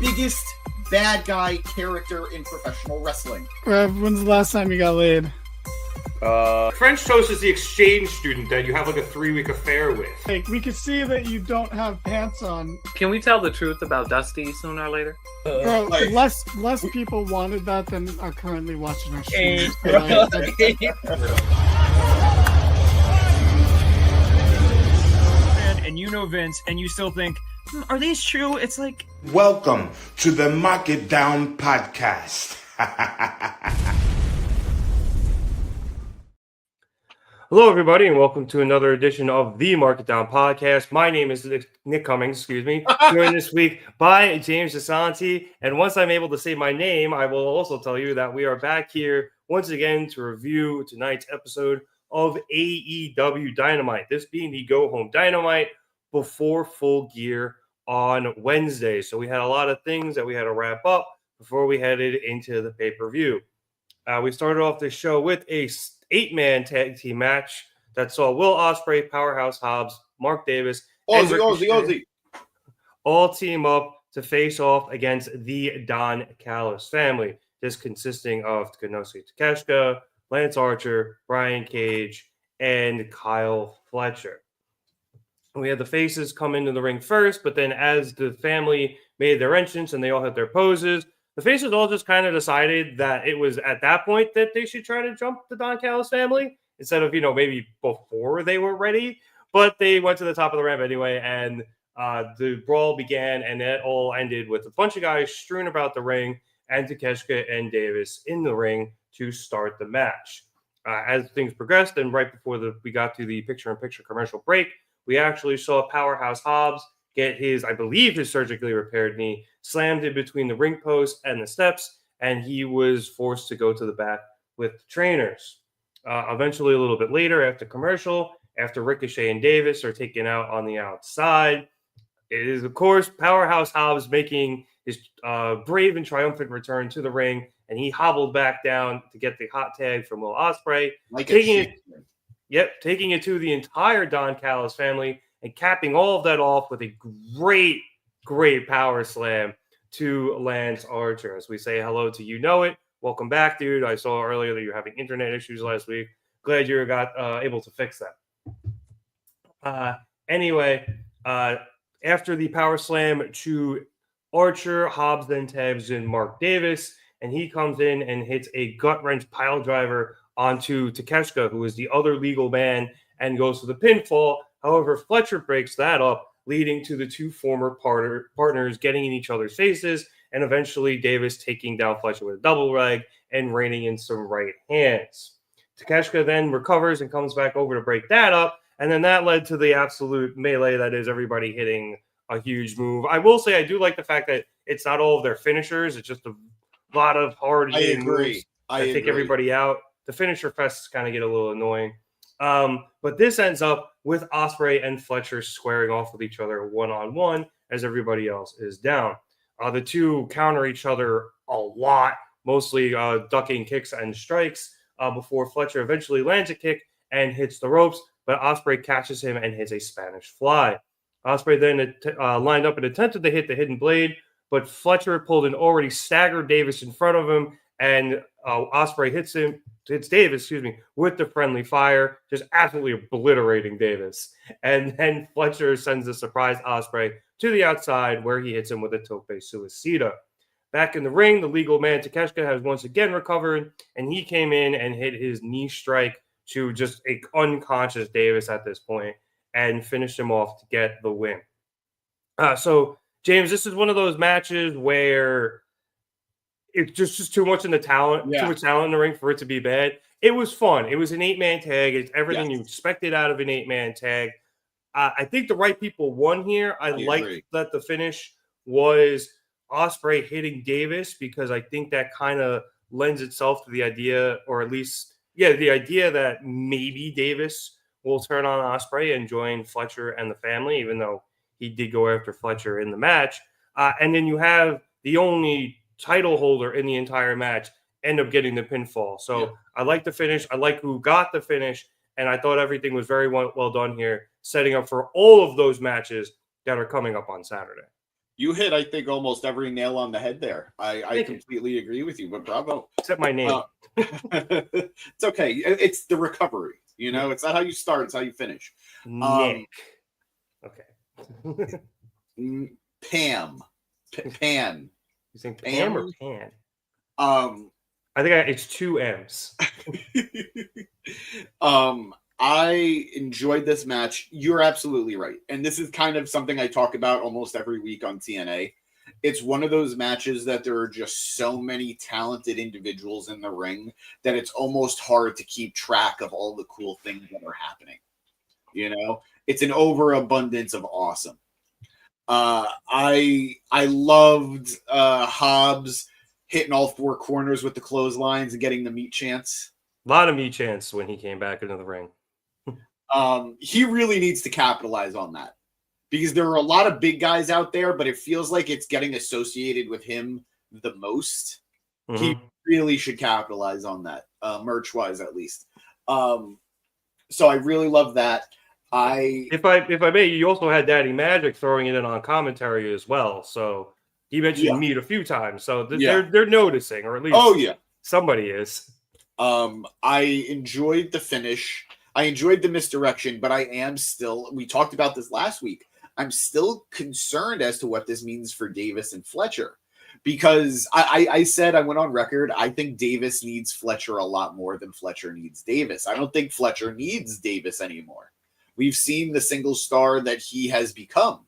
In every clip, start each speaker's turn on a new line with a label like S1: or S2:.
S1: biggest bad guy character in professional wrestling.
S2: When's the last time you got laid?
S3: French toast is the exchange student that you have like a 3-week affair with.
S2: Like, we can see that you don't have pants on.
S4: Can we tell the truth about Dusty sooner or later?
S2: Bro, less people wanted that than are currently watching our stream.
S5: And you know Vince, and you still think, are these true? It's like...
S6: Welcome to the Mark It Down podcast.
S3: Hello, everybody, and welcome to another edition of the Mark It Down podcast. My name is Nick Cummings, joined this week by James Asante. And once I'm able to say my name, I will also tell you that we are back here once again to review tonight's episode of AEW Dynamite. This being the Go Home Dynamite before Full Gear on Wednesday. So we had a lot of things that we had to wrap up before we headed into the pay-per-view. We started off the show with a 8-man tag team match that saw Will Ospreay, Powerhouse Hobbs, Mark Davis, and Ricochet all team up to face off against the Don Callis family. This consisting of Konosuke Takeshita, Lance Archer, Brian Cage, and Kyle Fletcher. We had the faces come into the ring first, but then as the family made their entrance and they all had their poses, the faces all just kind of decided that it was at that point that they should try to jump the Don Callis family instead of, maybe before they were ready. But they went to the top of the ramp anyway, and the brawl began, and it all ended with a bunch of guys strewn about the ring and Takeshita and Davis in the ring to start the match. As things progressed, and right before we got to the picture-in-picture commercial break, we actually saw Powerhouse Hobbs get his surgically repaired knee slammed in between the ring post and the steps, and he was forced to go to the back with the trainers. Eventually, a little bit later, after Ricochet and Davis are taken out on the outside, it is, of course, Powerhouse Hobbs making his brave and triumphant return to the ring, and he hobbled back down to get the hot tag from Will Ospreay, taking it to the entire Don Callis family, and capping all of that off with a great power slam to Lance Archer. As we say hello to You Know It. Welcome back, dude. I saw earlier that you're having internet issues last week. Glad you got able to fix that. Anyway, after the power slam to Archer, Hobbs then tags in Mark Davis, and he comes in and hits a gut-wrench pile driver onto Takeshita, who is the other legal man, and goes to the pinfall. However, Fletcher breaks that up, leading to the two former partners getting in each other's faces, and eventually Davis taking down Fletcher with a double leg and raining in some right hands. Takeshita then recovers and comes back over to break that up, and then that led to the absolute melee that is everybody hitting a huge move. I will say I do like the fact that it's not all of their finishers. It's just a lot of hard-hitting moves that take everybody out. The finisher fests kind of get a little annoying. But this ends up with Ospreay and Fletcher squaring off with each other one-on-one as everybody else is down. The two counter each other a lot, mostly ducking kicks and strikes before Fletcher eventually lands a kick and hits the ropes, but Ospreay catches him and hits a Spanish fly. Ospreay then lined up and attempted to hit the hidden blade, but Fletcher pulled an already staggered Davis in front of him, and Ospreay hits Davis, with the friendly fire, just absolutely obliterating Davis. And then Fletcher sends a surprise Ospreay to the outside, where he hits him with a tope suicida. Back in the ring, the legal man Takeshita has once again recovered, and he came in and hit his knee strike to just an unconscious Davis at this point and finished him off to get the win. So, James, this is one of those matches where it's just too much in the talent, too much talent in the ring for it to be bad. It was fun. It was an 8-man tag. It's everything you expected out of an 8-man tag. I think the right people won here. I liked that the finish was Ospreay hitting Davis, because I think that kind of lends itself to the idea, or at least, the idea that maybe Davis will turn on Ospreay and join Fletcher and the family, even though he did go after Fletcher in the match. And then you have the only title holder in the entire match end up getting the pinfall. So I like the finish. I like who got the finish. And I thought everything was very well done here, setting up for all of those matches that are coming up on Saturday.
S1: You hit, I think, almost every nail on the head there. I completely agree with you, but bravo.
S3: Except my name.
S1: It's okay. It's the recovery. You know, it's not how you start, it's how you finish.
S3: Nick. Okay.
S1: Pam. Pan.
S3: You think Pam or Pan?
S1: I
S3: think it's 2 M's.
S1: I enjoyed this match. You're absolutely right. And this is kind of something I talk about almost every week on TNA. It's one of those matches that there are just so many talented individuals in the ring that it's almost hard to keep track of all the cool things that are happening. You know, it's an overabundance of awesome. I loved Hobbs hitting all 4 corners with the clotheslines and getting the meat chance.
S3: A lot of meat chance when he came back into the ring.
S1: He really needs to capitalize on that because there are a lot of big guys out there, but it feels like it's getting associated with him the most. Mm-hmm. He really should capitalize on that, merch-wise at least. So I really love that. If
S3: I may, you also had Daddy Magic throwing it in on commentary as well. So he mentioned meat a few times. So they're noticing, or at least somebody is.
S1: I enjoyed the finish. I enjoyed the misdirection, but I am still, we talked about this last week, I'm still concerned as to what this means for Davis and Fletcher. Because I said, I went on record, I think Davis needs Fletcher a lot more than Fletcher needs Davis. I don't think Fletcher needs Davis anymore. We've seen the single star that he has become.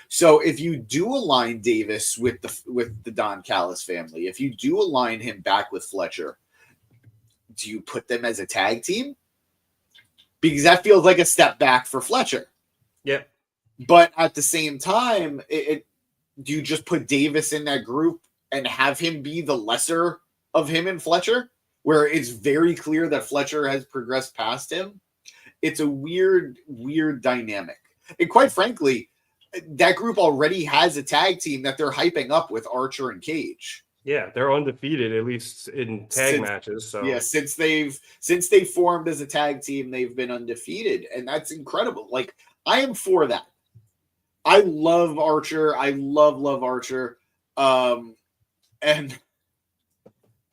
S1: So if you do align Davis with the Don Callis family, if you do align him back with Fletcher, do you put them as a tag team? Because that feels like a step back for Fletcher.
S3: Yep.
S1: But at the same time, do you just put Davis in that group and have him be the lesser of him and Fletcher, where it's very clear that Fletcher has progressed past him? It's a weird dynamic. And quite frankly, that group already has a tag team that they're hyping up with Archer and Cage.
S3: Yeah, they're undefeated, at least in tag matches. So
S1: yeah, since they formed as a tag team, they've been undefeated, and that's incredible. Like, I am for that. I love Archer. I love Archer. And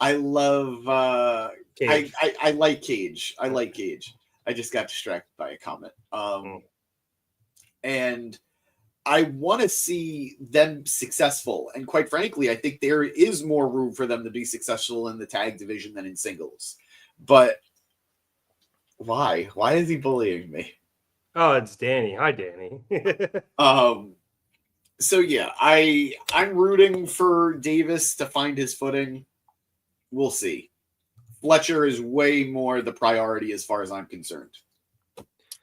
S1: I love Cage. I like Cage. I like Cage. I just got distracted by a comment. And I want to see them successful. And quite frankly, I think there is more room for them to be successful in the tag division than in singles. But why? Why is he bullying me?
S3: Oh, it's Danny. Hi, Danny.
S1: So yeah, I'm rooting for Davis to find his footing. We'll see. Fletcher is way more the priority as far as I'm concerned.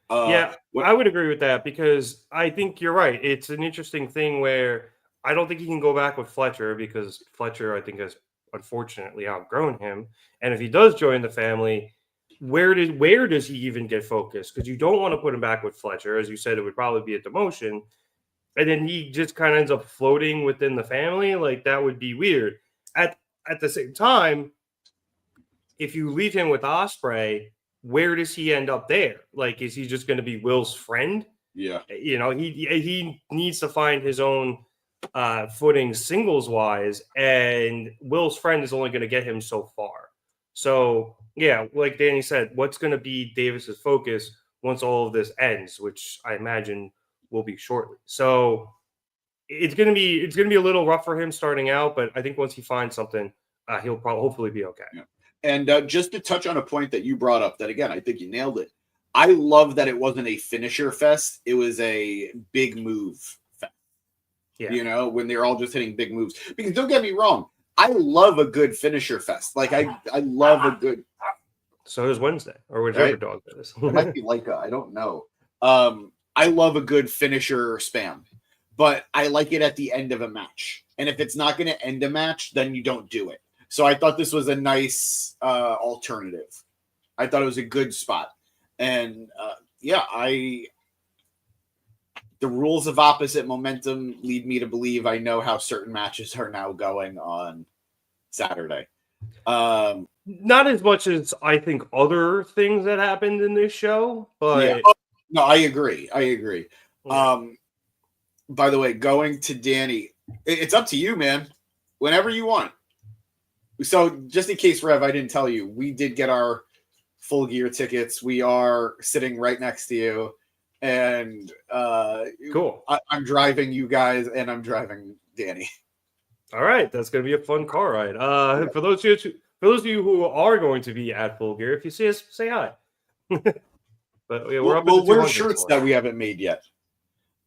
S3: I would agree with that because I think you're right. It's an interesting thing where I don't think he can go back with Fletcher because Fletcher, I think, has unfortunately outgrown him. And if he does join the family, where does he even get focused? Because you don't want to put him back with Fletcher. As you said, it would probably be a demotion. And then he just kind of ends up floating within the family. Like, that would be weird. At the same time, if you leave him with Ospreay, where does he end up there? Like, is he just going to be Will's friend?
S1: Yeah.
S3: You know, he needs to find his own footing singles wise, and Will's friend is only going to get him so far. So, yeah, like Danny said, what's going to be Davis's focus once all of this ends, which I imagine will be shortly. So it's going to be a little rough for him starting out, but I think once he finds something, he'll probably hopefully be okay.
S1: Yeah. And just to touch on a point that you brought up, that again, I think you nailed it. I love that it wasn't a finisher fest. It was a big move fest. Yeah. You know, when they're all just hitting big moves. Because don't get me wrong, I love a good finisher fest. Like, I love a good.
S3: So does Wednesday, or whichever dog that is.
S1: It might be Leica. I don't know. I love a good finisher spam, but I like it at the end of a match. And if it's not going to end a match, then you don't do it. So I thought this was a nice alternative. I thought it was a good spot. And the rules of opposite momentum lead me to believe I know how certain matches are now going on Saturday.
S3: Not as much as I think other things that happened in this show, but
S1: yeah. No, I agree.
S3: Yeah.
S1: By the way, going to Danny, It's up to you, man. Whenever you want. So, just in case, Rev, I didn't tell you, we did get our Full Gear tickets. We are sitting right next to you, and
S3: Cool.
S1: I'm driving you guys, and I'm driving Danny.
S3: All right, that's going to be a fun car ride. For those of you who are going to be at Full Gear, if you see us, say hi. But yeah,
S1: we'll wear shirts that we haven't made yet.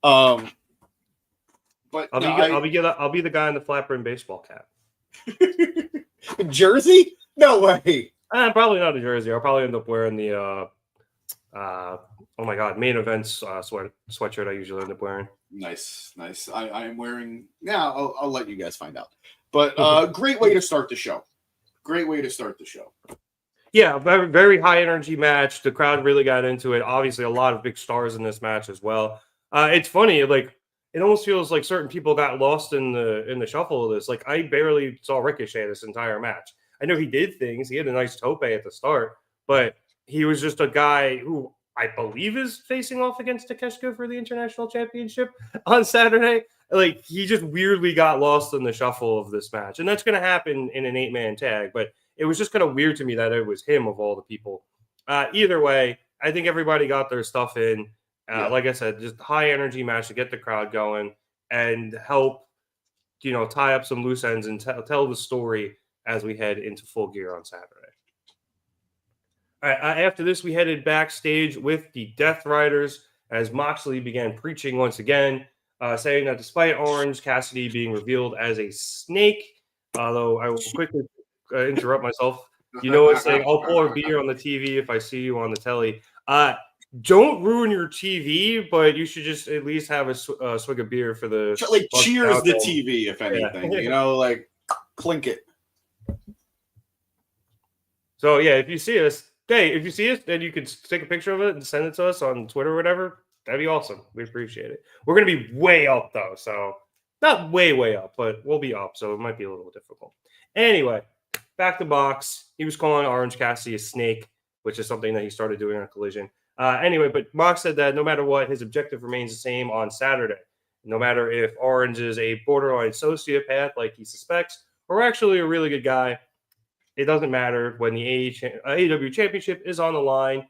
S1: But
S3: I'll be the guy in the flat brim baseball cap.
S1: Jersey? No way.
S3: Probably not a jersey. I'll probably end up wearing the oh my god, main events sweatshirt I usually end up wearing.
S1: Nice. I am wearing. Yeah, I'll let you guys find out. But great way to start the show.
S3: Yeah, very, very high energy match. The crowd really got into it. Obviously, a lot of big stars in this match as well. It's funny, like it almost feels like certain people got lost in the shuffle of this. Like I barely saw Ricochet this entire match. I know he did things. He had a nice tope at the start, but he was just a guy who I believe is facing off against Takeshita for the International Championship on Saturday. Like he just weirdly got lost in the shuffle of this match, and that's going to happen in an 8-man tag. But it was just kind of weird to me that it was him of all the people. Either way, I think everybody got their stuff in. Like I said, just high energy match to get the crowd going and help, tie up some loose ends and tell the story as we head into Full Gear on Saturday. All right, after this, we headed backstage with the Death Riders as Moxley began preaching once again, saying that despite Orange Cassidy being revealed as a snake, although I will quickly interrupt myself, it's saying, I'll pour a beer on the TV if I see you on the telly. Don't ruin your TV, but you should just at least have a swig of beer for the
S1: cheers the TV, if anything. Yeah. Clink it.
S3: So yeah, if you see us, then you could take a picture of it and send it to us on Twitter or whatever. That'd be awesome. We appreciate it. We're gonna be way up though, so not way up, but we'll be up, so it might be a little difficult. Anyway, back to Mox. He was calling Orange Cassidy a snake, which is something that he started doing on Collision. But Mox said that no matter what, his objective remains the same on Saturday. No matter if Orange is a borderline sociopath like he suspects, or actually a really good guy, it doesn't matter. When the AEW Championship is on the line,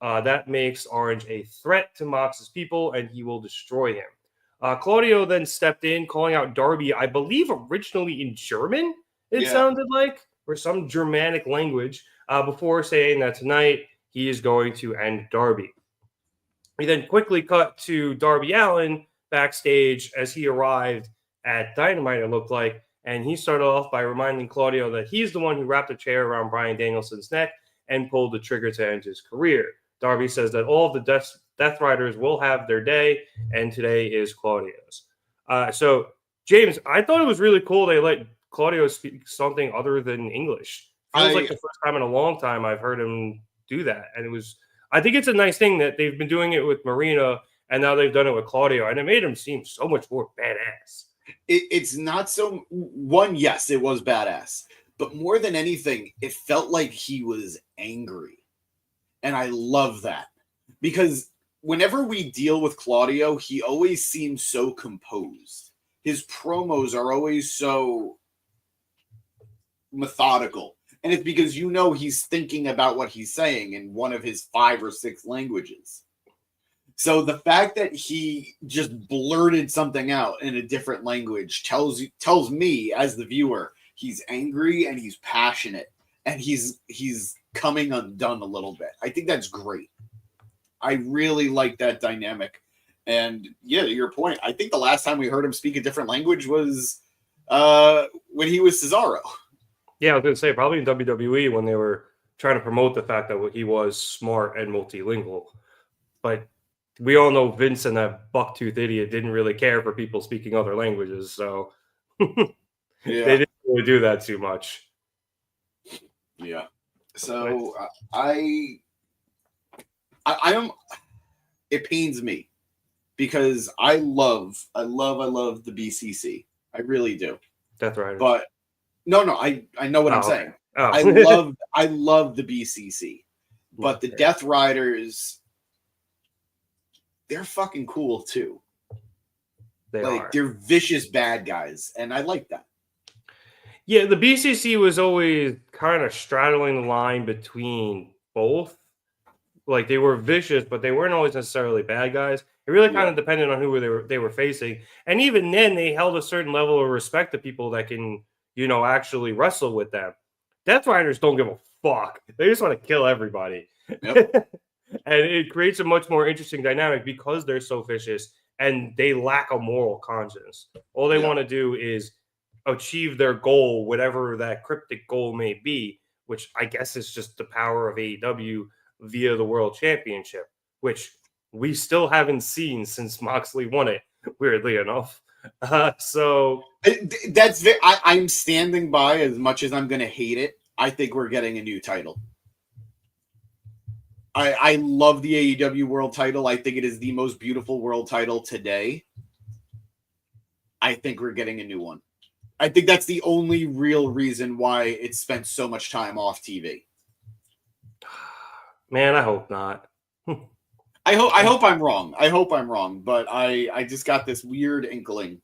S3: that makes Orange a threat to Mox's people, and he will destroy him. Claudio then stepped in, calling out Darby, I believe originally in German, sounded like, or some Germanic language, before saying that tonight he is going to end Darby. We then quickly cut to Darby Allin backstage as he arrived at Dynamite, it looked like, and he started off by reminding Claudio that he's the one who wrapped a chair around Bryan Danielson's neck and pulled the trigger to end his career. Darby says that all of the Death Riders will have their day, and today is Claudio's. So, James, I thought it was really cool they let Claudio speak something other than English. Feels like the first time in a long time I've heard him do that, and I think it's a nice thing that they've been doing it with Marina, and now they've done it with Claudio, and it made him seem so much more badass.
S1: It's not so one. Yes, it was badass, but more than anything, it felt like he was angry, and I love that because whenever we deal with Claudio, he always seems so composed. His promos are always so methodical. And it's because he's thinking about what he's saying in one of his 5 or 6 languages. So the fact that he just blurted something out in a different language tells me as the viewer he's angry and he's passionate and he's coming undone a little bit. I think that's great. I really like that dynamic. And yeah, to your point, I think the last time we heard him speak a different language was when he was Cesaro.
S3: Yeah, I was going to say probably in WWE when they were trying to promote the fact that he was smart and multilingual. But we all know Vince and that bucktooth idiot didn't really care for people speaking other languages. So they didn't really do that too much.
S1: Yeah. So I am. It pains me because I love the BCC. I really do.
S3: Death Riders.
S1: But no, I know what I'm saying.
S3: Oh.
S1: I love the BCC, but the Death Riders, they're fucking cool too. They're vicious bad guys, and I like that.
S3: Yeah, the BCC was always kind of straddling the line between both. Like, they were vicious, but they weren't always necessarily bad guys. It really kind of depended on who they were facing. And even then, they held a certain level of respect to people that can, actually wrestle with them. Death Riders don't give a fuck. They just want to kill everybody. Yep. And it creates a much more interesting dynamic because they're so vicious and they lack a moral conscience. All they want to do is achieve their goal, whatever that cryptic goal may be, which I guess is just the power of AEW via the World Championship, which we still haven't seen since Moxley won it, weirdly enough. So
S1: I'm standing by. As much as I'm going to hate it, I think we're getting a new title. I love the AEW world title. I think it is the most beautiful world title today. I think we're getting a new one. I think that's the only real reason why it spent so much time off TV.
S3: Man, I hope not.
S1: I hope I'm wrong. I hope I'm wrong, but I just got this weird inkling.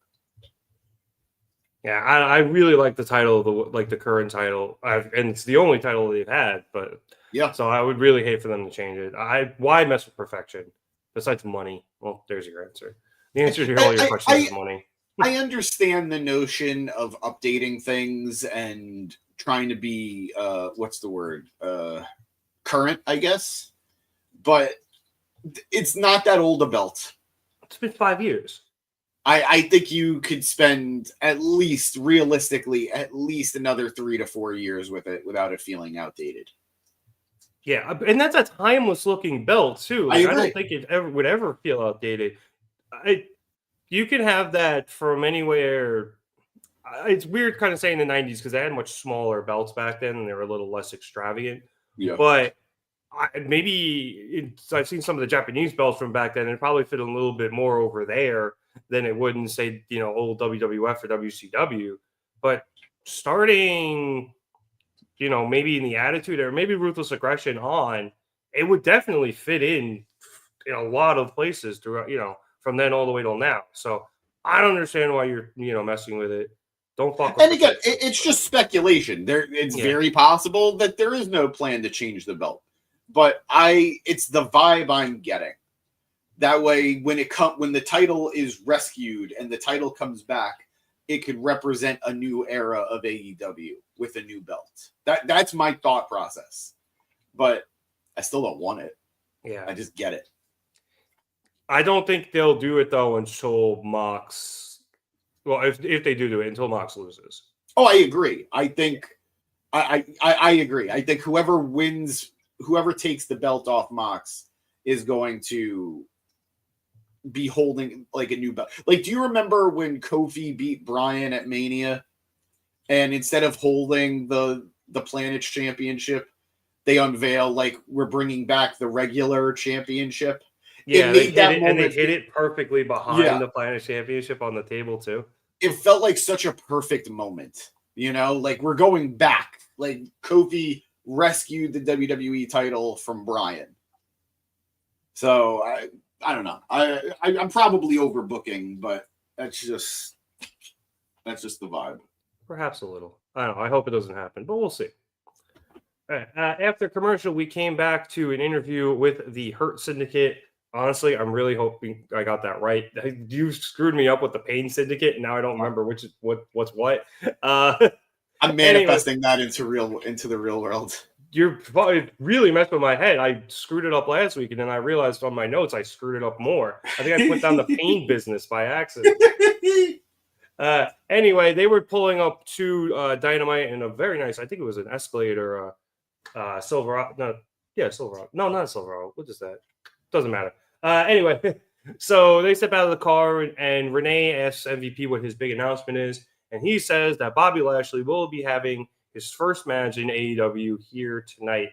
S3: Yeah, I really like the title, the current title, and it's the only title they've had. But yeah, so I would really hate for them to change it. Why mess with perfection besides money? Well, there's your answer. The answer to all your questions is money.
S1: I understand the notion of updating things and trying to be what's the word? Current, I guess. But it's not that old a belt.
S3: It's been 5 years.
S1: I think you could spend realistically at least another 3 to 4 years with it without it feeling outdated.
S3: Yeah, and that's a timeless looking belt too. I don't think it would ever feel outdated. You can have that from anywhere. It's weird kind of saying the 90s because they had much smaller belts back then and they were a little less extravagant. Yeah. But I've seen some of the Japanese belts from back then and it probably fit a little bit more over there than it would in, say, old WWF or WCW. But starting, maybe in the Attitude or maybe Ruthless Aggression on, it would definitely fit in a lot of places throughout, from then all the way till now. So I don't understand why you're, messing with it. Don't fuck with it. And
S1: again, it's just speculation. It's very possible that there is no plan to change the belt. But it's the vibe I'm getting. That way, when the title is rescued and the title comes back, it could represent a new era of AEW with a new belt. That's my thought process. But I still don't want it.
S3: Yeah.
S1: I just get it.
S3: I don't think they'll do it though until Mox. Well, if they do it until Mox loses.
S1: Oh, I agree. I think I agree. I think whoever takes the belt off Mox is going to be holding like a new belt. Like, do you remember when Kofi beat Bryan at Mania, and instead of holding the Planet's championship, they unveil like we're bringing back the regular championship.
S3: Yeah, they hit it perfectly behind the Planet Championship on the table too.
S1: It felt like such a perfect moment, like we're going back. Like Kofi rescued the WWE title from Bryan. So I don't know. I'm probably overbooking, but that's just the vibe.
S3: Perhaps a little. I don't know. I hope it doesn't happen, but we'll see. All right. After commercial, we came back to an interview with the Hurt Syndicate. Honestly, I'm really hoping I got that right. You screwed me up with the Pain Syndicate, and now I don't remember what's what.
S1: I'm manifesting that into the real world.
S3: You're probably really messed with my head. I screwed it up last week, and then I realized on my notes I screwed it up more. I think I put down the Pain Business by accident. Anyway, they were pulling up to Dynamite in a very nice, I think it was an Escalade or a Silverado. Silverado. No, not a Silverado. What is that? Doesn't matter. Anyway, so they step out of the car, and Renee asks MVP what his big announcement is, and he says that Bobby Lashley will be having his first match in AEW here tonight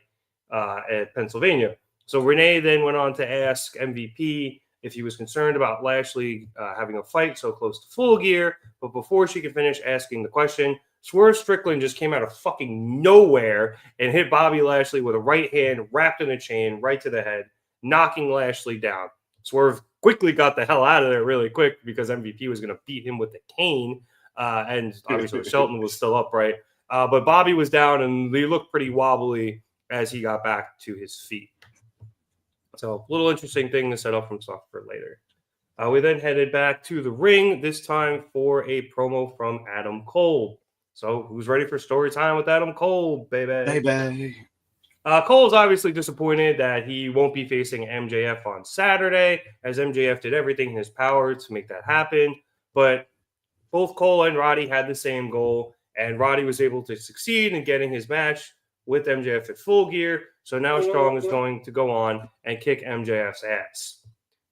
S3: at Pennsylvania. So Renee then went on to ask MVP if he was concerned about Lashley having a fight so close to Full Gear, but before she could finish asking the question, Swerve Strickland just came out of fucking nowhere and hit Bobby Lashley with a right hand wrapped in a chain right to the head, knocking Lashley down. Swerve quickly got the hell out of there really quick because MVP was going to beat him with the cane. And obviously Shelton was still upright. But Bobby was down, and he looked pretty wobbly as he got back to his feet. So a little interesting thing to set up from stuff for later. We then headed back to the ring, this time for a promo from Adam Cole. So who's ready for story time with Adam Cole, baby?
S1: Baby.
S3: Cole's obviously disappointed that he won't be facing MJF on Saturday, as MJF did everything in his power to make that happen. But both Cole and Roddy had the same goal, and Roddy was able to succeed in getting his match with MJF at Full Gear. So now Strong is going to go on and kick MJF's ass.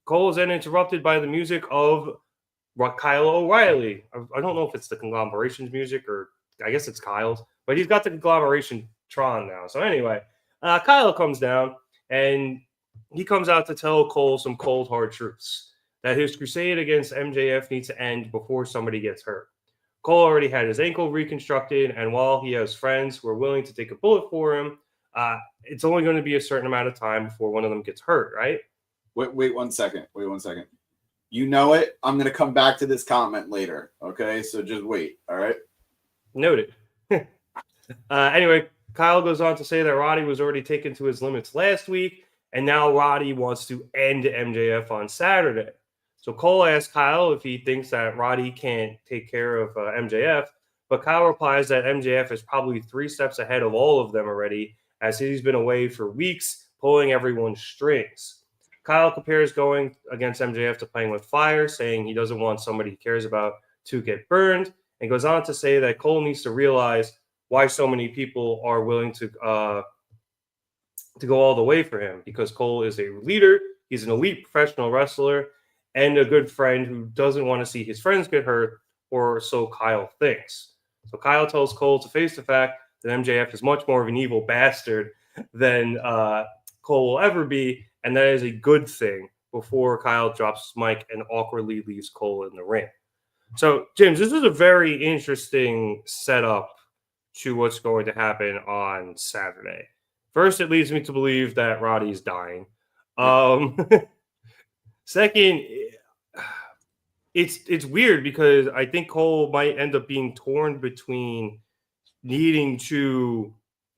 S3: Cole is then interrupted by the music of Kyle O'Reilly. I don't know if it's the Conglomeration's music or I guess it's Kyle's, but he's got the Conglomeration Tron now. So anyway, Kyle comes down and he comes out to tell Cole some cold, hard truths. That his crusade against MJF needs to end before somebody gets hurt. Cole already had his ankle reconstructed, and while he has friends who are willing to take a bullet for him, it's only going to be a certain amount of time before one of them gets hurt, right?
S1: Wait 1 second. Wait 1 second. You know it. I'm going to come back to this comment later. Okay, so just wait. All right.
S3: Noted. Anyway, Kyle goes on to say that Roddy was already taken to his limits last week, and now Roddy wants to end MJF on Saturday. So Cole asks Kyle if he thinks that Roddy can't take care of MJF, but Kyle replies that MJF is probably 3 steps ahead of all of them already, as he's been away for weeks, pulling everyone's strings. Kyle compares going against MJF to playing with fire, saying he doesn't want somebody he cares about to get burned, and goes on to say that Cole needs to realize why so many people are willing to go all the way for him, because Cole is a leader, he's an elite professional wrestler, and a good friend who doesn't want to see his friends get hurt, or so Kyle thinks. So Kyle tells Cole to face the fact that MJF is much more of an evil bastard than Cole will ever be, and that is a good thing, before Kyle drops his mic and awkwardly leaves Cole in the ring. So, James, this is a very interesting setup to what's going to happen on Saturday. First, it leads me to believe that Roddy's dying. Second, it's weird because I think Cole might end up being torn between needing to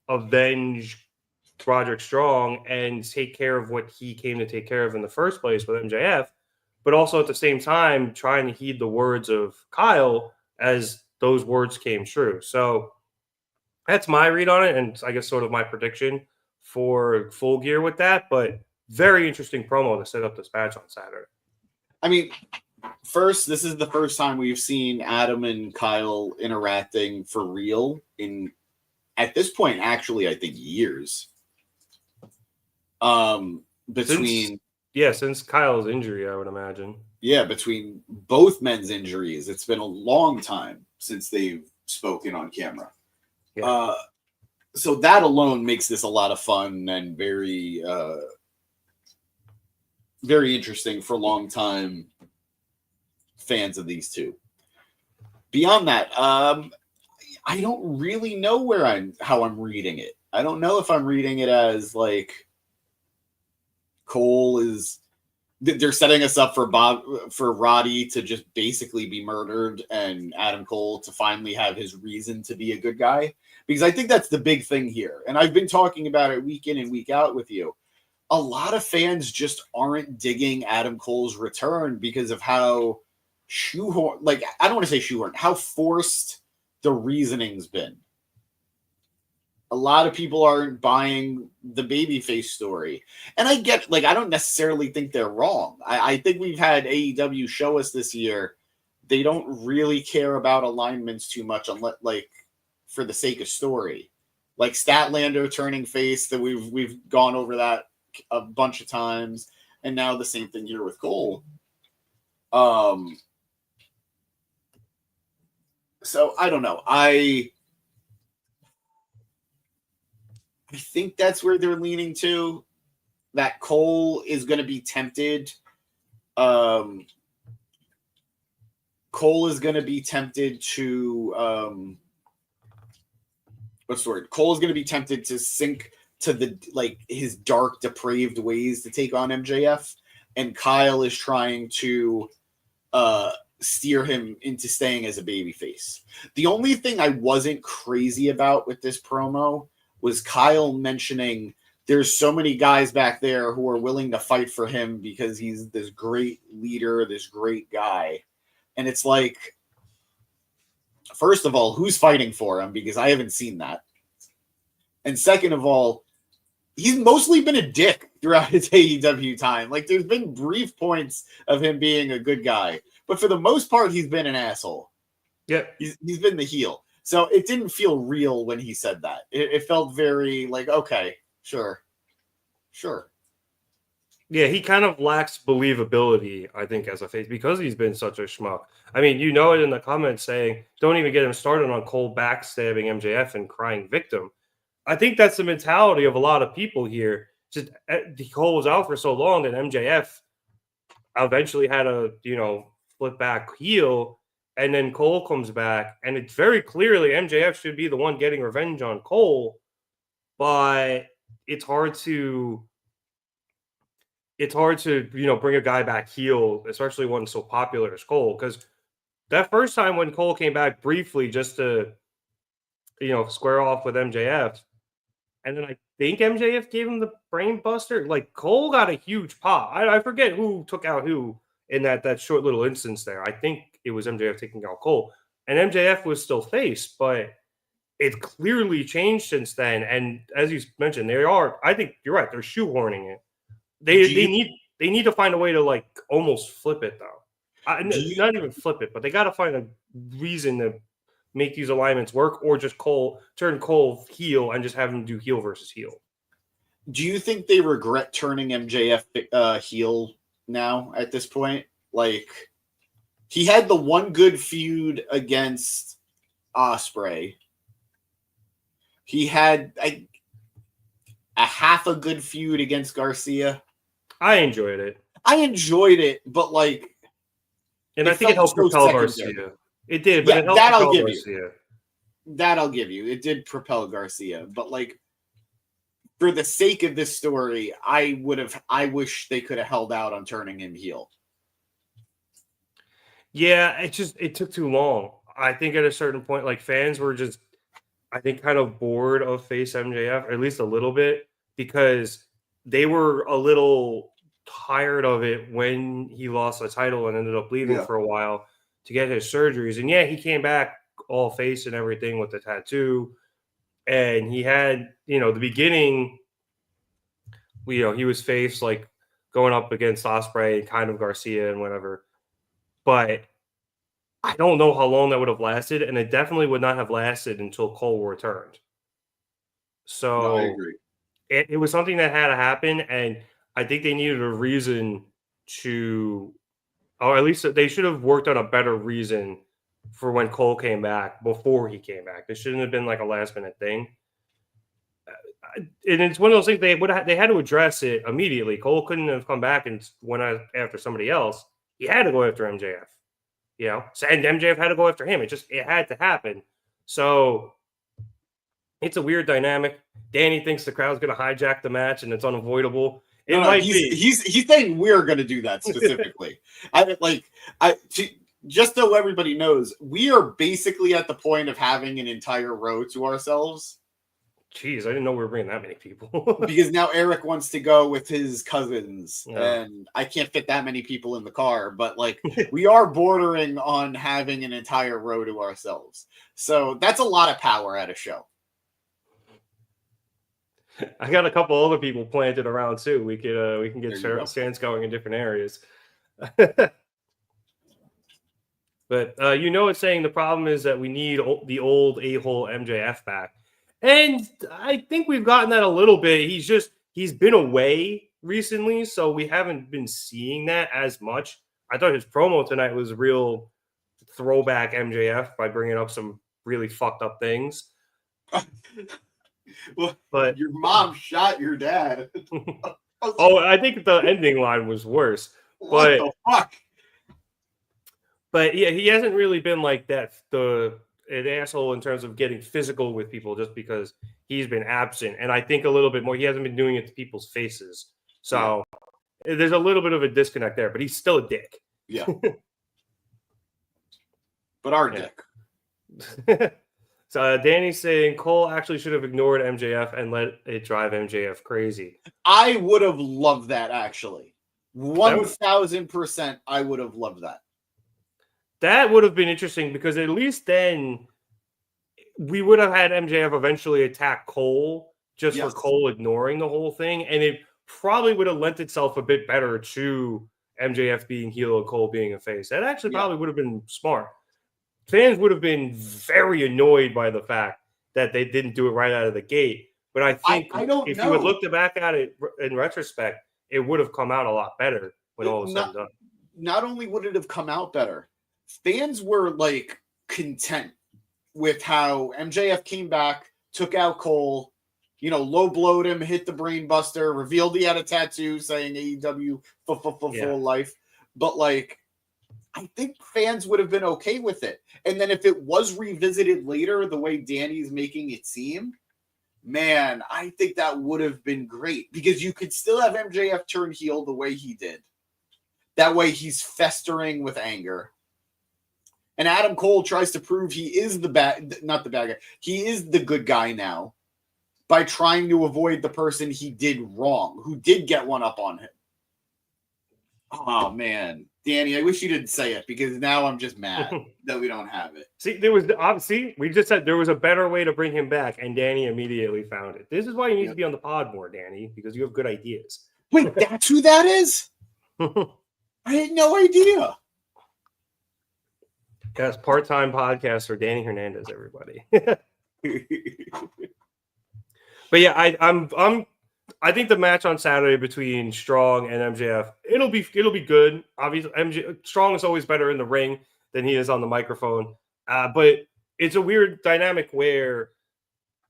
S3: avenge Roderick Strong and take care of what he came to take care of in the first place with MJF, but also at the same time trying to heed the words of Kyle as those words came true. So that's my read on it, and I guess sort of my prediction for Full Gear with that, but very interesting promo to set up this match on Saturday.
S1: I mean, first, this is the first time we've seen Adam and Kyle interacting for real in, at this point, actually, I think years.
S3: Since Kyle's injury, I would imagine.
S1: Yeah, between both men's injuries, it's been a long time since they've spoken on camera. Yeah. So that alone makes this a lot of fun and very, very interesting for long time fans of these two. Beyond that, I don't really know how I'm reading it. I don't know if I'm reading it as like Cole is, they're setting us up for Roddy to just basically be murdered and Adam Cole to finally have his reason to be a good guy. Because I think that's the big thing here. And I've been talking about it week in and week out with you. A lot of fans just aren't digging Adam Cole's return because of how shoehorn, like, I don't want to say shoehorn, how forced the reasoning's been. A lot of people aren't buying the babyface story. And I get, like, I don't necessarily think they're wrong. I think we've had AEW show us this year, they don't really care about alignments too much unless, like, for the sake of story. Like Statlander turning face, that we've gone over that a bunch of times, and now the same thing here with Cole. So I don't know. I think that's where they're leaning to, that Cole is going to be tempted. Cole is going to be tempted to what's the word? Cole is going to be tempted to sink to the, like, his dark, depraved ways to take on MJF. and Kyle is trying to steer him into staying as a babyface. The only thing I wasn't crazy about with this promo was Kyle mentioning there's so many guys back there who are willing to fight for him because he's this great leader, this great guy. And it's like, first of all, who's fighting for him? Because I haven't seen that. And second of all, he's mostly been a dick throughout his AEW time. Like, there's been brief points of him being a good guy, but for the most part, he's been an asshole.
S3: Yeah.
S1: He's been the heel. So it didn't feel real when he said that. It felt very like, okay, sure.
S3: Yeah, he kind of lacks believability, I think, as a face because he's been such a schmuck. I mean, you know it in the comments saying, don't even get him started on Cole backstabbing MJF and crying victim. I think that's the mentality of a lot of people here. Just Cole was out for so long that MJF eventually had a, flip back heel, and then Cole comes back, and it's very clearly MJF should be the one getting revenge on Cole, but it's hard to bring a guy back heel, especially one so popular as Cole, because that first time when Cole came back briefly just to square off with MJF, and then I think MJF gave him the brain buster. Like, Cole got a huge pop. I forget who took out who in that short little instance there. I think it was MJF taking out Cole, and MJF was still face, but it clearly changed since then. And as you mentioned, I think you're right, they're shoehorning it. They need to find a way to like almost flip it though. Not even flip it, but they got to find a reason to make these alignments work, or just turn Cole heel and just have him do heel versus heel.
S1: Do you think they regret turning MJF heel now at this point? Like, he had the one good feud against Ospreay. He had a half a good feud against Garcia.
S3: I enjoyed it,
S1: but like,
S3: and I think it helped propel Garcia. It did, but it helped propel Garcia.
S1: That I'll give you. It did propel Garcia, but like, for the sake of this story, I wish they could have held out on turning him heel.
S3: Yeah, it took too long. I think at a certain point, like, fans were just, I think, kind of bored of face MJF, or at least a little bit, because they were a little tired of it when he lost the title and ended up leaving for a while to get his surgeries. And yeah, he came back all face and everything with the tattoo. And he had, the beginning, he was face, like, going up against Ospreay and kind of Garcia and whatever. But I don't know how long that would have lasted, and it definitely would not have lasted until Cole returned. So
S1: no, I agree.
S3: It was something that had to happen, and I think they needed a reason to, or at least they should have worked on a better reason for when Cole came back before he came back. This shouldn't have been like a last-minute thing. And it's one of those things they had to address it immediately. Cole couldn't have come back and went after somebody else. He had to go after MJF, and MJF had to go after him. It had to happen. So it's a weird dynamic. Danny thinks the crowd's going to hijack the match, and it's unavoidable.
S1: He's saying we're going to do that specifically. Just so everybody knows, we are basically at the point of having an entire row to ourselves.
S3: Jeez, I didn't know we were bringing that many people.
S1: Because now Eric wants to go with his cousins, and I can't fit that many people in the car. But like, we are bordering on having an entire row to ourselves. So that's a lot of power at a show.
S3: I got a couple other people planted around too. We can get stands going in different areas. But it's saying the problem is that we need the old a-hole MJF back. And I think we've gotten that a little bit. He's been away recently, so we haven't been seeing that as much. I thought his promo tonight was real throwback MJF by bringing up some really fucked up things.
S1: Well,
S3: but
S1: your mom shot your dad.
S3: I think the ending line was worse.
S1: What the fuck?
S3: But yeah, he hasn't really been like that. An asshole in terms of getting physical with people just because he's been absent. And I think a little bit more, he hasn't been doing it to people's faces. So there's a little bit of a disconnect there, but he's still a dick.
S1: Yeah. But our dick.
S3: So Danny's saying Cole actually should have ignored MJF and let it drive MJF crazy.
S1: I would have loved that, actually. 1,000% I would have loved that.
S3: That would have been interesting because at least then we would have had MJF eventually attack Cole just for Cole ignoring the whole thing. And it probably would have lent itself a bit better to MJF being heel and Cole being a face. That actually probably would have been smart. Fans would have been very annoyed by the fact that they didn't do it right out of the gate. But I think if you would look back at it in retrospect, it would have come out a lot better when all was said and done.
S1: Not only would it have come out better, fans were like content with how MJF came back, took out Cole, low blowed him, hit the brain buster, revealed he had a tattoo saying AEW full life. But like, I think fans would have been okay with it. And then if it was revisited later, the way Danny's making it seem, man, I think that would have been great because you could still have MJF turn heel the way he did. That way he's festering with anger. And Adam Cole tries to prove he is not the bad guy. He is the good guy now by trying to avoid the person he did wrong, who did get one up on him. Oh, man. Danny, I wish you didn't say it because now I'm just mad that we don't have it.
S3: We just said there was a better way to bring him back, and Danny immediately found it. This is why you need to be on the pod more, Danny, because you have good ideas.
S1: Wait, that's who that is? I had no idea.
S3: Yes, part-time podcaster Danny Hernandez, everybody. But yeah, I think the match on Saturday between Strong and MJF, it'll be good. Obviously, Strong is always better in the ring than he is on the microphone. But it's a weird dynamic where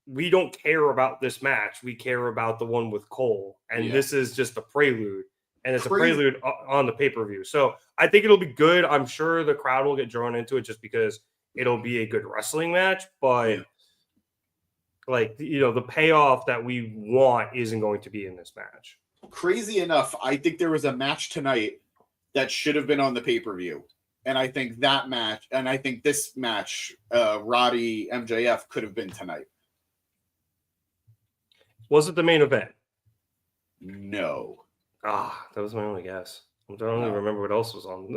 S3: we don't care about this match. We care about the one with Cole. And this is just a prelude. And it's a prelude on the pay-per-view. So I think it'll be good. I'm sure the crowd will get drawn into it just because it'll be a good wrestling match. But the payoff that we want isn't going to be in this match.
S1: Crazy enough, I think there was a match tonight that should have been on the pay-per-view. And I think this match, Roddy MJF, could have been tonight.
S3: Was it the main event?
S1: No.
S3: That was my only guess. I don't even remember what else was on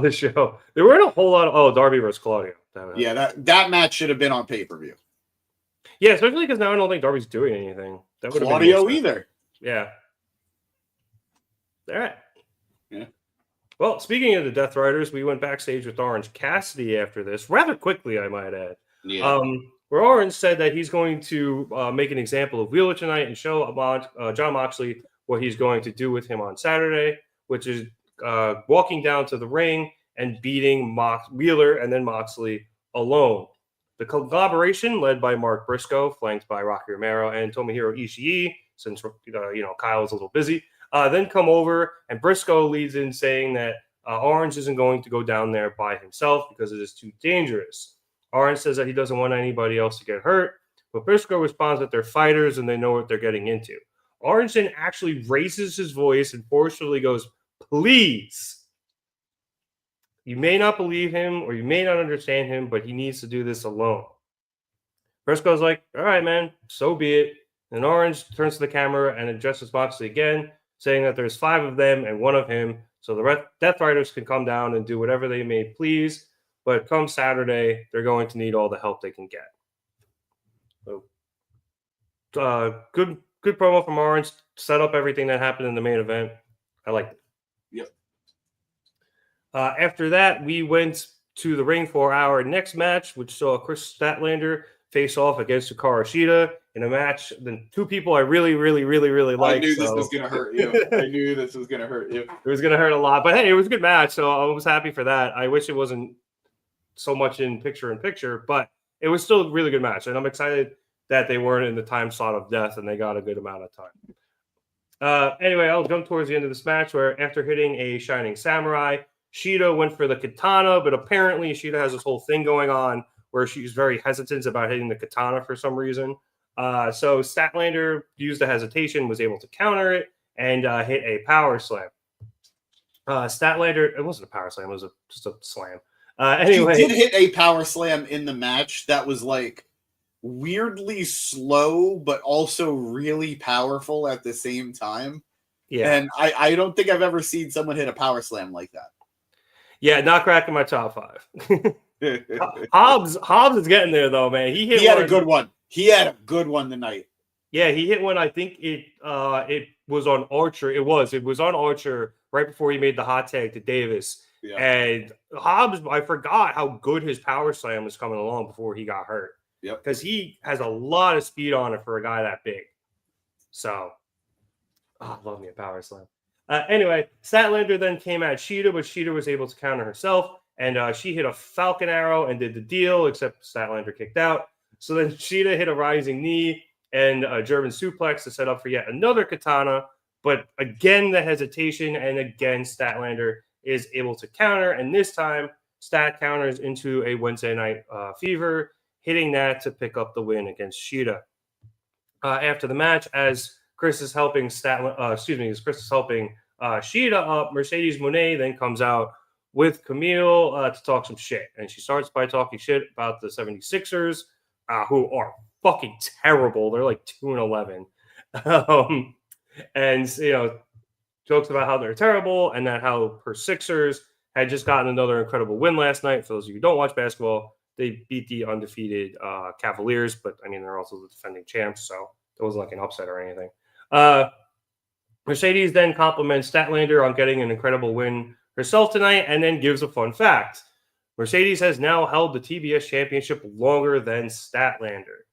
S3: the show. There weren't a whole lot of Darby versus Claudio.
S1: That match should have been on pay-per-view.
S3: Yeah, especially because now I don't think Darby's doing anything. That would
S1: Claudio either.
S3: Yeah. All right.
S1: Yeah.
S3: Well, speaking of the Death Riders, we went backstage with Orange Cassidy after this, rather quickly, I might add.
S1: Yeah.
S3: Where Orange said that he's going to make an example of Wheeler tonight and show Jon Moxley what he's going to do with him on Saturday, which is walking down to the ring and beating Wheeler and then Moxley alone. The collaboration, led by Mark Briscoe, flanked by Rocky Romero and Tomohiro Ishii, since Kyle's a little busy, then come over, and Briscoe leads in saying that Orange isn't going to go down there by himself because it is too dangerous. Orange says that he doesn't want anybody else to get hurt, but Briscoe responds that they're fighters and they know what they're getting into. Orange then actually raises his voice and forcefully goes, "Please." You may not believe him or you may not understand him, but he needs to do this alone. Briscoe's like, all right, man, so be it. And Orange turns to the camera and addresses Moxley again, saying that there's 5 of them and 1 of him, so the Death Riders can come down and do whatever they may please. But come Saturday, they're going to need all the help they can get. So, good promo from Orange. Set up everything that happened in the main event. I liked it.
S1: Yep.
S3: After that, we went to the ring for our next match, which saw Kris Statlander face off against Hikaru Shida in a match. Then 2 people I really liked.
S1: I knew this was going to hurt you. It
S3: was going to hurt a lot. But hey, it was a good match, so I was happy for that. I wish it wasn't so much in picture, but it was still a really good match. And I'm excited that they weren't in the time slot of death and they got a good amount of time. Anyway, I'll jump towards the end of this match where after hitting a Shining Samurai, Shida went for the katana, but apparently Shida has this whole thing going on where she's very hesitant about hitting the katana for some reason. So Statlander used the hesitation, was able to counter it, and hit a power slam. Statlander, it wasn't a power slam, it was just a slam. Anyway,
S1: he did hit a power slam in the match that was like weirdly slow, but also really powerful at the same time.
S3: Yeah.
S1: And I don't think I've ever seen someone hit a power slam like that.
S3: Yeah, not cracking my top 5. Hobbs is getting there though, man. He had
S1: a good one. He had a good one tonight.
S3: Yeah, he hit one. I think it was on Archer. It was on Archer right before he made the hot tag to Davis. Yeah. And Hobbs, I forgot how good his power slam was coming along before he got hurt.
S1: Yep.
S3: Because he has a lot of speed on it for a guy that big. So, love me a power slam. Anyway, Statlander then came at Shida, but Shida was able to counter herself. And she hit a Falcon Arrow and did the deal, except Statlander kicked out. So then Shida hit a rising knee and a German suplex to set up for yet another katana. But again, the hesitation, and again, Statlander is able to counter. And this time, Stat counters into a Wednesday Night Fever, hitting that to pick up the win against Shida. After the match, as Kris is helping Shida up, Mercedes Moné then comes out with Camille to talk some shit. And she starts by talking shit about the 76ers, who are fucking terrible. They're like 2-11. And, jokes about how they're terrible and that how her Sixers had just gotten another incredible win last night. For those of you who don't watch basketball, they beat the undefeated Cavaliers, but, I mean, they're also the defending champs, so it wasn't like an upset or anything. Mercedes then compliments Statlander on getting an incredible win herself tonight, and then gives a fun fact. Mercedes has now held the TBS championship longer than Statlander.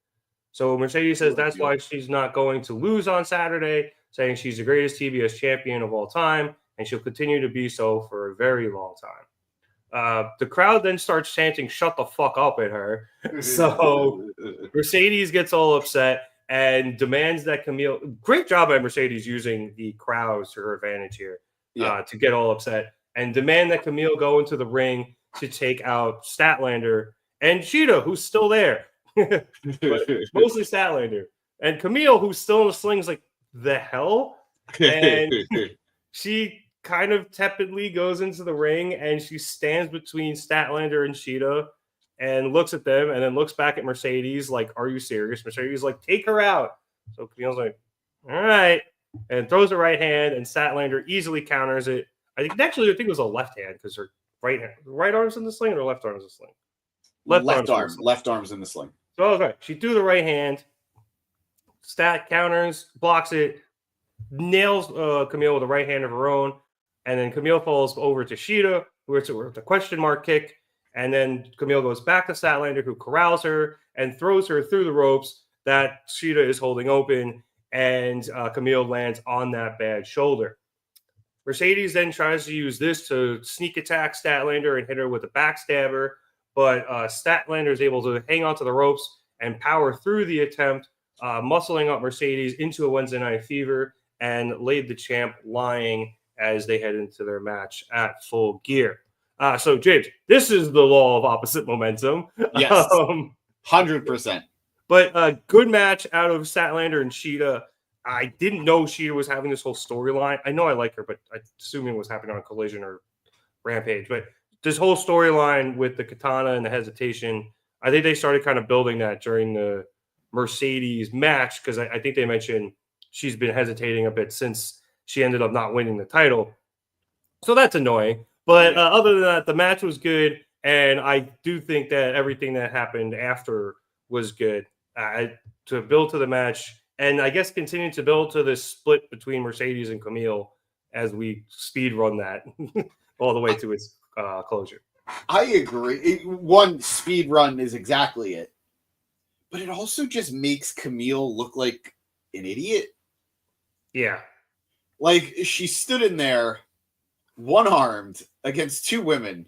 S3: So Mercedes says that's why she's not going to lose on Saturday, saying she's the greatest TBS champion of all time, and she'll continue to be so for a very long time. The crowd then starts chanting, "Shut the fuck up" at her. So Mercedes gets all upset and demands that Camille... Great job by Mercedes using the crowds to her advantage here to get all upset. And demand that Camille go into the ring to take out Statlander and Shida, who's still there. Mostly Statlander. And Camille, who's still in the sling, is like, the hell? And she kind of tepidly goes into the ring, and she stands between Statlander and Shida and looks at them, and then looks back at Mercedes like, are you serious? Mercedes is like, take her out. So Camille's like, all right. And throws a right hand, and Statlander easily counters it. I think it was a left hand because her right arm's in the sling, or her left arm's in the sling?
S1: Left arm's in the sling.
S3: So okay, she threw the right hand. Stat counters, blocks it, nails Camille with a right hand of her own, and then Camille falls over to Shida, who hits it with a question mark kick, and then Camille goes back to Statlander, who corrals her and throws her through the ropes that Shida is holding open, and Camille lands on that bad shoulder. Mercedes then tries to use this to sneak attack Statlander and hit her with a backstabber, but Statlander is able to hang onto the ropes and power through the attempt, muscling up Mercedes into a Wednesday Night Fever, and laid the champ lying as they head into their match at Full Gear. So, James, this is the law of opposite momentum.
S1: Yes, 100%.
S3: But a good match out of Statlander and Shida. I didn't know Shida was having this whole storyline. I know I like her, but I assume it was happening on Collision or Rampage. But this whole storyline with the katana and the hesitation, I think they started kind of building that during the Mercedes match, because I think they mentioned she's been hesitating a bit since she ended up not winning the title. So that's annoying. But other than that, the match was good, and I do think that everything that happened after was good to build to the match. And I guess continue to build to this split between Mercedes and Camille as we speed run that all the way to its closure.
S1: I agree. One speed run is exactly it. But it also just makes Camille look like an idiot.
S3: Yeah.
S1: Like, she stood in there one-armed against two women.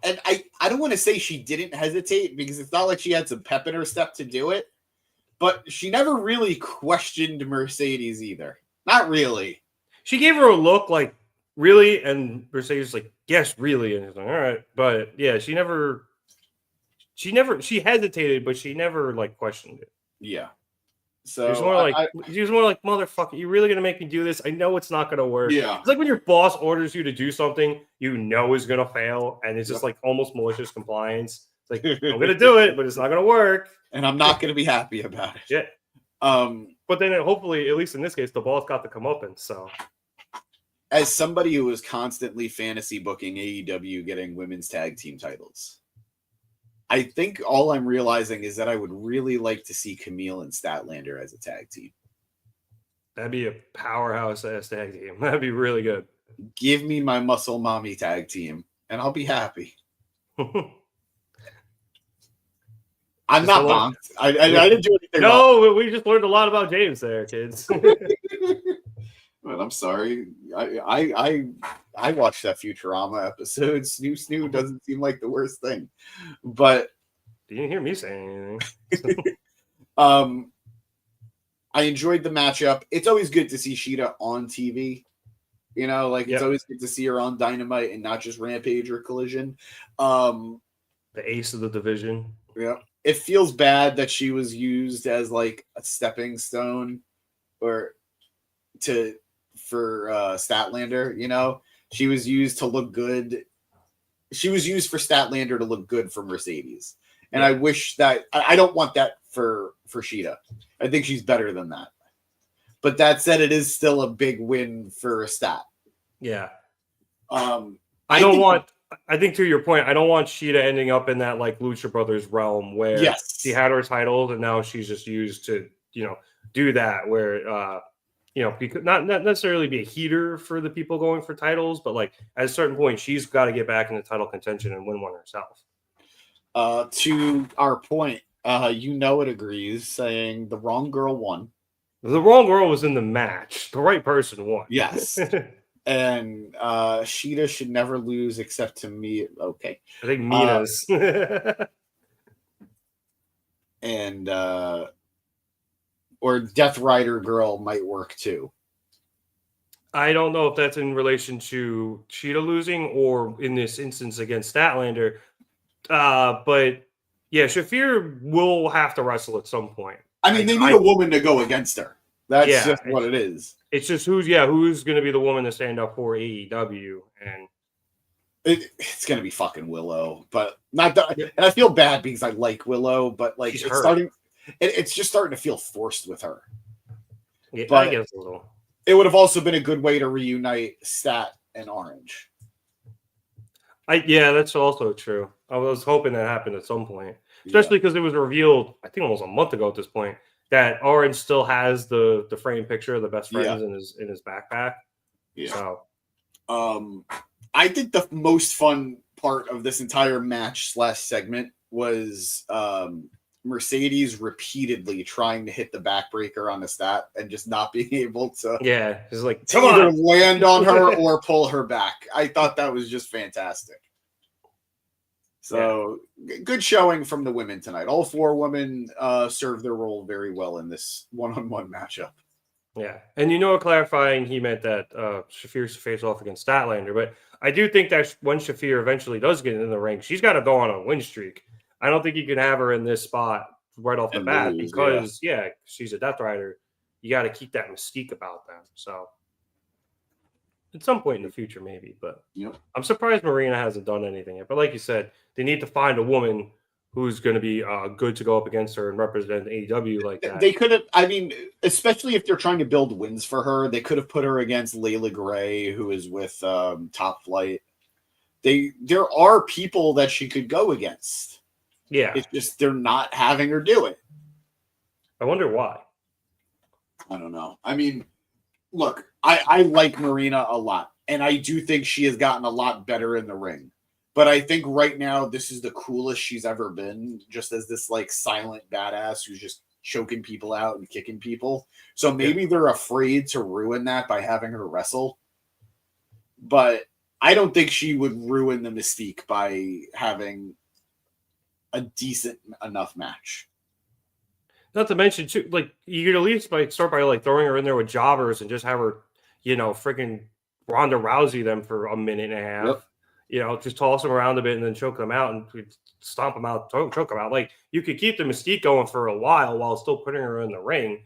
S1: And I don't want to say she didn't hesitate, because it's not like she had some pep in her step to do it. But she never really questioned Mercedes either. Not really.
S3: She gave her a look like, really? And Mercedes was like, yes, really. And it's like, all right. But yeah, she hesitated, but she never like questioned it.
S1: Yeah. So
S3: he was more like, motherfucker, you really gonna make me do this? I know it's not gonna work.
S1: Yeah.
S3: It's like when your boss orders you to do something you know is gonna fail, and it's just like almost malicious compliance. It's like, I'm gonna do it, but it's not gonna work.
S1: And I'm not gonna be happy about it.
S3: Yeah. But then hopefully, at least in this case, the boss got the comeuppance. So
S1: as somebody who was constantly fantasy booking AEW getting women's tag team titles, I think all I'm realizing is that I would really like to see Camille and Statlander as a tag team.
S3: that'd be a powerhouse ass tag team. That'd be really good.
S1: Give me my muscle mommy tag team, and I'll be happy. I'm not bonked. I didn't do anything wrong.
S3: No, we just learned a lot about James there, kids.
S1: But I'm sorry. I watched that Futurama episode. Snoo doesn't seem like the worst thing. But
S3: You didn't hear me saying anything.
S1: I enjoyed the matchup. It's always good to see Shida on TV. You know, like it's always good to see her on Dynamite and not just Rampage or Collision. The
S3: ace of the division.
S1: Yeah. It feels bad that she was used as like a stepping stone for Statlander, you know. She was used to look good. She was used for Statlander to look good for Mercedes. And I wish that I don't want that for Shida. I think she's better than that. But that said, it is still a big win for a Stat.
S3: Yeah. I think to your point, I don't want Shida ending up in that like Lucha Brothers realm where she had her title and now she's just used to, do that where not necessarily be a heater for the people going for titles, but like at a certain point, she's got to get back in the title contention and win one herself.
S1: To our point, it agrees, saying the wrong girl won.
S3: The wrong girl was in the match. The right person won.
S1: Yes. And Shida should never lose except to me. Okay.
S3: I think Mina's.
S1: And or Death Rider girl might work too.
S3: I don't know if that's in relation to Shida losing or in this instance against Statlander. But yeah, Shafir will have to wrestle at some point.
S1: I mean, they need a woman to go against her. That's just what it is.
S3: It's just who's going to be the woman to stand up for AEW, and
S1: it's going to be fucking Willow, but not that. And I feel bad because I like Willow, but like it's just starting to feel forced with her.
S3: Yeah,
S1: but
S3: I guess a little.
S1: It would have also been a good way to reunite Stat and Orange.
S3: That's also true. I was hoping that happened at some point, especially because it was revealed, I think almost a month ago at this point, that Orange still has the framed picture of the best friends in his backpack.
S1: Yeah.
S3: So,
S1: I think the most fun part of this entire match / segment was Mercedes repeatedly trying to hit the backbreaker on the Stat and just not being able to.
S3: Yeah, it's like
S1: either land on her or pull her back. I thought that was just fantastic. So good showing from the women tonight. All 4 women served their role very well in this one-on-one matchup.
S3: Yeah, and clarifying, he meant that Shafir should face off against Statlander, but I do think that when Shafir eventually does get in the ring, she's got to go on a win streak. I don't think you can have her in this spot right off the bat because she's a Death Rider. You got to keep that mystique about them. So at some point in the future, maybe, but I'm surprised Marina hasn't done anything yet. But like you said, they need to find a woman who's going to be good to go up against her and represent AEW like that.
S1: They could have, especially if they're trying to build wins for her, they could have put her against Layla Gray, who is with Top Flight. There are people that she could go against.
S3: Yeah.
S1: It's just they're not having her do it.
S3: I wonder why.
S1: I don't know. I mean, look, I like Marina a lot, and I do think she has gotten a lot better in the ring. But I think right now this is the coolest she's ever been, just as this like silent badass who's just choking people out and kicking people. So maybe they're afraid to ruin that by having her wrestle. But I don't think she would ruin the mystique by having a decent enough match.
S3: Not to mention, too, like you could at least start by like throwing her in there with jobbers and just have her, freaking Ronda Rousey them for a minute and a half. Yep. Just toss them around a bit and then choke them out and stomp them out, choke them out. Like you could keep the mystique going for a while still putting her in the ring.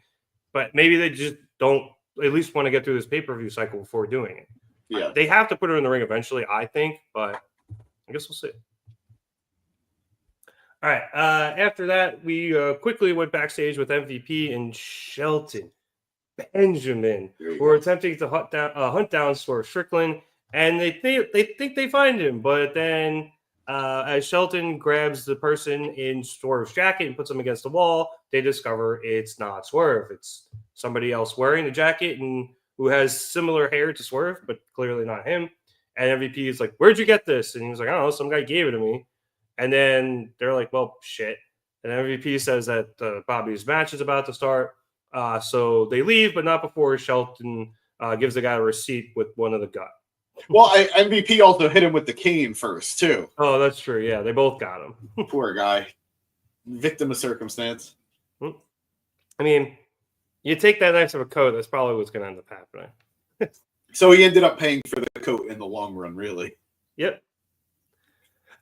S3: but maybe they just don't at least want to get through this pay-per-view cycle before doing it.
S1: Yeah.
S3: They have to put her in the ring eventually, I think, but I guess we'll see. All right. After that, we quickly went backstage with MVP and Shelton Benjamin, who are attempting to hunt down Swerve Strickland, and they think they find him, but then as Shelton grabs the person in Swerve's jacket and puts him against the wall, they discover it's not Swerve. It's somebody else wearing the jacket and who has similar hair to Swerve, but clearly not him. And MVP is like, "Where'd you get this?" And he was like, "I don't know, some guy gave it to me." And then they're like, "Well, shit." And MVP says that Bobby's match is about to start. So they leave, but not before Shelton gives the guy a receipt with one of the gun.
S1: Well, MVP also hit him with the cane first, too.
S3: Oh, that's true. Yeah, they both got him.
S1: Poor guy. Victim of circumstance.
S3: I mean, you take that nice of a coat, that's probably what's going to end up happening.
S1: So he ended up paying for the coat in the long run, really.
S3: Yep.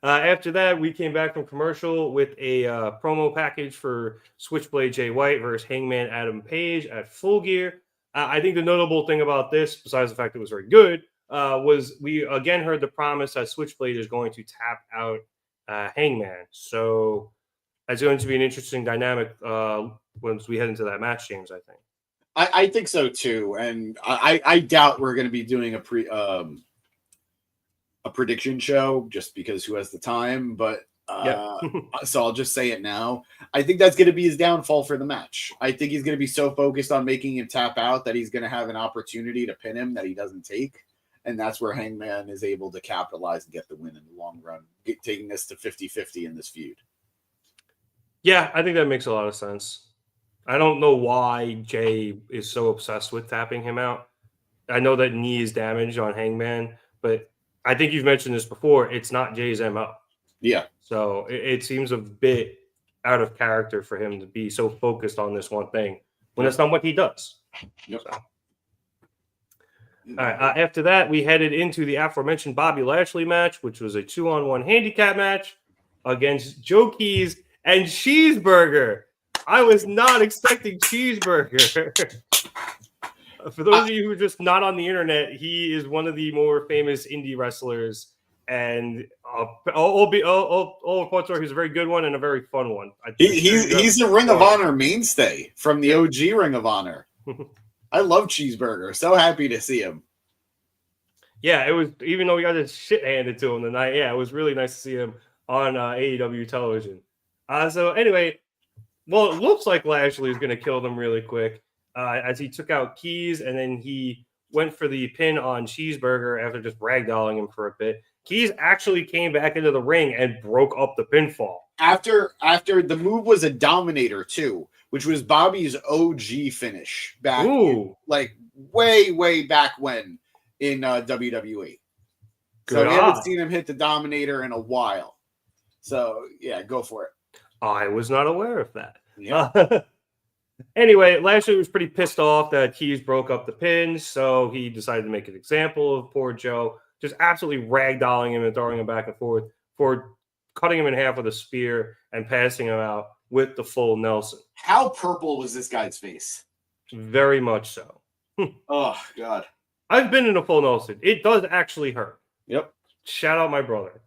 S3: After that, we came back from commercial with a promo package for Switchblade Jay White versus Hangman Adam Page at Full Gear. I think the notable thing about this, besides the fact it was very good, was we again heard the promise that Switchblade is going to tap out Hangman. So that's going to be an interesting dynamic once we head into that match, James, I think.
S1: I think so, too. And I doubt we're going to be doing a prediction show just because who has the time, but so I'll just say it now. I think that's going to be his downfall for the match. I think he's going to be so focused on making him tap out that he's going to have an opportunity to pin him that he doesn't take, and that's where Hangman is able to capitalize and get the win in the long run, taking us to 50-50 in this feud.
S3: Yeah, I think that makes a lot of sense. I don't know why Jay is so obsessed with tapping him out. I know that knee is damaged on Hangman, but I think you've mentioned this before. It's not Jay's MO.
S1: Yeah.
S3: So it seems a bit out of character for him to be so focused on this one thing when that's not what he does.
S1: Yep.
S3: So. All right. After that, we headed into the aforementioned Bobby Lashley match, which was a 2-on-1 handicap match against Joe Keys and Cheeseburger. I was not expecting Cheeseburger. For those of you who are just not on the internet, he is one of the more famous indie wrestlers, and all reports are he's a very good one and a very fun one.
S1: He's a Ring of Honor mainstay from the OG Ring of Honor. I love Cheeseburger. So happy to see him.
S3: Yeah, it was, even though we got his shit handed to him tonight. Yeah, it was really nice to see him on AEW television. So anyway, well, it looks like Lashley is going to kill them really quick. As he took out Keys, and then he went for the pin on Cheeseburger after just ragdolling him for a bit. Keys actually came back into the ring and broke up the pinfall.
S1: After the move was a Dominator too, which was Bobby's OG finish back, like way back when in WWE. So we haven't seen him hit the Dominator in a while. So yeah, go for it.
S3: I was not aware of that.
S1: Yeah.
S3: Anyway, Lashley was pretty pissed off that Keys broke up the pin, so he decided to make an example of poor Joe, just absolutely ragdolling him and throwing him back and forth for cutting him in half with a spear and passing him out with the full Nelson.
S1: How purple was this guy's face?
S3: Very much so.
S1: Oh, God.
S3: I've been in a full Nelson. It does actually hurt.
S1: Yep.
S3: Shout out my brother.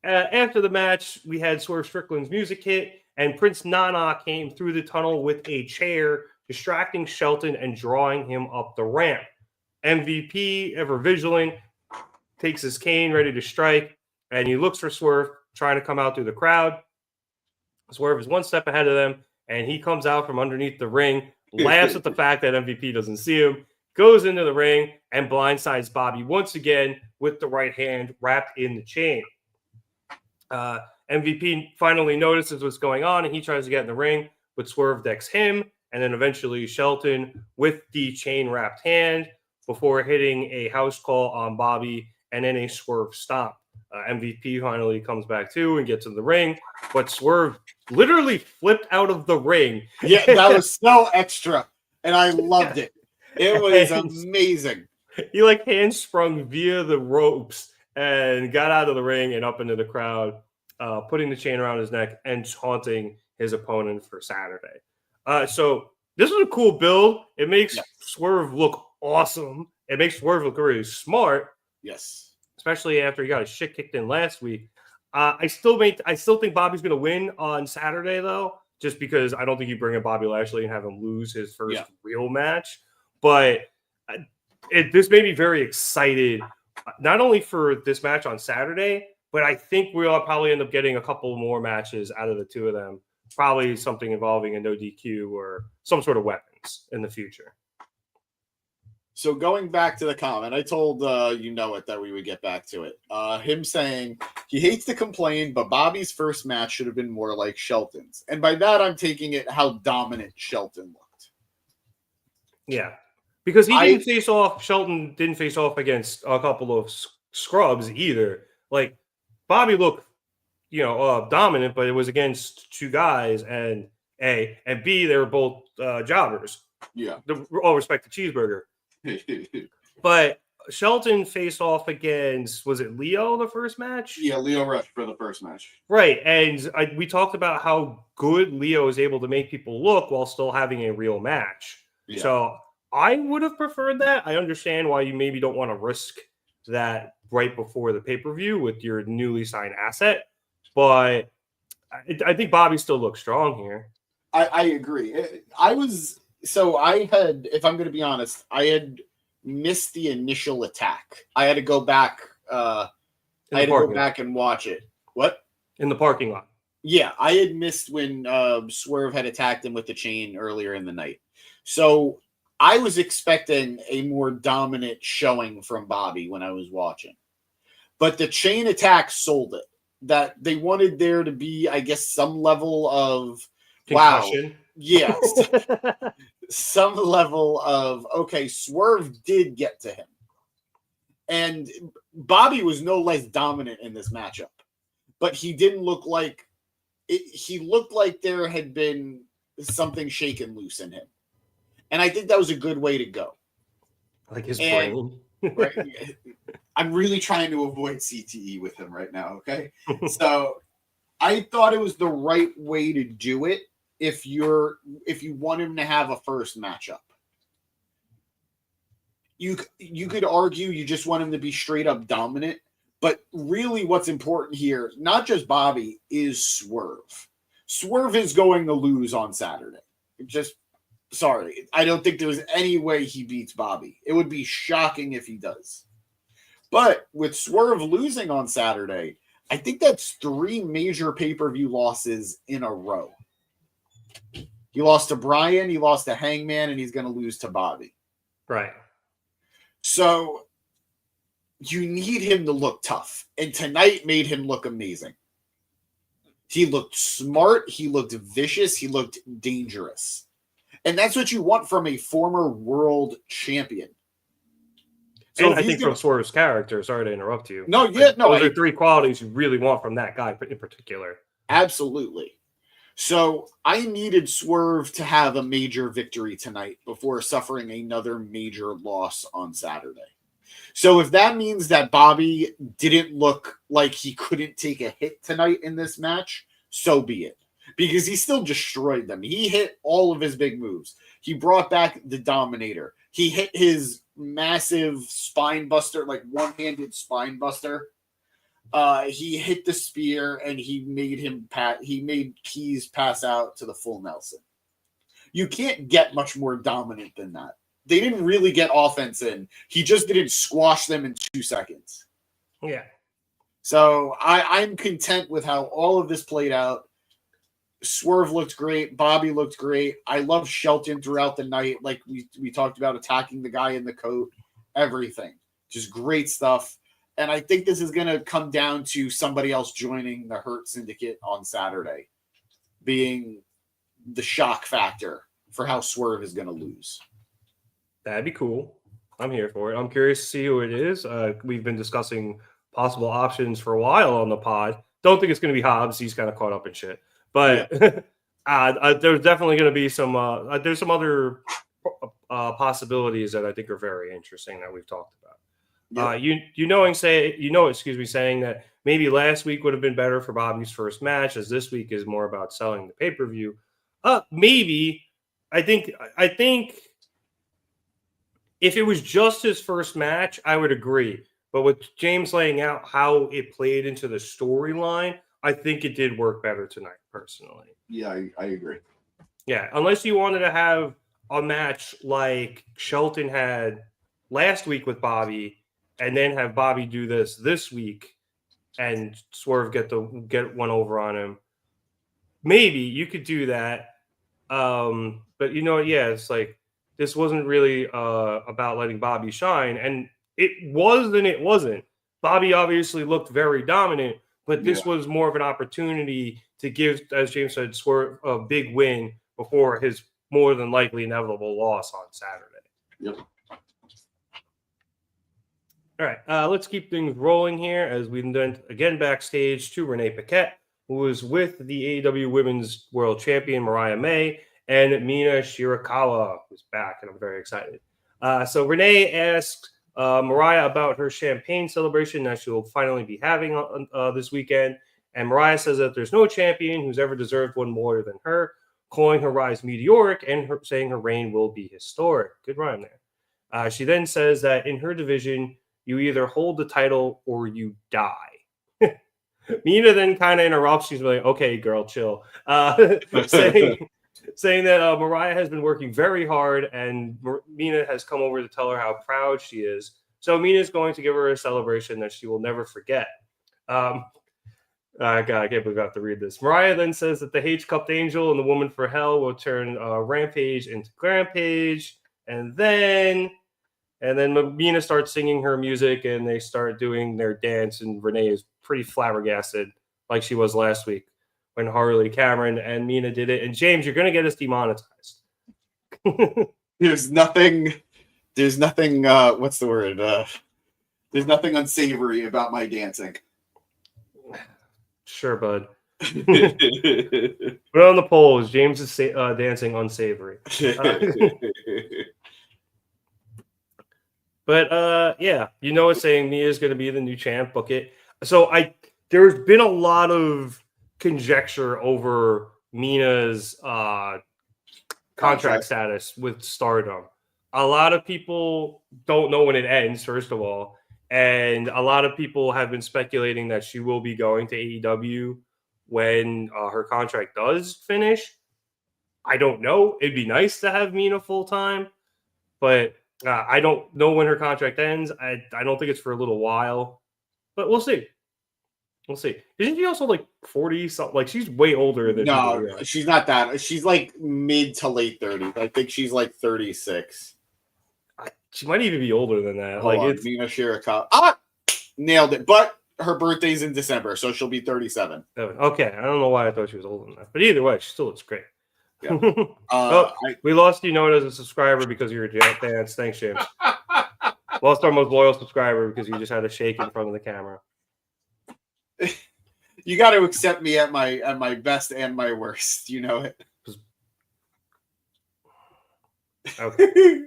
S3: After the match, we had Swerve Strickland's music hit, and Prince Nana came through the tunnel with a chair, distracting Shelton and drawing him up the ramp. MVP, ever vigilant, takes his cane, ready to strike, and he looks for Swerve, trying to come out through the crowd. Swerve is one step ahead of them, and he comes out from underneath the ring, laughs at the fact that MVP doesn't see him, goes into the ring, and blindsides Bobby once again with the right hand wrapped in the chain. MVP finally notices what's going on, and he tries to get in the ring, but Swerve decks him, and then eventually Shelton with the chain-wrapped hand before hitting a house call on Bobby and then a Swerve stomp. MVP finally comes back too and gets in the ring, but Swerve literally flipped out of the ring.
S1: Yeah, that was so extra, and I loved it. It was amazing.
S3: He like hand-sprung via the ropes and got out of the ring and up into the crowd, putting the chain around his neck and taunting his opponent for Saturday. So this is a cool build. It makes
S1: Yes.
S3: Swerve look awesome. It makes Swerve look really smart,
S1: Yes.
S3: especially after he got his shit kicked in last week. I still think Bobby's going to win on Saturday, though, just because I don't think you bring in Bobby Lashley and have him lose his first real match. But this made me very excited, not only for this match on Saturday, but I think we'll probably end up getting a couple more matches out of the two of them. Probably something involving a no DQ or some sort of weapons in the future.
S1: So going back to the comment, I told that we would get back to it. Him saying he hates to complain, but Bobby's first match should have been more like Shelton's. And by that, I'm taking it how dominant Shelton looked.
S3: Yeah. Because Shelton didn't face off against a couple of scrubs either. Like, Bobby looked, dominant, but it was against two guys, and A, and B, they were both jobbers.
S1: Yeah.
S3: All respect to Cheeseburger. But Shelton faced off against, was it Leo the first match?
S1: Yeah, Leo Rush for the first match.
S3: Right, and we talked about how good Leo is able to make people look while still having a real match. Yeah. So I would have preferred that. I understand why you maybe don't want to risk that right before the pay-per-view with your newly signed asset, but I think Bobby still looks strong here.
S1: I agree. If I'm going to be honest, I had missed the initial attack. I had to go back. And watch it. What?
S3: In the parking lot.
S1: Yeah, I had missed when Swerve had attacked him with the chain earlier in the night. So I was expecting a more dominant showing from Bobby when I was watching. But the chain attack sold it. That they wanted there to be, I guess, some level of concussion. Wow. Yes. Some level of, okay, Swerve did get to him. And Bobby was no less dominant in this matchup. But he didn't look like it. He looked like there had been something shaken loose in him. And I think that was a good way to go.
S3: Like his brain.
S1: Right, I'm really trying to avoid CTE with him right now, okay? So I thought it was the right way to do it if you want him to have a first matchup. You could argue you just want him to be straight up dominant, but really what's important here, not just Bobby, is Swerve. Swerve is going to lose on Saturday. Sorry, I don't think there's any way he beats Bobby. It would be shocking if he does. But with Swerve losing on Saturday, I think that's 3 major pay-per-view losses in a row. He lost to Brian, he lost to Hangman, and he's going to lose to Bobby.
S3: Right.
S1: So you need him to look tough. And tonight made him look amazing. He looked smart. He looked vicious. He looked dangerous. And that's what you want from a former world champion.
S3: So and I think from Swerve's character, sorry to interrupt you.
S1: Those
S3: are 3 qualities you really want from that guy in particular.
S1: Absolutely. So I needed Swerve to have a major victory tonight before suffering another major loss on Saturday. So if that means that Bobby didn't look like he couldn't take a hit tonight in this match, so be it. Because he still destroyed them. He hit all of his big moves. He brought back the Dominator. He hit his massive spine buster, like one-handed spine buster. He hit the spear, and he made Keys pass out to the full Nelson. You can't get much more dominant than that. They didn't really get offense in. He just didn't squash them in 2 seconds.
S3: Yeah.
S1: So I'm content with how all of this played out. Swerve looked great. Bobby looked great. I love Shelton throughout the night. Like we talked about, attacking the guy in the coat, everything. Just great stuff. And I think this is going to come down to somebody else joining the Hurt Syndicate on Saturday, being the shock factor for how Swerve is going to lose.
S3: That'd be cool. I'm here for it. I'm curious to see who it is. We've been discussing possible options for a while on the pod. Don't think it's going to be Hobbs. He's kind of caught up in shit. But there's definitely going to be some there's some other possibilities that I think are very interesting that we've talked about. Yep. Saying that maybe last week would have been better for Bobby's first match, as this week is more about selling the pay-per-view. Maybe, I think if it was just his first match, I would agree. But with James laying out how it played into the storyline, I think it did work better tonight, personally.
S1: Yeah, I agree.
S3: Yeah, unless you wanted to have a match like Shelton had last week with Bobby, and then have Bobby do this week, and Swerve get one over on him. Maybe you could do that, but it's like this wasn't really about letting Bobby shine, and it was and it wasn't. Bobby obviously looked very dominant, but this was more of an opportunity to give, as James said, Swerve a big win before his more than likely inevitable loss on Saturday.
S1: Yep.
S3: All right, let's keep things rolling here as we went again backstage to Renee Paquette, who was with the AEW Women's World Champion Mariah May, and Mina Shirakawa, who's back, and I'm very excited. So Renee asked Mariah about her champagne celebration that she'll finally be having this weekend, and Mariah says that there's no champion who's ever deserved one more than her, calling her rise meteoric and saying her reign will be historic. Good rhyme there. She then says that in her division, you either hold the title or you die. Mina then kind of interrupts. She's like, okay, girl, chill. Saying that Mariah has been working very hard and Mina has come over to tell her how proud she is. So Mina's going to give her a celebration that she will never forget. God, I can't believe I have to read this. Mariah then says that the H-Cupped Angel and the Woman for Hell will turn Rampage into Grampage. And then Mina starts singing her music and they start doing their dance, and Renee is pretty flabbergasted like she was last week when Harley Cameron and Mina did it. And James, you're going to get us demonetized.
S1: There's nothing, what's the word? There's nothing unsavory about my dancing.
S3: Sure, bud. Put on the polls. James is dancing unsavory. But it's saying Mia's going to be the new champ. Book it. So there's been a lot of conjecture over Mina's contract status with Stardom. A lot of people don't know when it ends, first of all. And a lot of people have been speculating that she will be going to AEW when her contract does finish. I don't know. It'd be nice to have Mina full-time, but I don't know when her contract ends. I don't think it's for a little while, but we'll see. We'll see. Isn't she also like 40 something? Like she's way older than
S1: she's not that. She's like mid to late 30s. I think she's like 36.
S3: She might even be older than that.
S1: It's Mina Shirakawa. Nailed it. But her birthday's in December, so she'll be 37.
S3: Okay. I don't know why I thought she was older than that. But either way, she still looks great.
S1: Yeah.
S3: We lost you known as a subscriber because you're a dance. Thanks, James. Lost our most loyal subscriber because you just had a shake in front of the camera.
S1: You got to accept me at my best and my worst. You know it.
S3: Okay.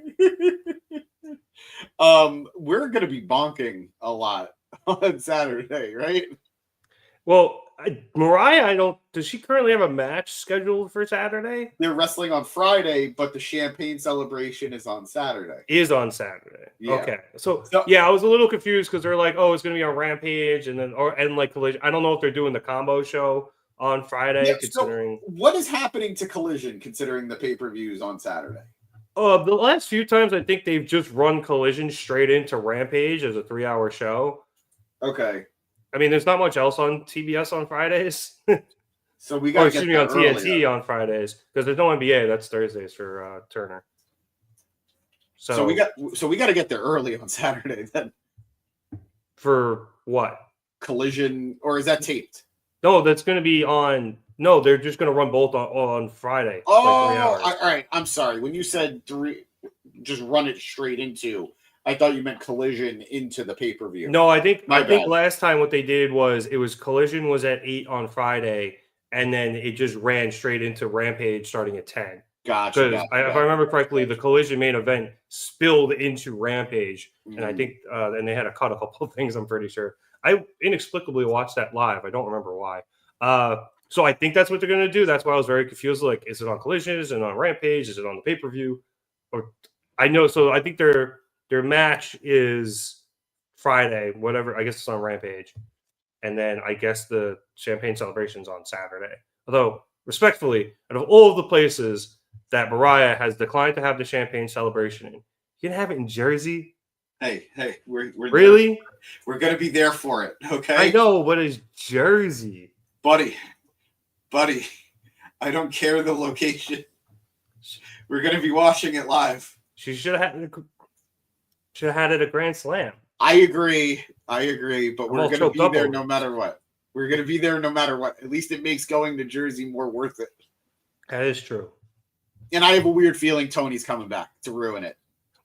S1: We're gonna be bonking a lot on Saturday, right?
S3: Well, Mariah, does she currently have a match scheduled for Saturday?
S1: They're wrestling on Friday, but the champagne celebration is on Saturday.
S3: Yeah. Okay. So I was a little confused because they're like, oh, it's going to be on Rampage and like Collision. I don't know if they're doing the combo show on Friday.
S1: Yeah,
S3: considering
S1: what is happening to Collision considering the pay-per-views on Saturday?
S3: The last few times I think they've just run Collision straight into Rampage as a 3-hour show.
S1: Okay.
S3: I mean, there's not much else on TBS on Fridays.
S1: So we got
S3: on TNT on Fridays because there's no NBA. That's Thursdays for Turner. So
S1: we got to get there early on Saturday then.
S3: For what?
S1: Collision, or is that taped?
S3: No, that's going to be on. No, they're just going to run both on Friday.
S1: Oh, like 3 hours. All right. I'm sorry. When you said just run it straight into. I thought you meant Collision into the pay-per-view.
S3: No, I think last time what they did was Collision was at 8 on Friday, and then it just ran straight into Rampage starting at 10.
S1: Gotcha.
S3: If I remember correctly, the Collision main event spilled into Rampage, and I think and they had to cut a couple of things, I'm pretty sure. I inexplicably watched that live. I don't remember why. So I think that's what they're going to do. That's why I was very confused. Like, is it on Collision? Is it on Rampage? Is it on the pay-per-view? Or I know. So I think their match is Friday, whatever. I guess it's on Rampage. And then I guess the Champagne Celebration's on Saturday. Although, respectfully, out of all of the places that Mariah has declined to have the Champagne Celebration in, you can have it in Jersey?
S1: Hey, we're
S3: really?
S1: There. We're going to be there for it, okay?
S3: I know, but it's Jersey.
S1: Buddy, I don't care the location. We're going to be watching it live.
S3: She should have had it at Grand Slam.
S1: I agree, but we're going to be there no matter what. We're going to be there no matter what. At least it makes going to Jersey more worth it.
S3: That is true.
S1: And I have a weird feeling Tony's coming back to ruin it.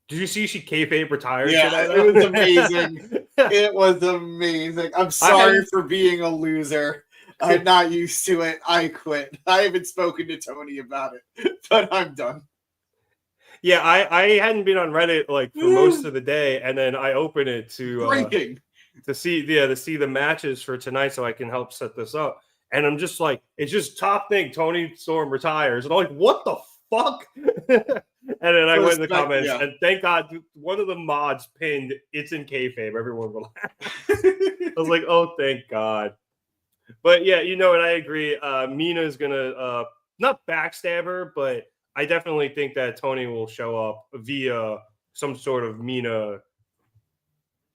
S3: Did you see she kayfabe retired?
S1: Yeah, it was amazing. It was amazing. I'm sorry for being a loser. I'm not used to it. I quit. I haven't spoken to Tony about it, but I'm done.
S3: Yeah, I hadn't been on Reddit like for most of the day, and then I opened it to see the matches for tonight, so I can help set this up. And I'm just like, it's just top thing. Tony Storm retires, and I'm like, what the fuck? And then I went in the comments, and thank God, one of the mods pinned, "It's in kayfabe." Everyone relaxed. I was like, oh, thank God. But yeah, and I agree. Mina is gonna not backstab her, but I definitely think that Tony will show up via some sort of Mina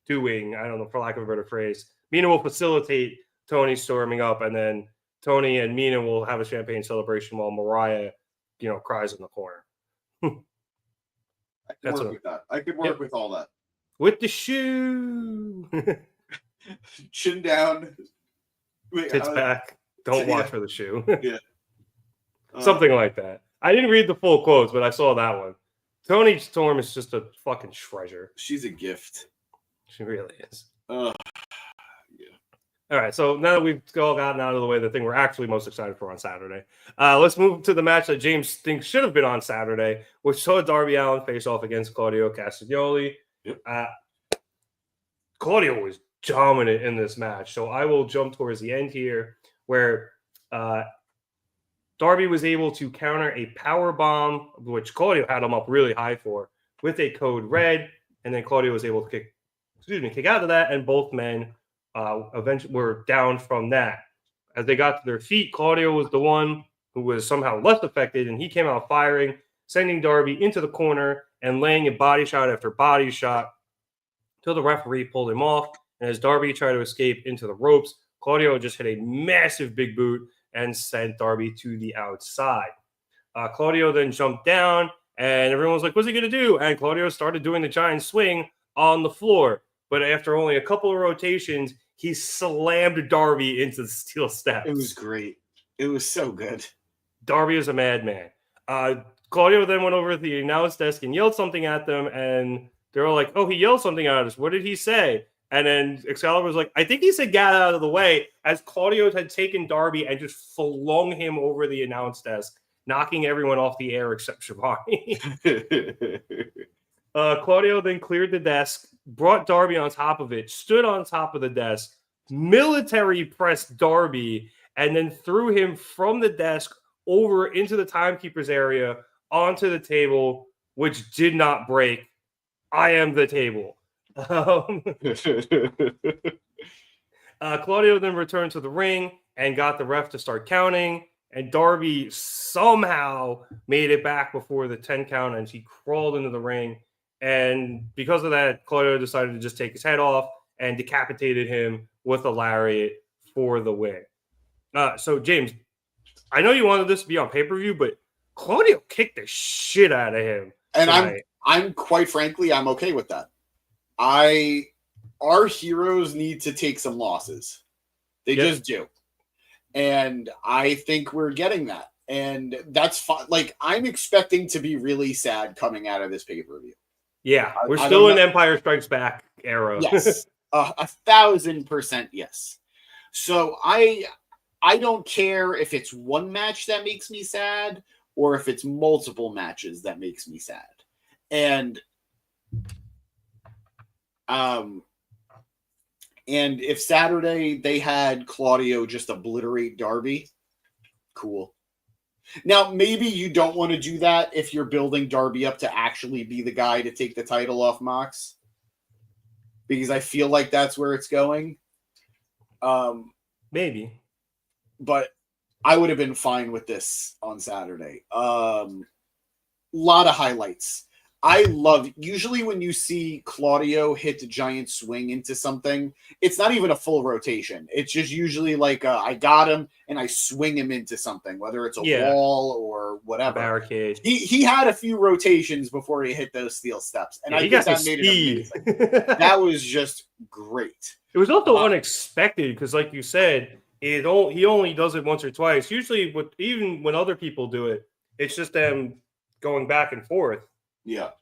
S3: doing. I don't know, for lack of a better phrase. Mina will facilitate Tony storming up, and then Tony and Mina will have a champagne celebration while Mariah, cries in the corner.
S1: I can work with that. I can work with all that.
S3: With the shoe.
S1: Chin down.
S3: Tits back. Don't watch for the shoe.
S1: Yeah.
S3: Something like that. I didn't read the full quotes, but I saw that one. Toni Storm is just a fucking treasure.
S1: She's a gift.
S3: She really is.
S1: Yeah.
S3: All right, so now that we've all gotten out of the way, the thing we're actually most excited for on Saturday, let's move to the match that James thinks should have been on Saturday, which saw Darby Allin face off against Claudio Castagnoli.
S1: Yep.
S3: Claudio was dominant in this match, so I will jump towards the end here, where Darby was able to counter a power bomb, which Claudio had him up really high for, with a code red, and then Claudio was able to kick out of that, and both men eventually were down from that. As they got to their feet, Claudio was the one who was somehow less affected, and he came out firing, sending Darby into the corner and laying a body shot after body shot till the referee pulled him off. And as Darby tried to escape into the ropes, Claudio just hit a massive big boot and sent Darby to the outside. Claudio then jumped down, and everyone was like, what's he going to do? And Claudio started doing the giant swing on the floor. But after only a couple of rotations, he slammed Darby into the steel steps.
S1: It was great. It was so good.
S3: Darby is a madman. Claudio then went over to the announce desk and yelled something at them, and they were like, oh, he yelled something at us. What did he say? And then Excalibur was like, I think he said get out of the way, as Claudio had taken Darby and just flung him over the announce desk, knocking everyone off the air except Shivani. Claudio then cleared the desk, brought Darby on top of it, stood on top of the desk, military pressed Darby, and then threw him from the desk over into the timekeeper's area onto the table, which did not break. I am the table. Claudio then returned to the ring and got the ref to start counting, and Darby somehow made it back before the 10 count, and he crawled into the ring. And because of that, Claudio decided to just take his head off and decapitated him with a lariat for the win. So, James, I know you wanted this to be on pay-per-view, but Claudio kicked the shit out of him.
S1: And I'm quite frankly, I'm okay with that. Our heroes need to take some losses. They just do. And I think we're getting that. And that's fine. Like, I'm expecting to be really sad coming out of this pay-per-view.
S3: Yeah, we're still in Empire Strikes Back era.
S1: Yes, 1,000% yes. So I don't care if it's one match that makes me sad or if it's multiple matches that makes me sad. And if Saturday they had Claudio just obliterate Darby, Cool. Now, maybe you don't want to do that if you're building Darby up to actually be the guy to take the title off Mox, because I feel like that's where it's going.
S3: Maybe.
S1: But I would have been fine with this on Saturday. Lot of highlights. I love, usually when you see Claudio hit a giant swing into something, it's not even a full rotation. It's just usually like I got him and I swing him into something, whether it's a wall or whatever.
S3: Barricade.
S1: He had a few rotations before he hit those steel steps. And I
S3: he
S1: think
S3: got
S1: that made
S3: speed.
S1: it amazing. That was just great.
S3: It was also unexpected because, like you said, he only does it once or twice. Usually, even when other people do it, it's just them going back and forth.
S1: Yeah.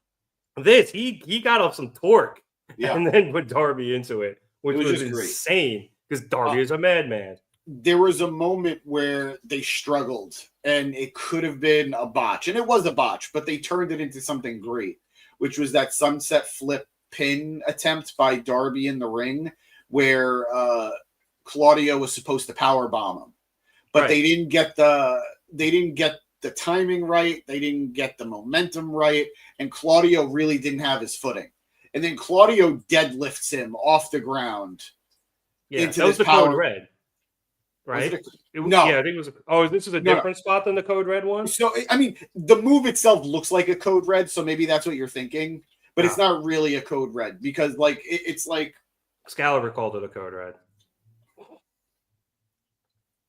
S3: He got up some torque
S1: and
S3: then put Darby into it, which was insane because Darby is a madman.
S1: There was a moment where they struggled and it could have been a botch, and it was a botch, but they turned it into something great, which was that sunset flip pin attempt by Darby in the ring where Claudio was supposed to power bomb him, but they didn't get the timing right. They didn't get the momentum right. And Claudio really didn't have his footing. And then Claudio deadlifts him off the ground.
S3: Yeah, that was the code red, right?
S1: No.
S3: Yeah, I think it was. This is a different spot than the code red one?
S1: So, I mean, the move itself looks like a code red, so maybe that's what you're thinking. But it's not really a code red because, like, it's like...
S3: Excalibur called it a code red.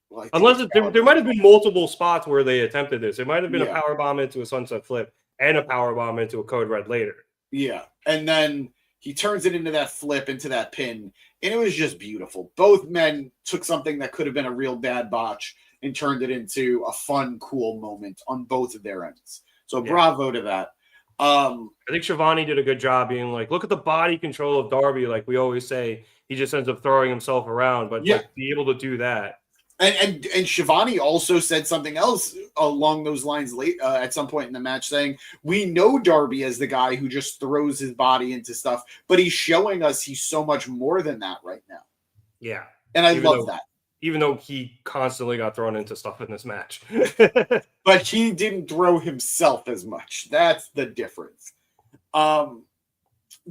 S1: Well,
S3: unless there might have been multiple spots where they attempted this. It might have been a power bomb into a sunset flip and a power bomb into a code red later.
S1: Yeah, and then he turns it into that flip, into that pin, and it was just beautiful. Both men took something that could have been a real bad botch and turned it into a fun, cool moment on both of their ends. So bravo to that.
S3: I think Shivani did a good job being like, look at the body control of Darby. Like we always say, he just ends up throwing himself around, but like, be able to do that.
S1: And Shivani also said something else along those lines late at some point in the match, saying, we know Darby as the guy who just throws his body into stuff, but he's showing us he's so much more than that right now.
S3: Yeah.
S1: And I love that.
S3: Even though he constantly got thrown into stuff in this match.
S1: But he didn't throw himself as much. That's the difference.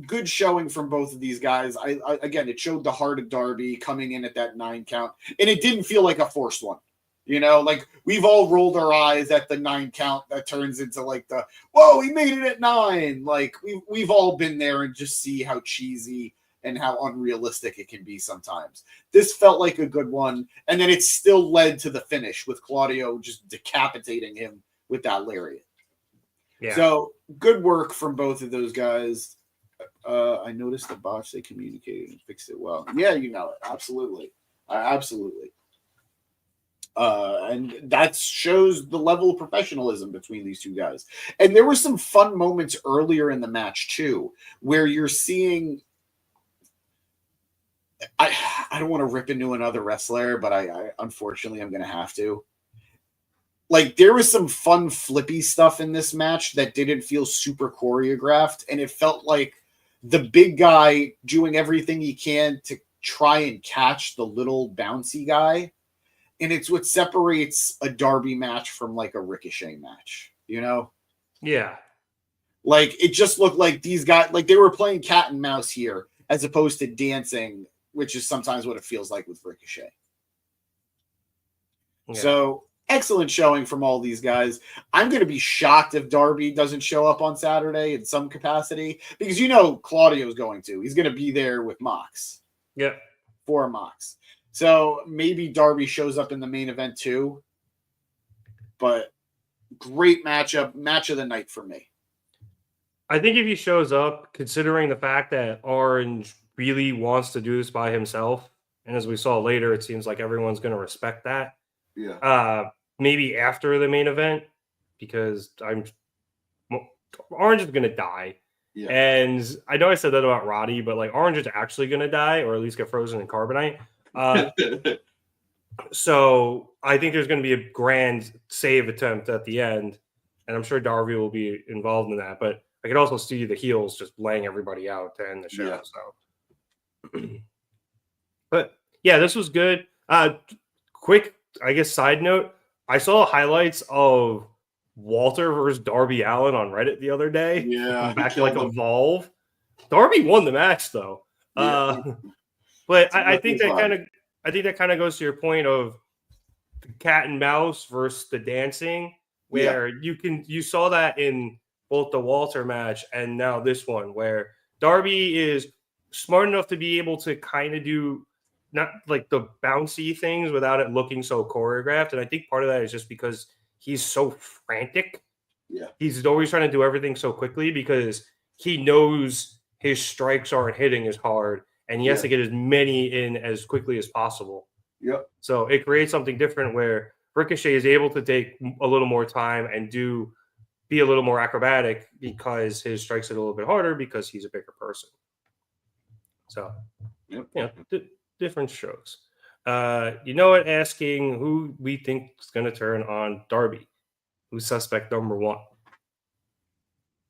S1: Good showing from both of these guys. Again, it showed the heart of Darby coming in at that 9 count, and it didn't feel like a forced one. You know, like we've all rolled our eyes at the 9 count that turns into like the whoa, he made it at 9. Like we've all been there and just see how cheesy and how unrealistic it can be sometimes. This felt like a good one, and then it still led to the finish with Claudio just decapitating him with that lariat. Yeah. So good work from both of those guys. I noticed the botch they communicated and fixed it well. Yeah, you know it. Absolutely. Absolutely. And that shows the level of professionalism between these two guys. And there were some fun moments earlier in the match, too, where you're seeing... I don't want to rip into another wrestler, but I unfortunately I'm going to have to. Like, there was some fun flippy stuff in this match that didn't feel super choreographed, and it felt like the big guy doing everything he can to try and catch the little bouncy guy. And it's what separates a Darby match from like a Ricochet match, you know? Yeah. Like, it just looked like these guys, like they were playing cat and mouse here as opposed to dancing, which is sometimes what it feels like with Ricochet. Yeah. So excellent showing from all these guys. I'm going to be shocked if Darby doesn't show up on Saturday in some capacity, because you know Claudio's going to. He's going to be there with Mox. Yeah. For Mox. So maybe Darby shows up in the main event too. But great matchup. Match of the night for me.
S3: I think if he shows up, considering the fact that Orange really wants to do this by himself, and as we saw later, it seems like everyone's going to respect that. Yeah. Maybe after the main event, because Orange is going to die. Yeah. And I know I said that about Roddy, but like Orange is actually going to die, or at least get frozen in carbonite. So I think there's going to be a grand save attempt at the end, and I'm sure Darby will be involved in that. But I could also see the heels just laying everybody out to end the show. Yeah. So, but yeah, this was good. Quick, I guess, side note. I saw highlights of Walter versus Darby Allin on Reddit the other day.
S1: Yeah,
S3: Back to like Evolve. Darby won the match though.
S1: Yeah.
S3: But I think that kind of goes to your point of the cat and mouse versus the dancing, where you saw that in both the Walter match and now this one, where Darby is smart enough to be able to kind of do not like the bouncy things without it looking so choreographed. And I think part of that is just because he's so frantic.
S1: Yeah.
S3: He's always trying to do everything so quickly because he knows his strikes aren't hitting as hard and he has to get as many in as quickly as possible.
S1: Yep.
S3: So it creates something different where Ricochet is able to take a little more time and be a little more acrobatic because his strikes are a little bit harder because he's a bigger person. So, different strokes. Asking who we think is going to turn on Darby. Who's suspect number one?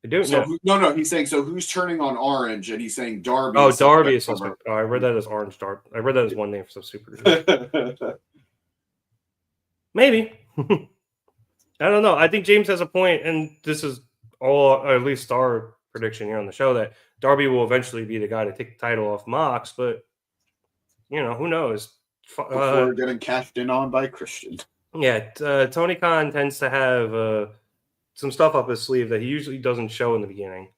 S3: I don't know.
S1: No. He's saying, so who's turning on Orange? And he's saying Darby.
S3: Oh, Darby is suspect. Oh, I read that as Orange Darby. I read that as one name for some super. Maybe. I don't know. I think James has a point, and this is all, or at least our prediction here on the show, that Darby will eventually be the guy to take the title off Mox, but, who knows?
S1: Before getting cashed in on by Christian.
S3: Yeah, Tony Khan tends to have some stuff up his sleeve that he usually doesn't show in the beginning.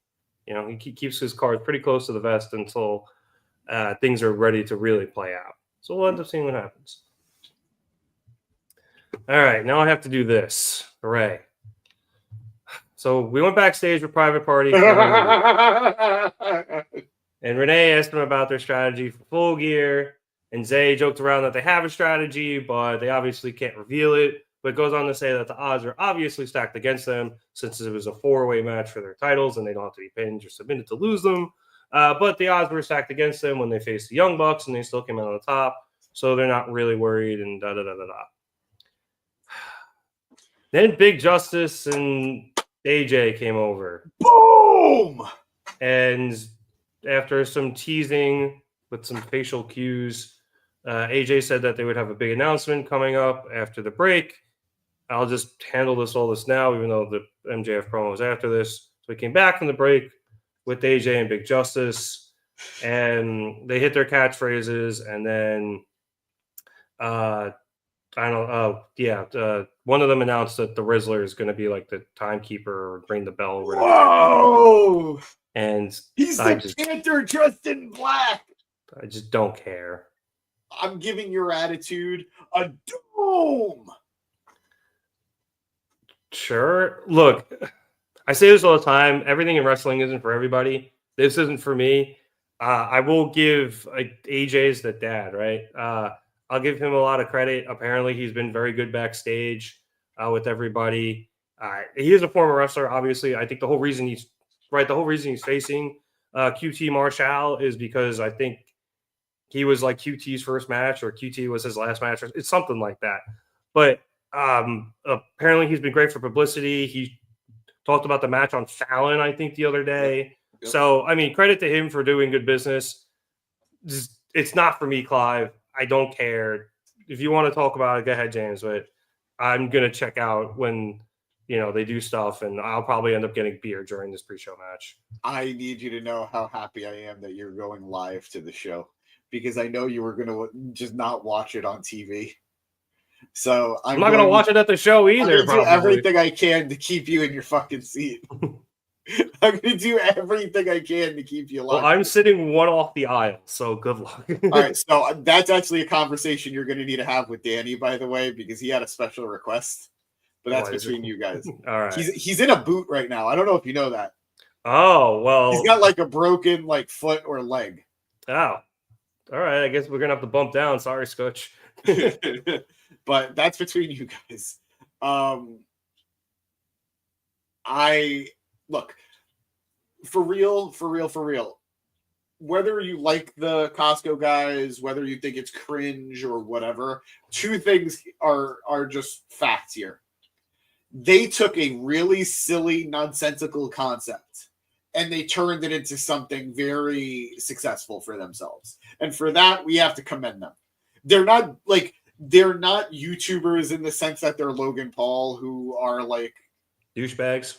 S3: He keeps his cards pretty close to the vest until things are ready to really play out. So we'll end up seeing what happens. All right, now I have to do this. Hooray. So we went backstage with Private Party. And Renee asked them about their strategy for Full Gear. And Zay joked around that they have a strategy, but they obviously can't reveal it. But it goes on to say that the odds are obviously stacked against them since it was a 4-way match for their titles and they don't have to be pinned or submitted to lose them. But the odds were stacked against them when they faced the Young Bucks and they still came out on the top. So they're not really worried and da-da-da-da-da. Then Big Justice and AJ came over.
S1: Boom!
S3: And after some teasing with some facial cues, AJ said that they would have a big announcement coming up after the break. I'll just handle all this now, even though the MJF promo was after this. So we came back from the break with AJ and Big Justice, and they hit their catchphrases, and then one of them announced that the Rizzler is going to be like the timekeeper or ring the bell. Or whatever.
S1: Whoa!
S3: And
S1: he's the Panther dressed in black.
S3: I just don't care.
S1: I'm giving your attitude a dome.
S3: Sure. Look, I say this all the time. Everything in wrestling isn't for everybody. This isn't for me. I will give AJ's the dad, right? I'll give him a lot of credit. Apparently, he's been very good backstage with everybody. He is a former wrestler, obviously. I think the whole reason he's facing QT Marshall is because I think he was like QT's first match or QT was his last match. It's something like that. But apparently he's been great for publicity. He talked about the match on Fallon, I think, the other day. Yep. So, I mean, credit to him for doing good business. It's not for me, Clive. I don't care. If you want to talk about it, go ahead, James. But I'm going to check out when, they do stuff, and I'll probably end up getting beer during this pre-show match.
S1: I need you to know how happy I am that you're going live to the show, because I know you were going to just not watch it on TV. So I'm not
S3: going to watch it at the show either.
S1: I'm going to do everything I can to keep you in your fucking seat. I'm going to do everything I can to keep you alive.
S3: Well, I'm sitting one off the aisle, so good luck.
S1: All right, so that's actually a conversation you're going to need to have with Danny, by the way, because he had a special request. But that's between you guys.
S3: All right.
S1: He's in a boot right now. I don't know if you know that.
S3: Oh, well.
S1: He's got like a broken foot or leg.
S3: Oh. All right. I guess we're going to have to bump down. Sorry, Scotch.
S1: But that's between you guys. Look, for real. Whether you like the Costco guys, whether you think it's cringe or whatever, two things are just facts here. They took a really silly, nonsensical concept and they turned it into something very successful for themselves. And for that, we have to commend them. They're not they're not YouTubers in the sense that they're Logan Paul, who are like
S3: douchebags.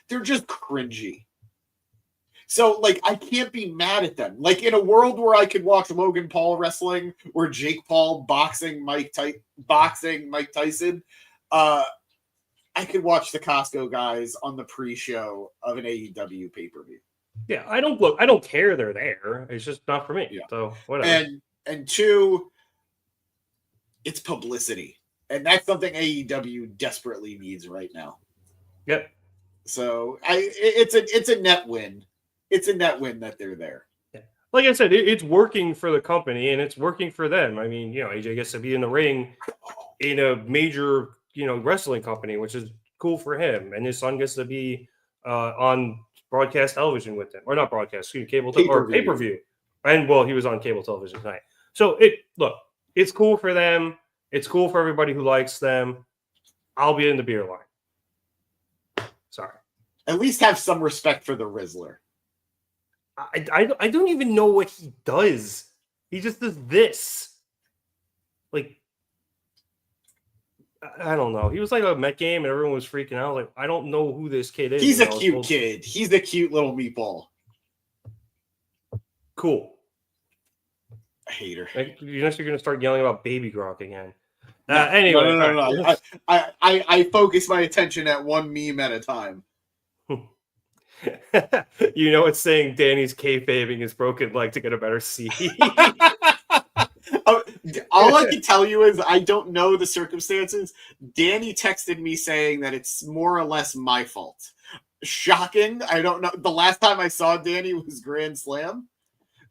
S1: They're just cringy. So, like, I can't be mad at them. Like, in a world where I could watch Logan Paul wrestling or Jake Paul boxing Mike Tyson, I could watch the Costco guys on the pre-show of an AEW pay-per-view.
S3: Yeah, I don't care they're there. It's just not for me.
S1: Yeah.
S3: So whatever.
S1: And two, it's publicity. And that's something AEW desperately needs right now.
S3: Yep.
S1: So it's a net win. It's a net win that they're there.
S3: Yeah. Like I said, it's working for the company and it's working for them. I mean, AJ gets to be in the ring in a major, wrestling company, which is cool for him. And his son gets to be on broadcast television with him. Or not broadcast, cable or pay-per-view. And, well, he was on cable television tonight. So, it's cool for them. It's cool for everybody who likes them. I'll be in the beer line. Sorry.
S1: At least have some respect for the Rizzler.
S3: I don't even know what he does. He just does this. Like, I don't know. He was like a Met game and everyone was freaking out. Like, I don't know who this kid is.
S1: He's a cute kid. He's the cute little meatball.
S3: Cool.
S1: I hate her.
S3: Like, you're going to start yelling about Baby Gronk again. Anyway.
S1: No. I focus my attention at one meme at a time.
S3: It's saying Danny's kayfabing his broken leg to get a better seat.
S1: All I can tell you is I don't know the circumstances. Danny texted me saying that it's more or less my fault. Shocking. I don't know. The last time I saw Danny was Grand Slam.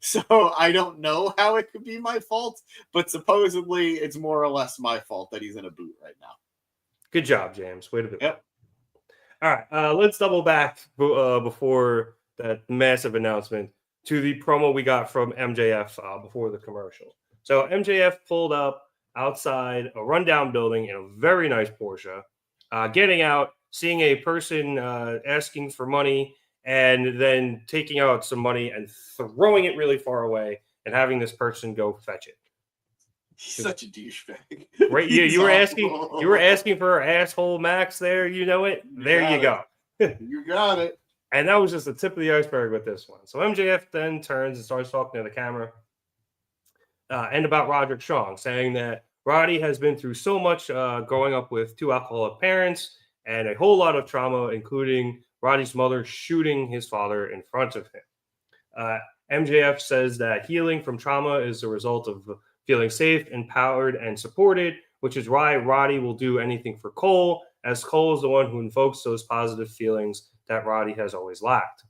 S1: So I don't know how it could be my fault, but supposedly it's more or less my fault that he's in a boot right now.
S3: Good job, James. Way to go.
S1: Yep.
S3: All right, let's double back before that massive announcement to the promo we got from MJF before the commercial. So MJF pulled up outside a rundown building in a very nice Porsche, getting out, seeing a person asking for money, and then taking out some money and throwing it really far away and having this person go fetch it.
S1: He's such a douchebag.
S3: Right? You were asking for asshole Max there. You know it. There you go.
S1: You got it.
S3: And that was just the tip of the iceberg with this one. So MJF then turns and starts talking to the camera and about Roderick Strong, saying that Roddy has been through so much growing up with two alcoholic parents and a whole lot of trauma, including Roddy's mother shooting his father in front of him. MJF says that healing from trauma is the result of feeling safe, empowered, and supported, which is why Roddy will do anything for Cole, as Cole is the one who invokes those positive feelings that Roddy has always lacked.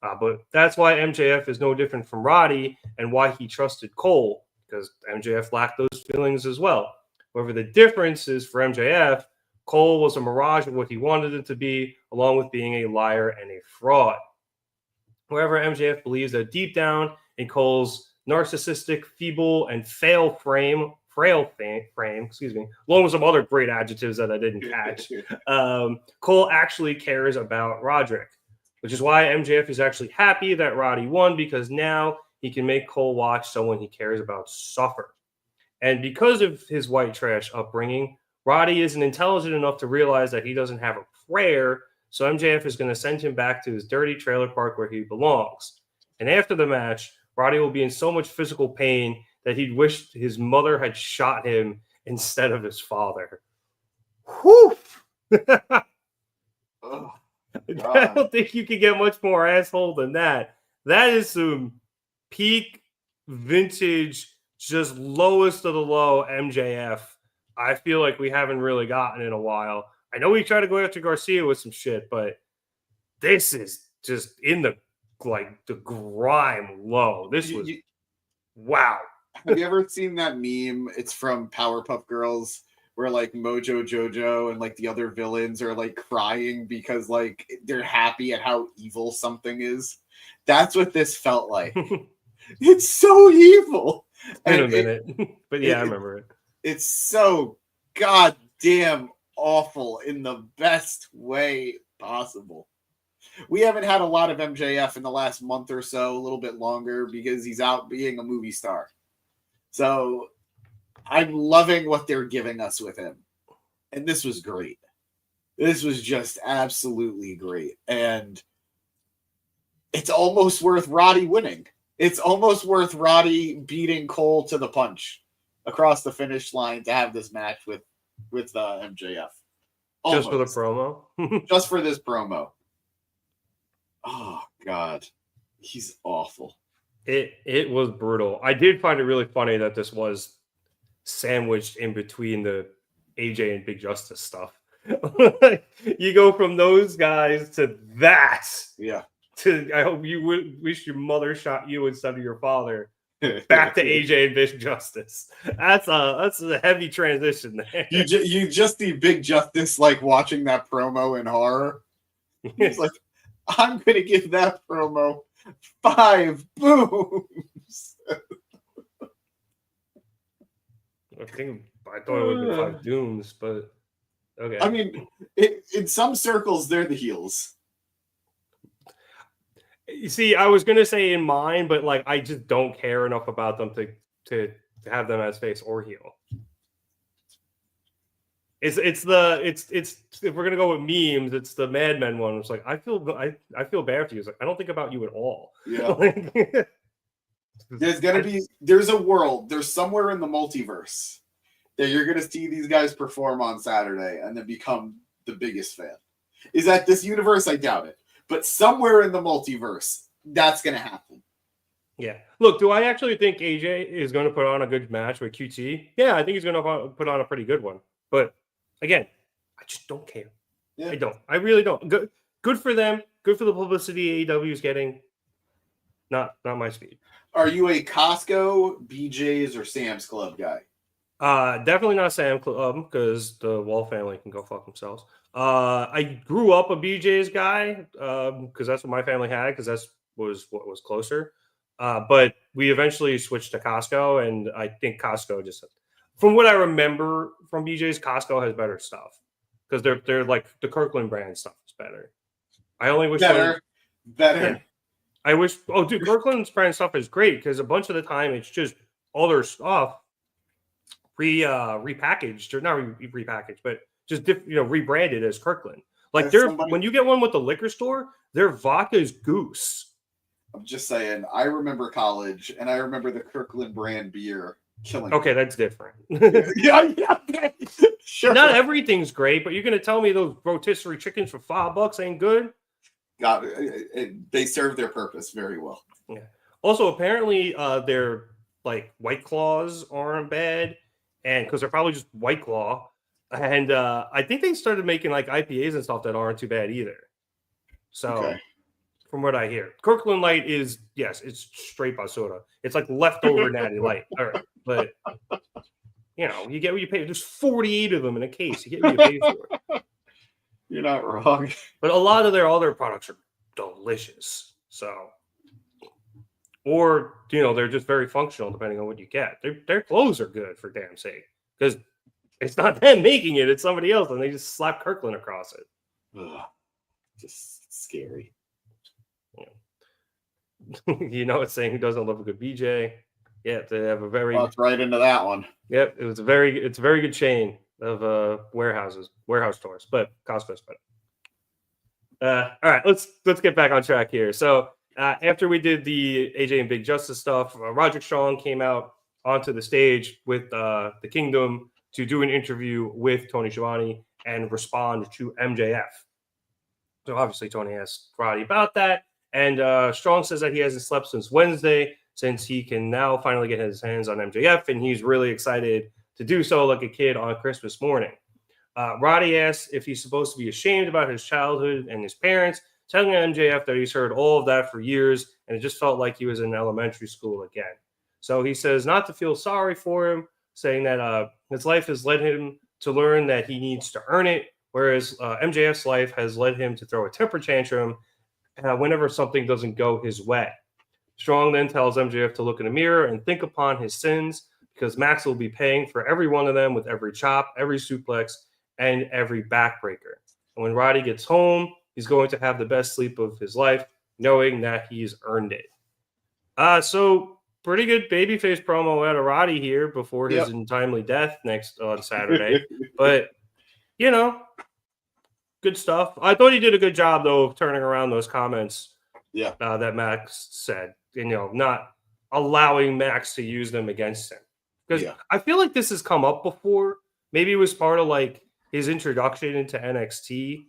S3: But that's why MJF is no different from Roddy and why he trusted Cole, because MJF lacked those feelings as well. However, the difference is for MJF, Cole was a mirage of what he wanted it to be, along with being a liar and a fraud. However, MJF believes that deep down in Cole's narcissistic, feeble, and frail frame, along with some other great adjectives that I didn't catch, Cole actually cares about Roderick, which is why MJF is actually happy that Roddy won, because now he can make Cole watch someone he cares about suffer. And because of his white trash upbringing, Roddy isn't intelligent enough to realize that he doesn't have a prayer, so MJF is going to send him back to his dirty trailer park where he belongs. And after the match, Roddy will be in so much physical pain that he'd wished his mother had shot him instead of his father. Whew!
S1: Oh,
S3: I don't think you can get much more asshole than that. That is some peak vintage, just lowest of the low MJF. I feel like we haven't really gotten in a while. I know we tried to go after Garcia with some shit, but this is just in the grime low. This was wow.
S1: Have you ever seen that meme? It's from Powerpuff Girls, where like Mojo Jojo and like the other villains are like crying because like they're happy at how evil something is. That's what this felt like. It's so evil.
S3: In a minute, but yeah, I remember it.
S1: It's so goddamn awful in the best way possible. We haven't had a lot of MJF in the last month or so, a little bit longer, because he's out being a movie star. So I'm loving what they're giving us with him. And this was great. This was just absolutely great. And it's almost worth Roddy winning. It's almost worth Roddy beating Cole to the punch across the finish line to have this match with MJF.
S3: Just for the promo?
S1: Just for this promo. Oh, God. He's awful.
S3: It was brutal. I did find it really funny that this was sandwiched in between the AJ and Big Justice stuff. You go from those guys to that.
S1: Yeah.
S3: To I hope you would wish your mother shot you instead of your father. Back to AJ and Big Justice. That's a heavy transition there.
S1: You just see Big Justice like watching that promo in horror. He's like, I'm gonna give that promo 5 booms.
S3: I thought it would have been 5 dooms, but okay.
S1: I mean, in some circles, they're the heels.
S3: You see, I was gonna say in mine, but like I just don't care enough about them to have them as face or heel. It's if we're gonna go with memes, it's the Mad Men one. It's like I feel bad for you. It's like I don't think about you at all.
S1: Yeah. There's a world, there's somewhere in the multiverse that you're gonna see these guys perform on Saturday and then become the biggest fan. Is that this universe? I doubt it. But somewhere in the multiverse, that's gonna happen.
S3: Yeah. Look, do I actually think AJ is going to put on a good match with QT? Yeah, I think he's going to put on a pretty good one. But again, I just don't care. Yeah. I don't. I really don't. Good for them. Good for the publicity AEW is getting. Not my speed.
S1: Are you a Costco, BJ's, or Sam's Club guy?
S3: Definitely not Sam Club because the Wall family can go fuck themselves. I grew up a BJ's guy because that's what my family had because that was what was closer. But we eventually switched to Costco, and I think Costco just, from what I remember from BJ's, Costco has better stuff because they're like the Kirkland brand stuff is better. I only wish
S1: better.
S3: Yeah. I wish. Oh, dude, Kirkland's brand stuff is great because a bunch of the time it's just all their stuff repackaged or not repackaged, but just rebranded as Kirkland. Like when you get one with the liquor store, their vodka is goose.
S1: I'm just saying, I remember college, and I remember the Kirkland brand beer killing.
S3: Okay, that's different.
S1: yeah, sure.
S3: Not everything's great, but you're gonna tell me those rotisserie chickens for $5 ain't good?
S1: God, they serve their purpose very well.
S3: Yeah. Also, apparently, their like White Claws aren't bad, and because they're probably just White Claw, and I think they started making like IPAs and stuff that aren't too bad either. So. Okay. From what I hear, Kirkland Light is it's straight basura. It's like leftover Natty Light. All right, but you get what you pay. There's 48 of them in a case. You get what you pay for.
S1: You're not wrong.
S3: But a lot of their other products are delicious. So, or they're just very functional depending on what you get. Their clothes are good for damn sake because it's not them making it; it's somebody else, and they just slap Kirkland across it.
S1: Ugh, just scary.
S3: It's saying who doesn't love a good BJ. Yeah, they have a very
S1: it's right into that one.
S3: Yep, it's a very good chain of warehouse stores, but Costco's better. All right, let's get back on track here. So after we did the AJ and Big Justice stuff, Roderick Strong came out onto the stage with the Kingdom to do an interview with Tony Schiavone and respond to MJF. So obviously Tony asked Roddy about that. And Strong says that he hasn't slept since Wednesday, since he can now finally get his hands on MJF, and he's really excited to do so like a kid on Christmas morning. Roddy asks if he's supposed to be ashamed about his childhood and his parents, telling MJF that he's heard all of that for years, and it just felt like he was in elementary school again. So he says not to feel sorry for him, saying that his life has led him to learn that he needs to earn it, whereas MJF's life has led him to throw a temper tantrum whenever something doesn't go his way. Strong then tells MJF to look in the mirror and think upon his sins, because Max will be paying for every one of them with every chop, every suplex, and every backbreaker. And when Roddy gets home, he's going to have the best sleep of his life, knowing that he's earned it. So pretty good babyface promo out of Roddy here before his untimely death next on Saturday. But, you know, good stuff. I thought he did a good job, though, of turning around those comments that Max said. And, you know, not allowing Max to use them against him. Because I feel like this has come up before. Maybe it was part of, like, his introduction into NXT.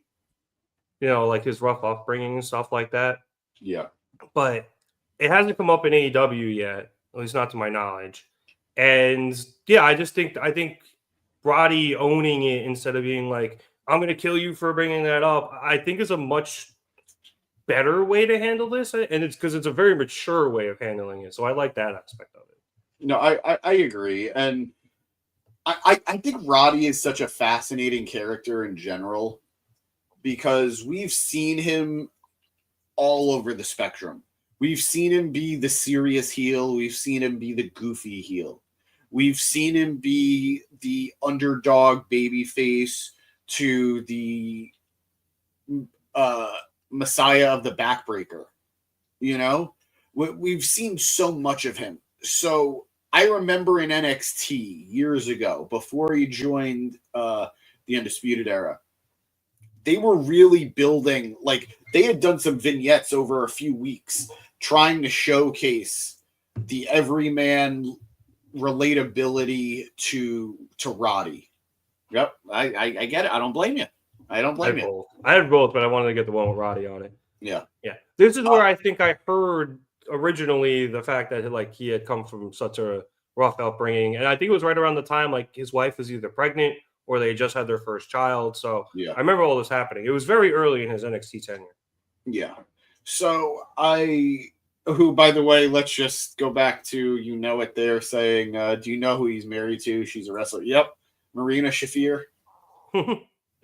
S3: You know, like his rough upbringing and stuff like that.
S1: Yeah.
S3: But it hasn't come up in AEW yet, at least not to my knowledge. And yeah, I think Roddy owning it instead of being like, I'm going to kill you for bringing that up, I think is a much better way to handle this. And it's because it's a very mature way of handling it. So I like that aspect of it.
S1: No, I agree. And I think Roddy is such a fascinating character in general because we've seen him all over the spectrum. We've seen him be the serious heel. We've seen him be the goofy heel. We've seen him be the underdog babyface to the Messiah of the backbreaker. You know, we've seen so much of him. So I remember in NXT years ago, before he joined the Undisputed Era, they were really building, like they had done some vignettes over a few weeks trying to showcase the everyman relatability to Roddy. Yep, I get it. I don't blame you. I
S3: had both, but I wanted to get the one with Roddy on it.
S1: Yeah.
S3: This is where I think I heard originally the fact that like he had come from such a rough upbringing, and I think it was right around the time like his wife was either pregnant or they just had their first child. So I remember all this happening. It was very early in his NXT tenure. Yeah.
S1: So who, by the way, let's just go back to, you know it there, saying, do you know who he's married to? She's a wrestler. Yep. Marina Shafir.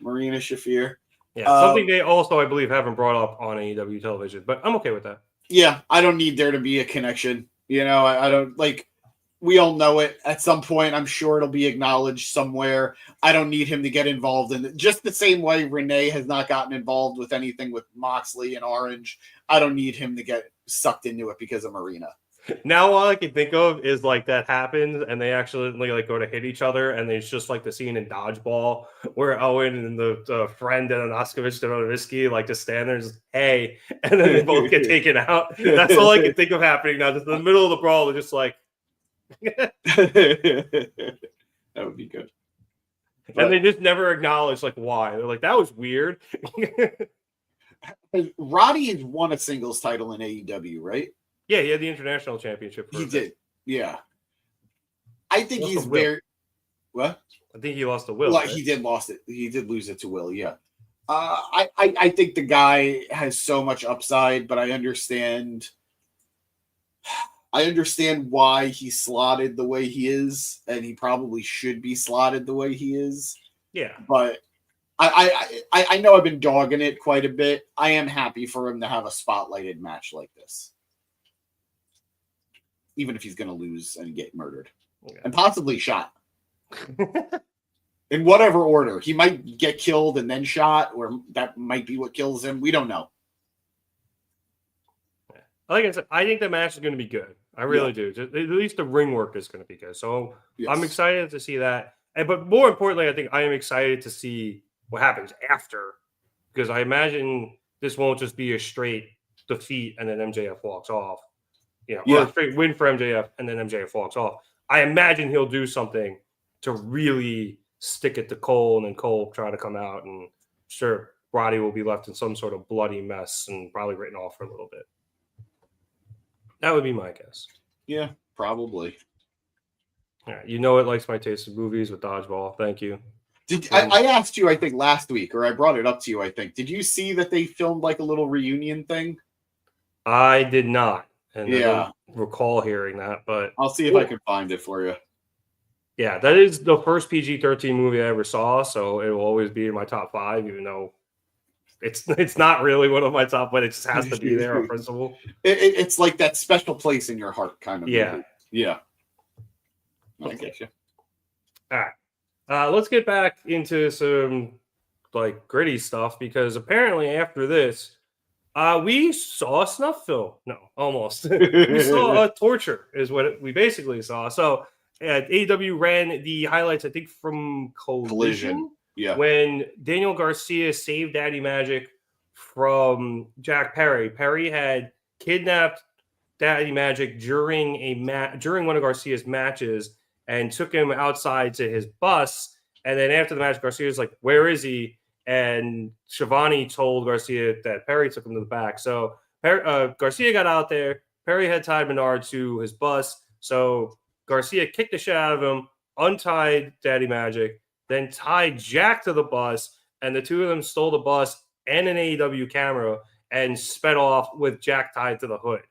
S1: Marina Shafir.
S3: Yeah. Something they also, I believe, haven't brought up on AEW television, but I'm okay with that.
S1: Yeah. I don't need there to be a connection. You know, I don't like, we all know it at some point. I'm sure it'll be acknowledged somewhere. I don't need him to get involved in it. Just the same way Renee has not gotten involved with anything with Moxley and Orange. I don't need him to get sucked into it because of Marina.
S3: Now all I can think of is like that happens and they actually like go to hit each other, and it's just like the scene in Dodgeball where Owen and the friend and Noskovic like just stand there and just, hey, and then they both get taken out. That's all I can think of happening now. Just in the middle of the brawl, they're just like
S1: that would be good.
S3: But, and they just never acknowledge like why. They're like, that was weird.
S1: Roddy has won a singles title in AEW, right?
S3: Yeah, he had the international championship.
S1: He did. Yeah. I think he's very. What?
S3: I think he lost to Will.
S1: Like,
S3: right?
S1: He did lost it. He did lose it to Will. Yeah. I think the guy has so much upside, but I understand why he's slotted the way he is, and he probably should be slotted the way he is.
S3: Yeah.
S1: But I know I've been dogging it quite a bit. I am happy for him to have a spotlighted match like this. Even if he's going to lose and get murdered. Okay. And possibly shot. In whatever order. He might get killed and then shot, or that might be what kills him. We don't know.
S3: Like I said, I think the match is going to be good. I really do. At least the ring work is going to be good. So I'm excited to see that. But more importantly, I think I am excited to see what happens after. Because I imagine this won't just be a straight defeat and then MJF walks off. Or a straight win for MJF and then MJF walks off. I imagine he'll do something to really stick it to Cole, and then Cole try to come out, and sure, Roddy will be left in some sort of bloody mess and probably written off for a little bit. That would be my guess.
S1: Yeah, probably.
S3: All right, you know it likes my taste of movies with Dodgeball. Thank you.
S1: I asked you, I think, last week, or I brought it up to you, I think. Did you see that they filmed like a little reunion thing?
S3: I did not. And I don't recall hearing that, but
S1: I'll see if I can find it for you.
S3: Yeah, that is the first PG-13 movie I ever saw, so it will always be in my top 5, even though it's not really one of my top, but it just has to be there on principle.
S1: It's like that special place in your heart kind of movie. Yeah. I get you.
S3: All right. Let's get back into some like gritty stuff, because apparently after this, We saw a snuff film. No, almost. We saw a torture is what we basically saw. So AEW ran the highlights, I think, from Collision.
S1: Yeah.
S3: When Daniel Garcia saved Daddy Magic from Jack Perry. Perry had kidnapped Daddy Magic during one of Garcia's matches and took him outside to his bus. And then after the match, Garcia's like, "Where is he?" And Shivani told Garcia that Perry took him to the back. So Garcia got out there. Perry had tied Menard to his bus. So Garcia kicked the shit out of him, untied Daddy Magic, then tied Jack to the bus. And the two of them stole the bus and an AEW camera and sped off with Jack tied to the hood.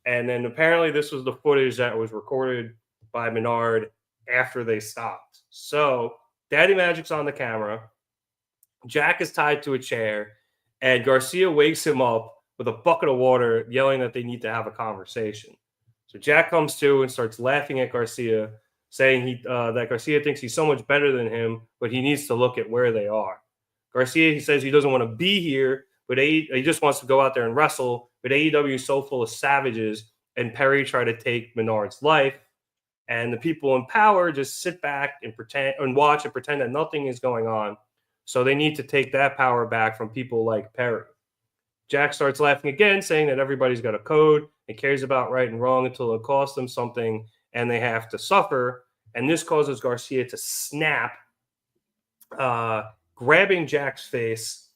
S3: And then apparently this was the footage that was recorded by Menard after they stopped. So Daddy Magic's on the camera. Jack is tied to a chair, and Garcia wakes him up with a bucket of water, yelling that they need to have a conversation. So Jack comes to and starts laughing at Garcia, saying that Garcia thinks he's so much better than him, but he needs to look at where they are. Garcia, he says he doesn't want to be here, but he just wants to go out there and wrestle. But AEW is so full of savages, and Perry tried to take Menard's life. And the people in power just sit back and pretend and watch and pretend that nothing is going on. So they need to take that power back from people like Perry. Jack starts laughing again, saying that everybody's got a code and cares about right and wrong until it costs them something and they have to suffer. And this causes Garcia to snap, grabbing Jack's face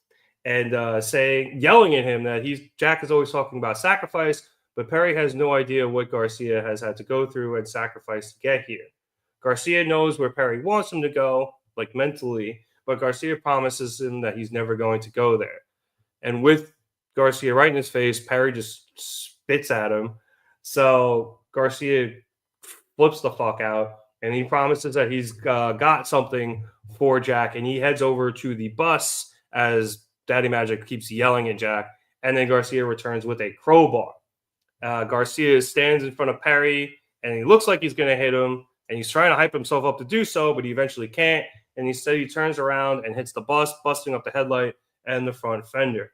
S3: and yelling at him that Jack is always talking about sacrifice, but Perry has no idea what Garcia has had to go through and sacrifice to get here. Garcia knows where Perry wants him to go, like mentally, but Garcia promises him that he's never going to go there. And with Garcia right in his face, Perry just spits at him. So Garcia flips the fuck out, and he promises that he's got something for Jack, and he heads over to the bus as Daddy Magic keeps yelling at Jack, and then Garcia returns with a crowbar. Garcia stands in front of Perry, and he looks like he's going to hit him, and he's trying to hype himself up to do so, but he eventually can't. And instead, he turns around and hits the bus, busting up the headlight and the front fender.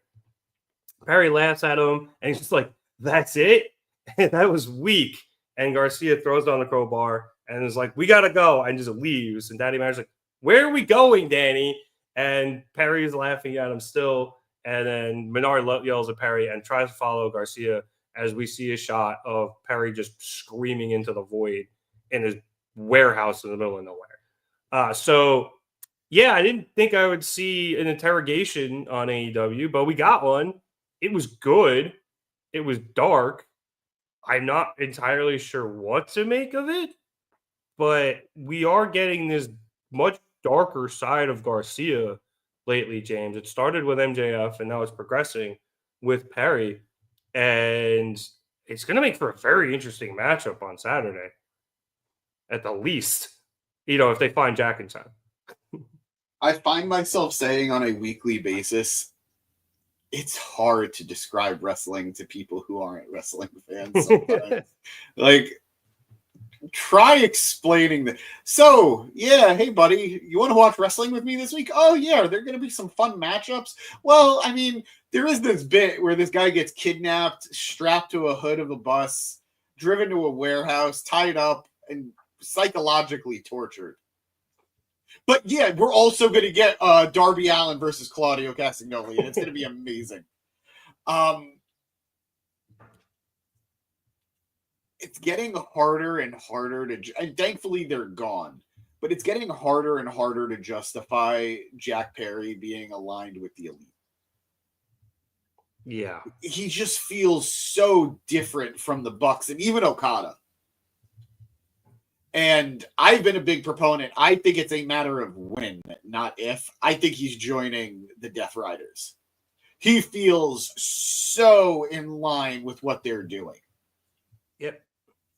S3: Perry laughs at him, and he's just like, "That's it? That was weak." And Garcia throws down the crowbar and is like, "We got to go," and just leaves. And Daddy Magic's like, "Where are we going, Danny?" And Perry's laughing at him still. And then Menard yells at Perry and tries to follow Garcia as we see a shot of Perry just screaming into the void in his warehouse in the middle of nowhere. So, yeah, I didn't think I would see an interrogation on AEW, but we got one. It was good. It was dark. I'm not entirely sure what to make of it, but we are getting this much darker side of Garcia lately, James. It started with MJF, and now it's progressing with Perry, and it's going to make for a very interesting matchup on Saturday, at the least. If they find Jack in time.
S1: I find myself saying on a weekly basis, it's hard to describe wrestling to people who aren't wrestling fans sometimes. Try explaining that. So, yeah, hey, buddy, you want to watch wrestling with me this week? Oh, yeah, are there going to be some fun matchups? Well, I mean, there is this bit where this guy gets kidnapped, strapped to a hood of a bus, driven to a warehouse, tied up, and psychologically tortured. But yeah, we're also going to get Darby Allin versus Claudio Castagnoli, and it's going to be amazing. It's getting harder and harder and thankfully they're gone, but it's getting harder and harder to justify Jack Perry being aligned with the Elite.
S3: Yeah. He
S1: just feels so different from the Bucks and even Okada. And I've been a big proponent. I think it's a matter of when, not if. I think he's joining the Death Riders. He feels so in line with what they're doing.
S3: Yep.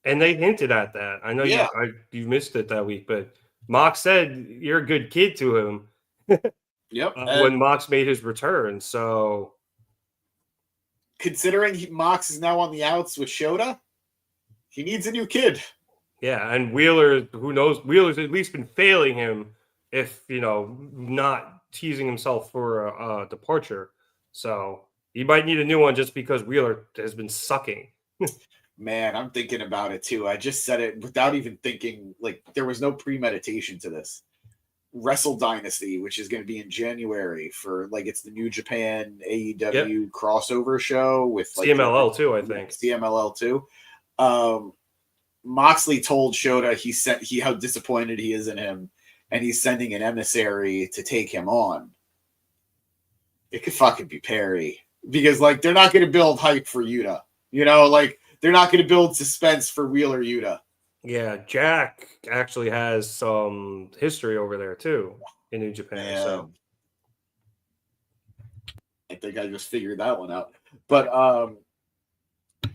S3: And they hinted at that. I know you missed it that week, but Mox said you're a good kid to him.
S1: Yep.
S3: When Mox made his return. So
S1: considering Mox is now on the outs with Shida, he needs a new kid.
S3: Yeah, and Wheeler, who knows? Wheeler's at least been failing him, if not teasing himself for a departure. So He might need a new one just because Wheeler has been sucking.
S1: Man, I'm thinking about it too. I just said it without even thinking. Like, there was no premeditation to this. Wrestle Dynasty, which is going to be in January for like it's the New Japan AEW crossover show with like
S3: CMLL too, I think.
S1: CMLL too. Moxley told Shota how disappointed he is in him, and he's sending an emissary to take him on. It could fucking be Perry, because like they're not going to build hype for Yuta, like they're not going to build suspense for Wheeler Yuta.
S3: Yeah, Jack actually has some history over there too in New Japan.
S1: Man.
S3: So
S1: I think I just figured that one out. But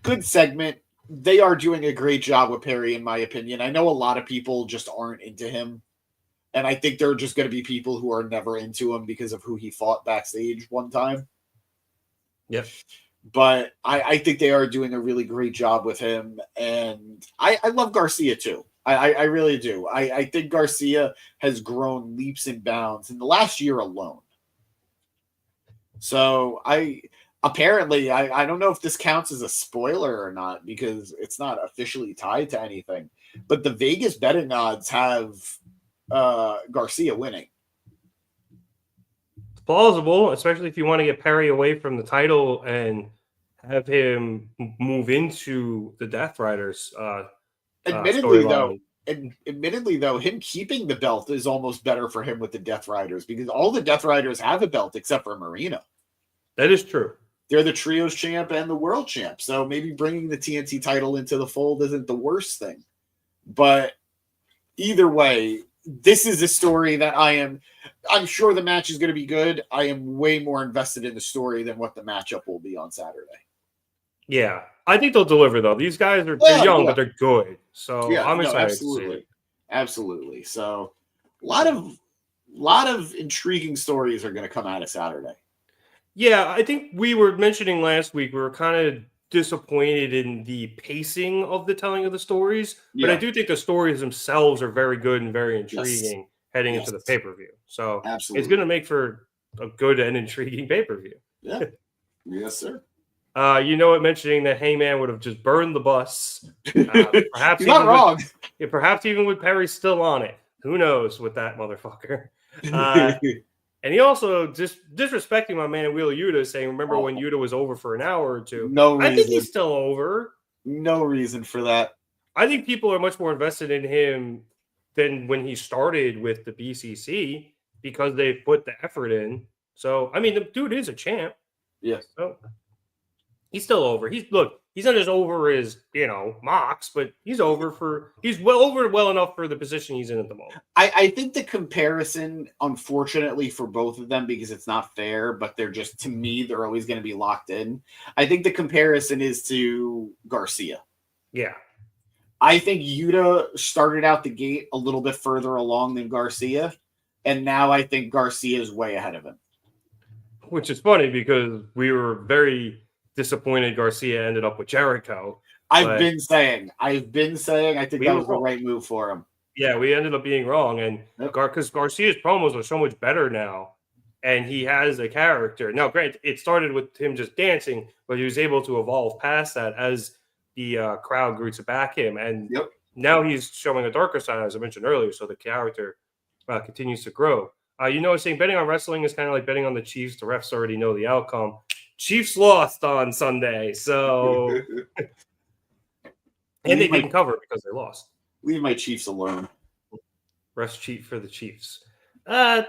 S1: good segment. They are doing a great job with Perry, in my opinion. I know a lot of people just aren't into him. And I think there are just going to be people who are never into him because of who he fought backstage one time.
S3: Yep.
S1: But I think they are doing a really great job with him. And I love Garcia too. I really do. I think Garcia has grown leaps and bounds in the last year alone. So I don't know if this counts as a spoiler or not, because it's not officially tied to anything. But the Vegas betting odds have Garcia winning.
S3: It's plausible, especially if you want to get Perry away from the title and have him move into the Death Riders.
S1: Admittedly,
S3: storyline.
S1: though, him keeping the belt is almost better for him with the Death Riders, because all the Death Riders have a belt except for Marino.
S3: That is true.
S1: They're the Trios champ and the World champ. So maybe bringing the TNT title into the fold isn't the worst thing. But either way, this is a story that I'm sure the match is going to be good. I am way more invested in the story than what the matchup will be on Saturday.
S3: Yeah, I think they'll deliver though. These guys are they're young, but they're good. So I'm excited.
S1: Absolutely, to see. Absolutely. So a lot of intriguing stories are going to come out of Saturday.
S3: Yeah, I think we were mentioning last week we were kind of disappointed in the pacing of the telling of the stories, but I do think the stories themselves are very good and very intriguing heading into the pay-per-view. So it's going to make for a good and intriguing pay-per-view.
S1: Yeah. Yes, sir.
S3: Mentioning that Heyman would have just burned the bus. Perhaps
S1: You're not wrong.
S3: Perhaps even with Perry still on it. Who knows with that motherfucker? And he also just disrespecting my man Wheeler Yuta, saying, "Remember when Yuta was over for an hour or two?"
S1: No reason.
S3: I think he's still over.
S1: No reason for that.
S3: I think people are much more invested in him than when he started with the BCC because they put the effort in. So, I mean, the dude is a champ.
S1: Yes.
S3: So he's still over. He's not as over as, Mox, but he's well enough for the position he's in at the moment.
S1: I think the comparison, unfortunately for both of them, because it's not fair, but they're just, to me, they're always going to be locked in. I think the comparison is to Garcia.
S3: Yeah.
S1: I think Yuta started out the gate a little bit further along than Garcia, and now I think Garcia is way ahead of him.
S3: Which is funny because we were very disappointed Garcia ended up with Jericho.
S1: I've been saying I think that was the right move for him.
S3: Yeah, we ended up being wrong. And because Garcia's promos are so much better now, and he has a character. Now, granted, it started with him just dancing, but he was able to evolve past that as the crowd grew to back him. And now he's showing a darker side, as I mentioned earlier, so the character continues to grow. Saying betting on wrestling is kind of like betting on the Chiefs. The refs already know the outcome. Chiefs lost on Sunday, so and they didn't cover because they lost.
S1: Leave my Chiefs alone.
S3: Refs cheat for the Chiefs. I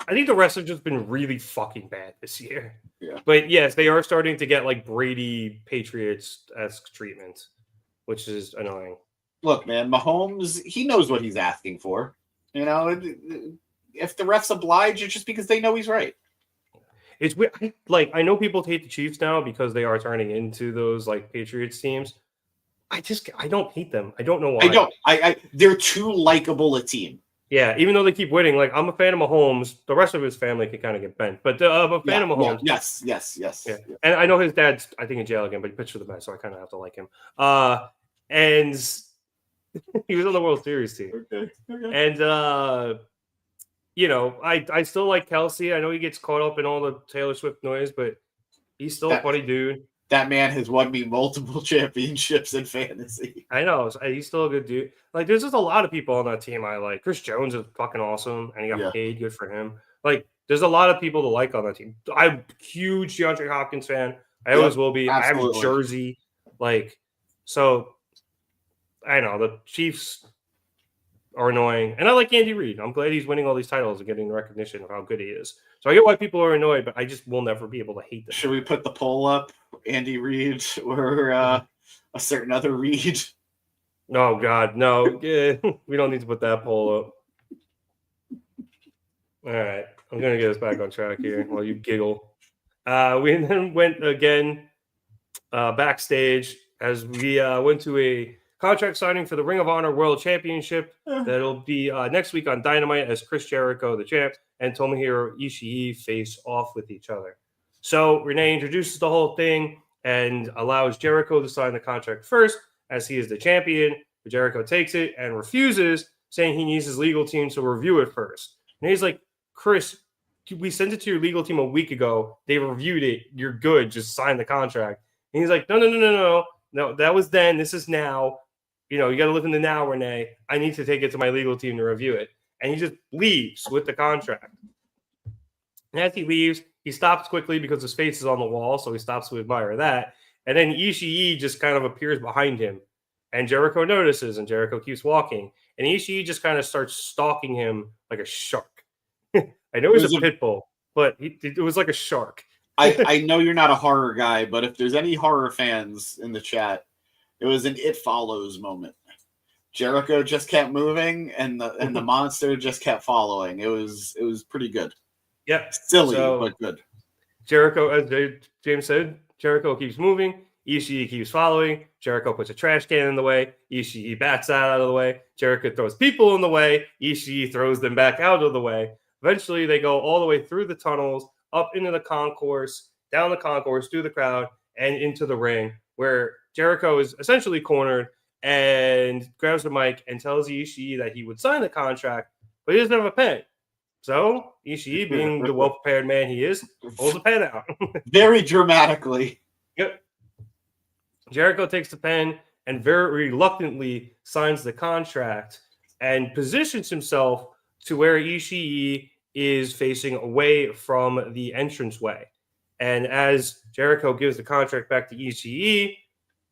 S3: think the refs have just been really fucking bad this year.
S1: Yeah.
S3: But yes, they are starting to get like Brady Patriots-esque treatment, which is annoying.
S1: Look, man, Mahomes, he knows what he's asking for. If the refs oblige, it's just because they know he's right.
S3: It's weird. I know people hate the Chiefs now because they are turning into those like Patriots teams. I don't hate them. I don't know why.
S1: They're too likable a team.
S3: Yeah, even though they keep winning, like I'm a fan of Mahomes. The rest of his family can kind of get bent, but I'm a fan of Mahomes.
S1: Yes.
S3: Yeah. And I know his dad's, I think, in jail again, but he pitched for the Mets, so I kind of have to like him. And he was on the World Series team.
S1: Okay.
S3: And I still like Kelsey. I know he gets caught up in all the Taylor Swift noise, but He's still a funny dude.
S1: That man has won me multiple championships in fantasy.
S3: I know. He's still a good dude. Like, there's just a lot of people on that team I like. Chris Jones is fucking awesome, and he got paid. Good for him. Like, there's a lot of people to like on that team. I'm a huge DeAndre Hopkins fan. I always will be.
S1: Absolutely.
S3: I have a jersey. Like, so, I know. The Chiefs are annoying. And I like Andy Reid. I'm glad he's winning all these titles and getting the recognition of how good he is. So I get why people are annoyed, but I just will never be able to hate them.
S1: Should we put the poll up? Andy Reid or a certain other Reid?
S3: Oh, God, no. Yeah, we don't need to put that poll up. All right. I'm going to get us back on track here while you giggle. We then went again backstage as we went to a contract signing for the Ring of Honor World Championship. That'll be next week on Dynamite as Chris Jericho, the champ, and Tomohiro Ishii face off with each other. So Renee introduces the whole thing and allows Jericho to sign the contract first as he is the champion. But Jericho takes it and refuses, saying he needs his legal team to review it first. And he's like, Chris, we sent it to your legal team a week ago. They reviewed it. You're good. Just sign the contract. And he's like, no. That was then. This is now. You know, you got to live in the now, Renee. I need to take it to my legal team to review it. And he just leaves with the contract. And as he leaves, he stops quickly because his face is on the wall, so he stops to admire that. And then Ishii just kind of appears behind him. And Jericho notices, and Jericho keeps walking. And Ishii just kind of starts stalking him like a shark. I know he's a pit bull, but it was like a shark.
S1: I know you're not a horror guy, but if there's any horror fans in the chat, it was an It Follows moment. Jericho just kept moving, and the monster just kept following. It was pretty good.
S3: Yeah,
S1: silly but good.
S3: Jericho, as James said, Jericho keeps moving. Ishii keeps following. Jericho puts a trash can in the way. Ishii backs that out of the way. Jericho throws people in the way. Ishii throws them back out of the way. Eventually, they go all the way through the tunnels, up into the concourse, down the concourse, through the crowd, and into the ring, where Jericho is essentially cornered and grabs the mic and tells Ishii that he would sign the contract, but he doesn't have a pen. So Ishii, being the well-prepared man he is, pulls the pen out.
S1: Very dramatically.
S3: Yep. Jericho takes the pen and very reluctantly signs the contract and positions himself to where Ishii is facing away from the entranceway. And as Jericho gives the contract back to Ishii,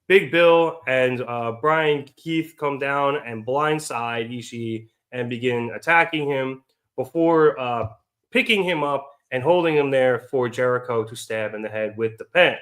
S3: Big Bill and Brian Keith come down and blindside Ishii and begin attacking him before picking him up and holding him there for Jericho to stab in the head with the pen.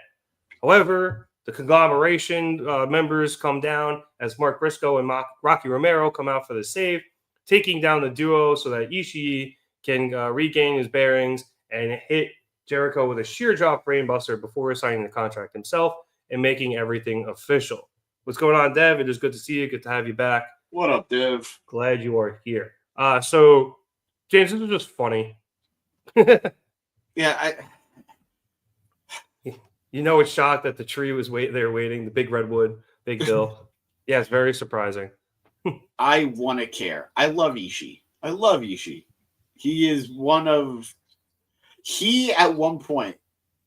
S3: However, the conglomeration members come down as Mark Briscoe and Rocky Romero come out for the save, taking down the duo so that Ishii can regain his bearings and hit Jericho with a sheer jaw brainbuster before signing the contract himself and making everything official. What's going on, Dev? It is good to see you. Good to have you back.
S1: What up, Dev?
S3: Glad you are here. So, James, this is just funny.
S1: Yeah,
S3: You know, it's shocked that the tree was there waiting, the big redwood, Big Bill. Yeah, it's very surprising.
S1: I want to care. I love Ishii. He is he at one point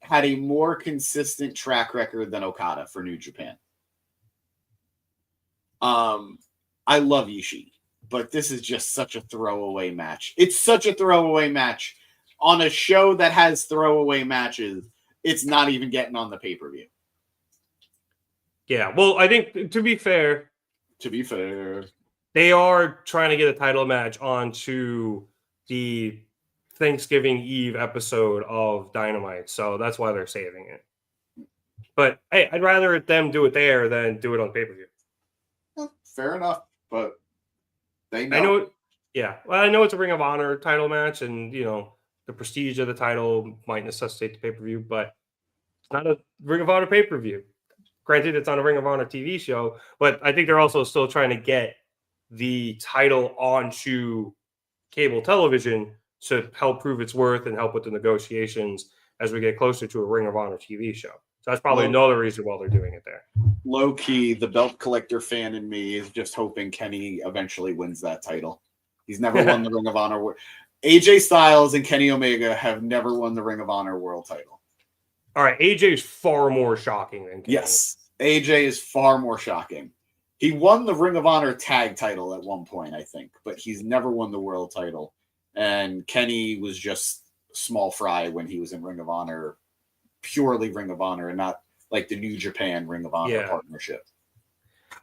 S1: had a more consistent track record than Okada for New Japan. I love Ishii, but this is just such a throwaway match. It's such a throwaway match on a show that has throwaway matches. It's not even getting on the pay-per-view.
S3: Yeah, well, I think to be fair, they are trying to get a title match onto the Thanksgiving Eve episode of Dynamite, so that's why they're saving it. But hey, I'd rather them do it there than do it on pay-per-view.
S1: Well, fair enough, but they know.
S3: I know it's a Ring of Honor title match, and you know the prestige of the title might necessitate the pay-per-view, but it's not a Ring of Honor pay-per-view. Granted, it's on a Ring of Honor TV show, but I think they're also still trying to get the title onto cable television to help prove its worth and help with the negotiations as we get closer to a Ring of Honor TV show. So that's probably another reason why they're doing it there.
S1: Low key, the belt collector fan in me is just hoping Kenny eventually wins that title. He's never won the Ring of Honor. AJ Styles and Kenny Omega have never won the Ring of Honor world title.
S3: All right, AJ is far more shocking than Kenny.
S1: Yes, AJ is far more shocking. He won the Ring of Honor tag title at one point, I think, but he's never won the world title. And Kenny was just small fry when he was in Ring of Honor, purely Ring of Honor, and not like the New Japan Ring of Honor partnership.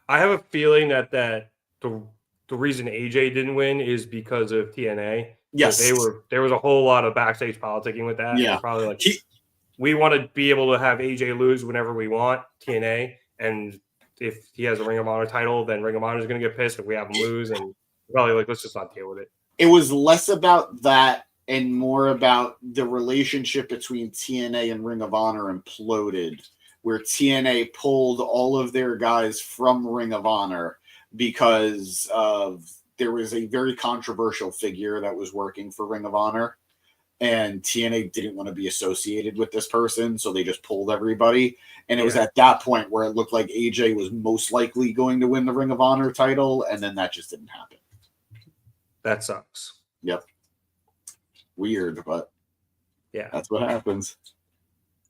S3: I have a feeling that the reason AJ didn't win is because of TNA.
S1: Yes,
S3: there was a whole lot of backstage politicking with that.
S1: Yeah,
S3: probably like we want to be able to have AJ lose whenever we want, TNA, and if he has a Ring of Honor title, then Ring of Honor is going to get pissed if we have him lose, and probably like let's just not deal with it.
S1: It was less about that and more about the relationship between TNA and Ring of Honor imploded, where TNA pulled all of their guys from Ring of Honor because there was a very controversial figure that was working for Ring of Honor, and TNA didn't want to be associated with this person, so they just pulled everybody. And it was at that point where it looked like AJ was most likely going to win the Ring of Honor title, and then that just didn't happen.
S3: That sucks.
S1: Yep. Weird, but
S3: yeah,
S1: that's what happens.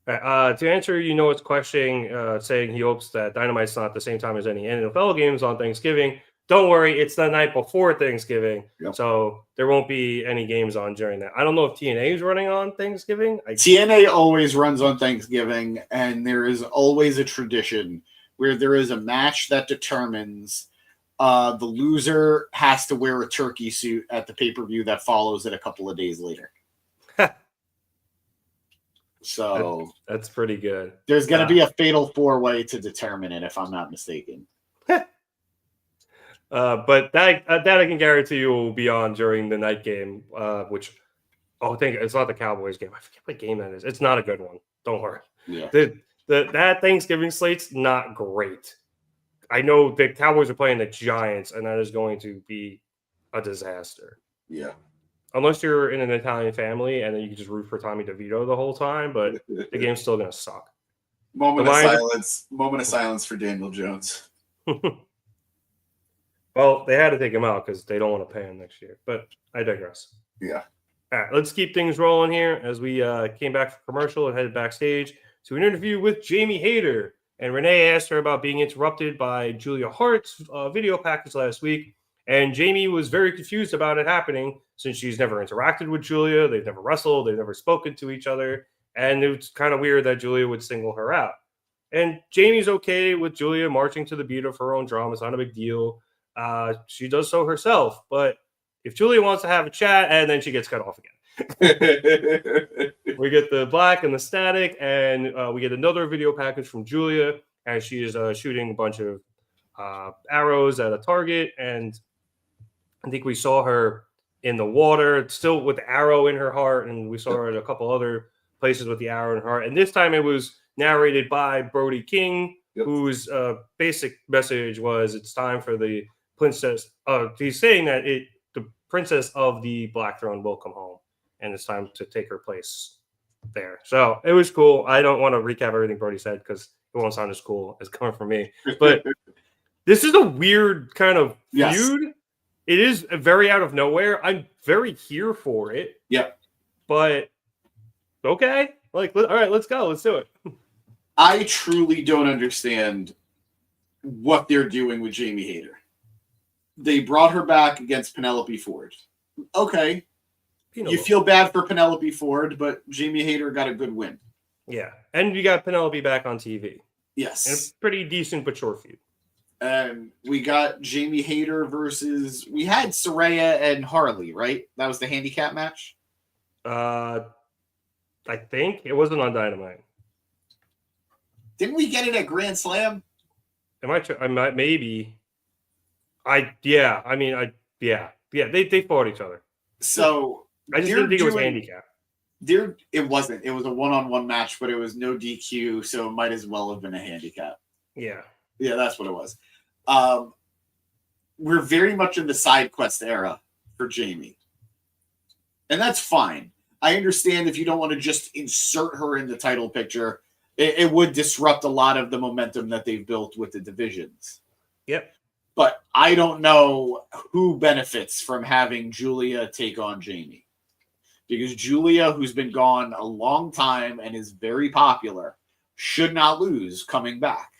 S3: To answer it's question, saying he hopes that Dynamite's not at the same time as any NFL games on Thanksgiving. Don't worry, it's the night before Thanksgiving, so there won't be any games on during that. I don't know if TNA is running on Thanksgiving.
S1: TNA always runs on Thanksgiving, and there is always a tradition where there is a match that determines the loser has to wear a turkey suit at the pay-per-view that follows it a couple of days later. So
S3: that's pretty good.
S1: There's going to be a fatal four-way to determine it, if I'm not mistaken.
S3: But that I can guarantee you will be on during the night game, which I think it's not the Cowboys game. I forget what game that is. It's not a good one. Don't worry.
S1: Yeah.
S3: That Thanksgiving slate's not great. I know the Cowboys are playing the Giants, and that is going to be a disaster.
S1: Yeah.
S3: Unless you're in an Italian family, and then you can just root for Tommy DeVito the whole time, but the game's still going to suck.
S1: Moment of silence for Daniel Jones.
S3: Well, they had to take him out because they don't want to pay him next year. But I digress.
S1: Yeah.
S3: All right, let's keep things rolling here as we came back from commercial and headed backstage to an interview with Jamie Hayter. And Renee asked her about being interrupted by Julia Hart's video package last week. And Jamie was very confused about it happening since she's never interacted with Julia. They've never wrestled. They've never spoken to each other. And it was kind of weird that Julia would single her out. And Jamie's okay with Julia marching to the beat of her own drum. It's not a big deal. She does so herself. But if Julia wants to have a chat, and then she gets cut off again. We get the black and the static, and we get another video package from Julia as she is shooting a bunch of arrows at a target. And I think we saw her in the water, still with the arrow in her heart, and we saw her at a couple other places with the arrow in her heart. And this time it was narrated by Brody King, whose basic message was it's time for the princess. He's saying that the princess of the Black Throne will come home, and it's time to take her place there. So it was cool. I don't want to recap everything Brody said because it won't sound as cool as coming from me. But this is a weird kind of feud. It is very out of nowhere. I'm very here for it.
S1: Yeah.
S3: But okay. All right, let's go. Let's do it.
S1: I truly don't understand what they're doing with Jamie Hayter. They brought her back against Penelope Ford. Okay. You feel bad for Penelope Ford, but Jamie Hayter got a good win.
S3: Yeah. And you got Penelope back on TV.
S1: Yes.
S3: And a pretty decent but short feud.
S1: We got Jamie Hayter versus... We had Saraya and Harley, right? That was the handicap match?
S3: I think. It wasn't on Dynamite.
S1: Didn't we get it at Grand Slam?
S3: I might, maybe. They fought each other.
S1: So...
S3: I just didn't think it was handicap.
S1: It wasn't. It was a one-on-one match, but it was no DQ, so it might as well have been a handicap.
S3: Yeah.
S1: Yeah, that's what it was. We're very much in the side quest era for Jamie. And that's fine. I understand if you don't want to just insert her in the title picture, it would disrupt a lot of the momentum that they've built with the divisions.
S3: Yep.
S1: But I don't know who benefits from having Julia take on Jamie. because Julia, who's been gone a long time and is very popular, should not lose coming back.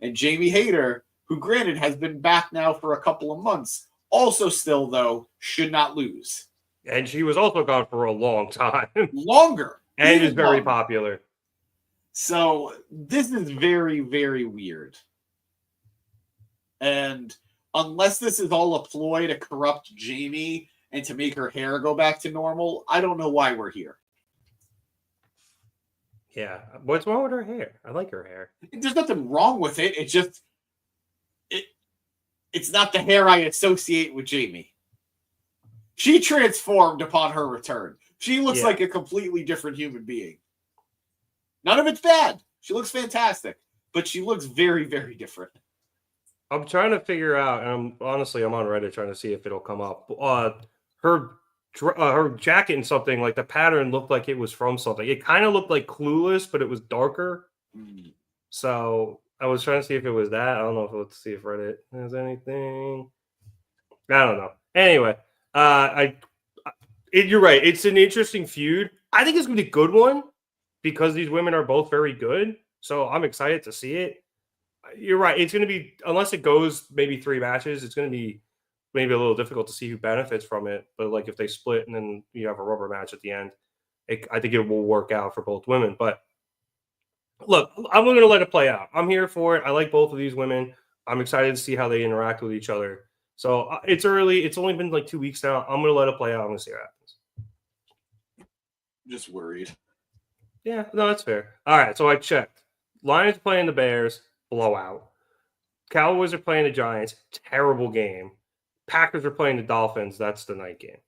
S1: And Jamie Hayter, who granted has been back now for a couple of months, also still, though, should not lose.
S3: And she was also gone for a long time.
S1: Longer.
S3: And is very
S1: longer.
S3: popular.
S1: So this is very, very weird. And unless this is all a ploy to corrupt Jamie and to make her hair go back to normal, I don't know why we're here.
S3: Yeah. What's wrong with her hair? I like her hair.
S1: There's nothing wrong with it. It's just it's not the hair I associate with Jamie. She transformed upon her return. She looks like a completely different human being. None of it's bad. She looks fantastic, but she looks very, very different.
S3: I'm trying to figure out, and I'm on Reddit trying to see if it'll come up. Her jacket and something, like the pattern looked like it was from something. It kind of looked like Clueless, but it was darker. So I was trying to see if it was that. I don't know if let's see if Reddit has anything. I don't know. Anyway, you're right. It's an interesting feud. I think it's gonna be a good one because these women are both very good. So I'm excited to see it. You're right. It's going to be, unless it goes maybe 3 matches, it's going to be maybe a little difficult to see who benefits from it. But like if they split and then you have a rubber match at the end, I think it will work out for both women. But look, I'm going to let it play out. I'm here for it. I like both of these women. I'm excited to see how they interact with each other. So it's early. It's only been like 2 weeks now. I'm going to let it play out. I'm going to see what happens.
S1: Just worried.
S3: Yeah, no, that's fair. All right, so I checked. Lions playing the Bears. Blowout. Cowboys are playing the Giants. Terrible game. Packers are playing the Dolphins. That's the night game.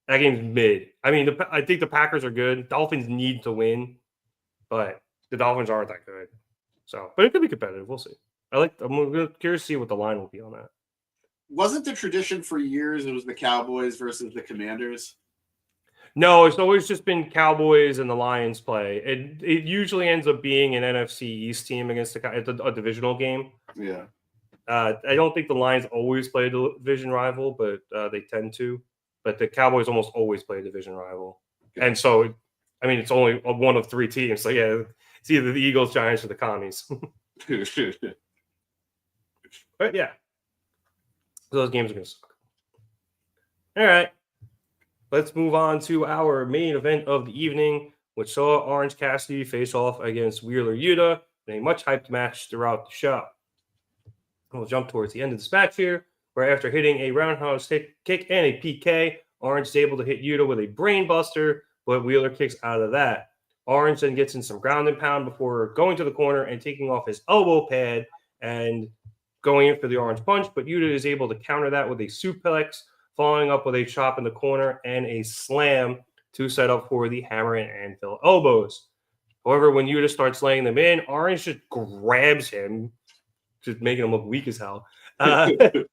S3: That game's mid. I mean, I think the Packers are good. Dolphins need to win, but the Dolphins aren't that good. So, but it could be competitive. We'll see. I'm curious to see what the line will be on that.
S1: Wasn't the tradition for years it was the Cowboys versus the Commanders?
S3: No, it's always just been Cowboys and the Lions play. It usually ends up being an NFC East team against a divisional game.
S1: Yeah.
S3: I don't think the Lions always play a division rival, but they tend to. But the Cowboys almost always play a division rival. Okay. And so, I mean, it's only one of 3 teams. So, yeah, it's either the Eagles, Giants, or the Commies. But, yeah. Those games are going to suck. All right. Let's move on to our main event of the evening, which saw Orange Cassidy face off against Wheeler Yuta in a much hyped match throughout the show. We'll jump towards the end of this match here, where after hitting a roundhouse kick and a PK, Orange is able to hit Yuta with a brain buster, but Wheeler kicks out of that. Orange then gets in some ground and pound before going to the corner and taking off his elbow pad and going in for the Orange punch, but Yuta is able to counter that with a suplex, following up with a chop in the corner and a slam to set up for the hammer and anvil elbows. However, when Yuta starts laying them in, Orange just grabs him, just making him look weak as hell, and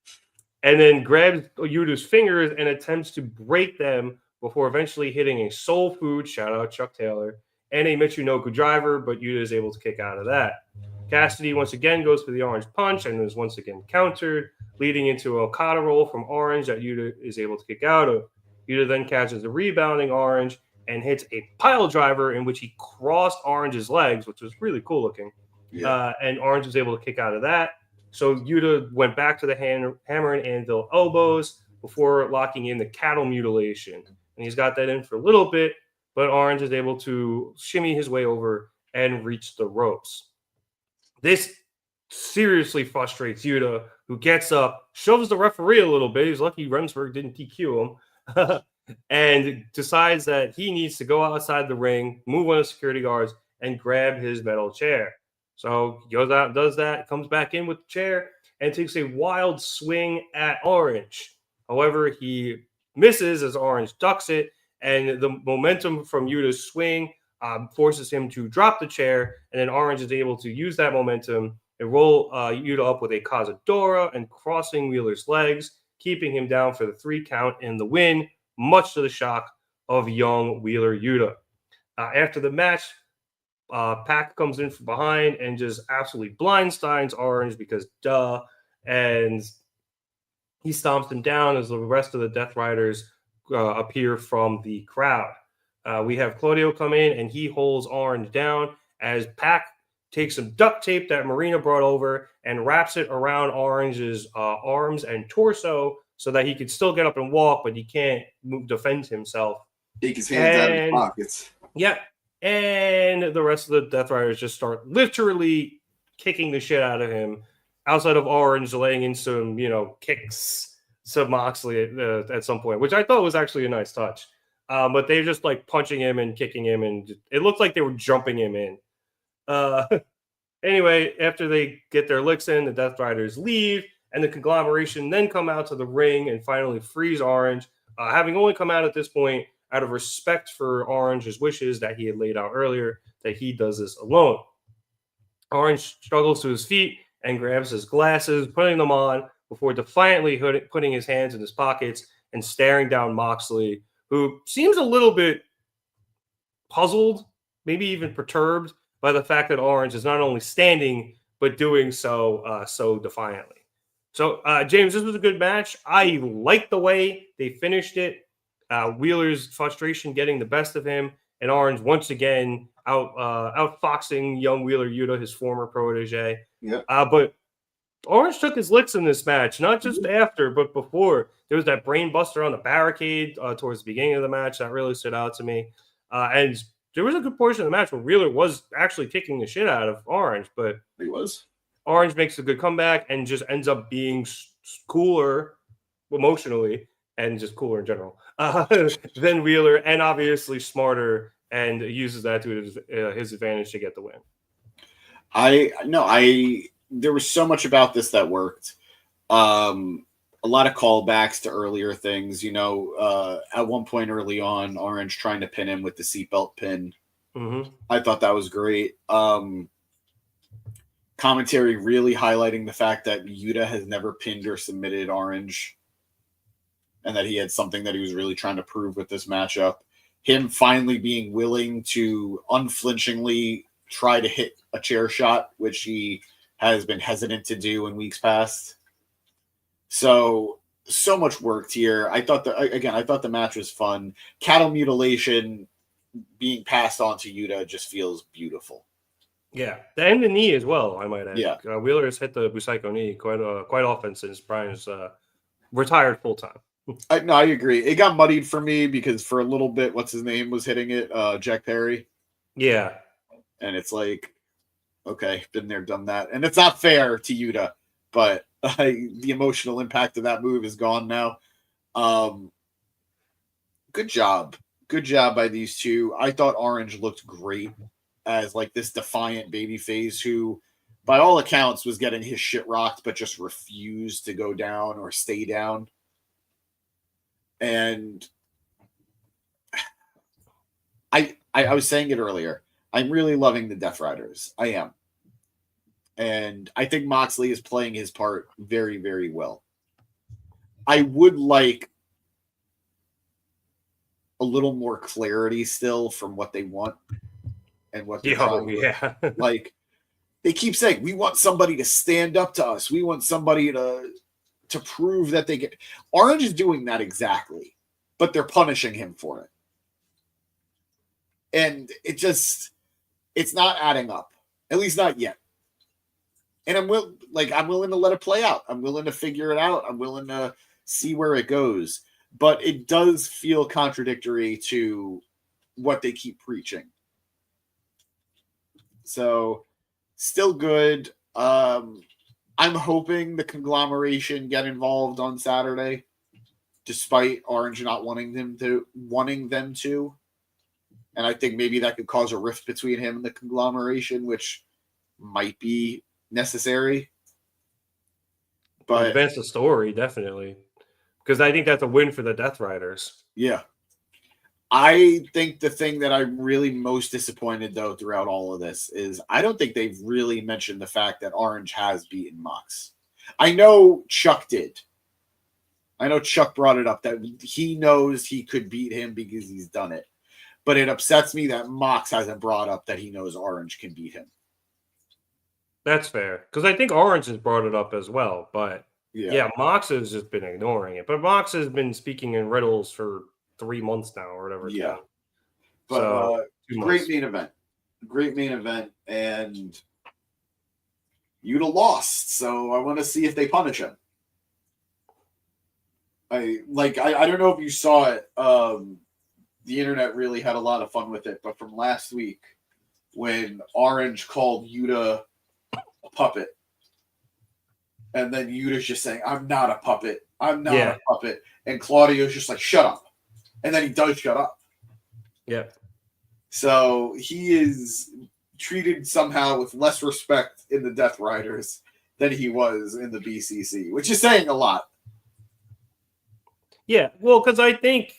S3: then grabs Yuta's fingers and attempts to break them before eventually hitting a soul food, shout out Chuck Taylor, and a Michinoku driver, but Yuta is able to kick out of that. Cassidy once again goes for the Orange punch and is once again countered, leading into a Okada roll from Orange that Yuta is able to kick out of. Yuta then catches the rebounding Orange and hits a pile driver in which he crossed Orange's legs, which was really cool looking. Yeah. And Orange was able to kick out of that. So Yuta went back to the hammer and anvil elbows before locking in the cattle mutilation. And he's got that in for a little bit, but Orange is able to shimmy his way over and reach the ropes. This seriously frustrates Yuta, who gets up, shoves the referee a little bit. He's lucky Remsburg didn't DQ him, and decides that he needs to go outside the ring, move one of the security guards, and grab his metal chair. So he goes out and does that, comes back in with the chair, and takes a wild swing at Orange. However, he misses as Orange ducks it, and the momentum from Yuta's swing forces him to drop the chair, and then Orange is able to use that momentum and roll Yuta up with a Cazadora and crossing Wheeler's legs, keeping him down for the 3 count in the win, much to the shock of young Wheeler Yuta. After the match, Pac comes in from behind and just absolutely blindsides Orange because duh, and he stomps him down as the rest of the Death Riders appear from the crowd. We have Claudio come in, and he holds Orange down as Pac takes some duct tape that Marina brought over and wraps it around Orange's arms and torso so that he could still get up and walk, but he can't defend himself.
S1: Take his hands out of his pockets.
S3: Yep. And the rest of the Death Riders just start literally kicking the shit out of him, outside of Orange laying in some, kicks to Moxley at some point, which I thought was actually a nice touch. But they're just like punching him and kicking him, and it looked like they were jumping him in. Anyway, after they get their licks in, the Death Riders leave, and the conglomeration then come out to the ring and finally freeze Orange, having only come out at this point out of respect for Orange's wishes that he had laid out earlier, that he does this alone. Orange struggles to his feet and grabs his glasses, putting them on, before defiantly putting his hands in his pockets and staring down Moxley, who seems a little bit puzzled, maybe even perturbed by the fact that Orange is not only standing, but doing so so defiantly. So, James, this was a good match. I liked the way they finished it. Wheeler's frustration getting the best of him, and Orange once again outfoxing young Wheeler Yuta, his former protege.
S1: Yep.
S3: But Orange took his licks in this match, not just after, but before. There was that brain buster on the barricade towards the beginning of the match that really stood out to me. And there was a good portion of the match where Wheeler was actually kicking the shit out of Orange, but
S1: He was.
S3: Orange makes a good comeback and just ends up being cooler emotionally and just cooler in general than Wheeler, and obviously smarter, and uses that to his advantage to get the win.
S1: There was so much about this that worked. A lot of callbacks to earlier things. At one point early on, Orange trying to pin him with the seatbelt pin.
S3: Mm-hmm.
S1: I thought that was great. Commentary really highlighting the fact that Yuta has never pinned or submitted Orange, and that he had something that he was really trying to prove with this matchup. Him finally being willing to unflinchingly try to hit a chair shot, which he has been hesitant to do in weeks past. So much worked here. I thought the match was fun. Cattle mutilation being passed on to Yuta just feels beautiful.
S3: Yeah, and the knee as well, I might add.
S1: Yeah.
S3: Wheeler has hit the Busaiku knee quite often since Brian's retired full time.
S1: I agree. It got muddied for me because for a little bit, what's his name was hitting it, Jack Perry.
S3: Yeah,
S1: and it's like, okay, been there, done that, and it's not fair to Yuta, but the emotional impact of that move is gone now. Good job by these two. I thought Orange looked great as like this defiant babyface who, by all accounts, was getting his shit rocked, but just refused to go down or stay down. And I was saying it earlier. I'm really loving the Death Riders. I am. And I think Moxley is playing his part very, very well. I would like a little more clarity still from what they want and what they're trying to do. Like, they keep saying, we want somebody to stand up to us. We want somebody to prove that they get. Orange is doing that exactly, but they're punishing him for it. And it's not adding up, at least not yet. And I'm willing to let it play out. I'm willing to figure it out. I'm willing to see where it goes. But it does feel contradictory to what they keep preaching. So, still good. I'm hoping the conglomeration get involved on Saturday, despite Orange not wanting them to. And I think maybe that could cause a rift between him and the conglomeration, which might be necessary. But
S3: advance the story, definitely. Because I think that's a win for the Death Riders.
S1: Yeah. I think the thing that I'm really most disappointed, though, throughout all of this is I don't think they've really mentioned the fact that Orange has beaten Mox. I know Chuck did. I know Chuck brought it up that he knows he could beat him because he's done it. But it upsets me that Mox hasn't brought up that he knows Orange can beat him.
S3: That's fair. Because I think Orange has brought it up as well. But yeah, Mox has just been ignoring it. But Mox has been speaking in riddles for 3 months now or whatever.
S1: Yeah. But
S3: So, 2
S1: great
S3: months.
S1: main event. Great main event. And Yuta lost. So I want to see if they punish him. I don't know if you saw it. The internet really had a lot of fun with it. But from last week, when Orange called Yuta a puppet, and then Yuta's just saying, "I'm not a puppet. I'm not a puppet," and Claudio's just like, "Shut up," and then he does shut up.
S3: Yeah.
S1: So he is treated somehow with less respect in the Death Riders than he was in the BCC, which is saying a lot.
S3: Yeah, well, because I think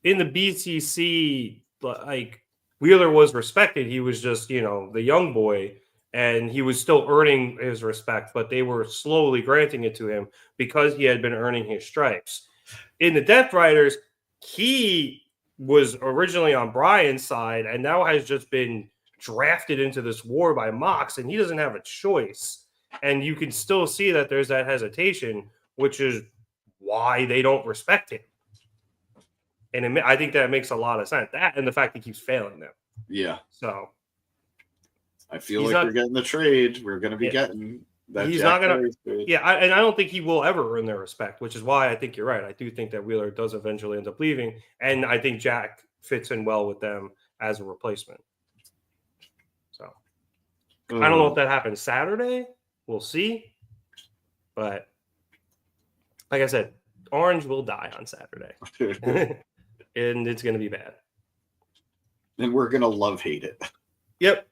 S3: in the BCC, like Wheeler was respected. He was just, the young boy, and he was still earning his respect, but they were slowly granting it to him because he had been earning his stripes. In the Death Riders, he was originally on Brian's side and now has just been drafted into this war by Mox, and he doesn't have a choice. And you can still see that there's that hesitation, which is why they don't respect him. And I think that makes a lot of sense. That and the fact he keeps failing them.
S1: Yeah.
S3: So
S1: I feel like we're getting the trade. We're going to be getting that.
S3: He's
S1: Jack
S3: not going
S1: to.
S3: Yeah, and I don't think he will ever earn their respect, which is why I think you're right. I do think that Wheeler does eventually end up leaving, and I think Jack fits in well with them as a replacement. So I don't know if that happens Saturday. We'll see. But like I said, Orange will die on Saturday. And it's going to be bad.
S1: And we're going to love-hate it.
S3: Yep.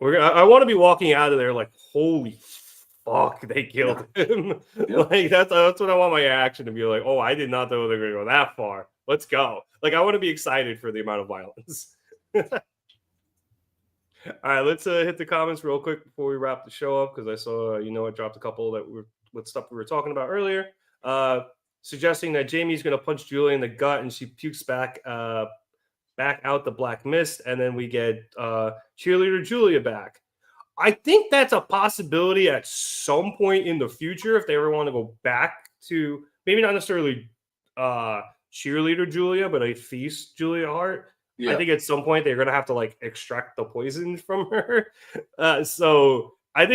S3: I want to be walking out of there like, holy fuck, they killed him. Like that's what I want my reaction to be like. Oh, I did not know they were going to go that far. Let's go. Like I want to be excited for the amount of violence. All right, let's hit the comments real quick before we wrap the show up, because I saw I dropped a couple that were with stuff we were talking about earlier. Suggesting that Jamie's going to punch Julia in the gut and she pukes back out the black mist, and then we get cheerleader Julia back. I think that's a possibility at some point in the future if they ever want to go back to maybe not necessarily cheerleader Julia, but a feast Julia Hart. Yeah. I think at some point they're going to have to like extract the poison from her. So I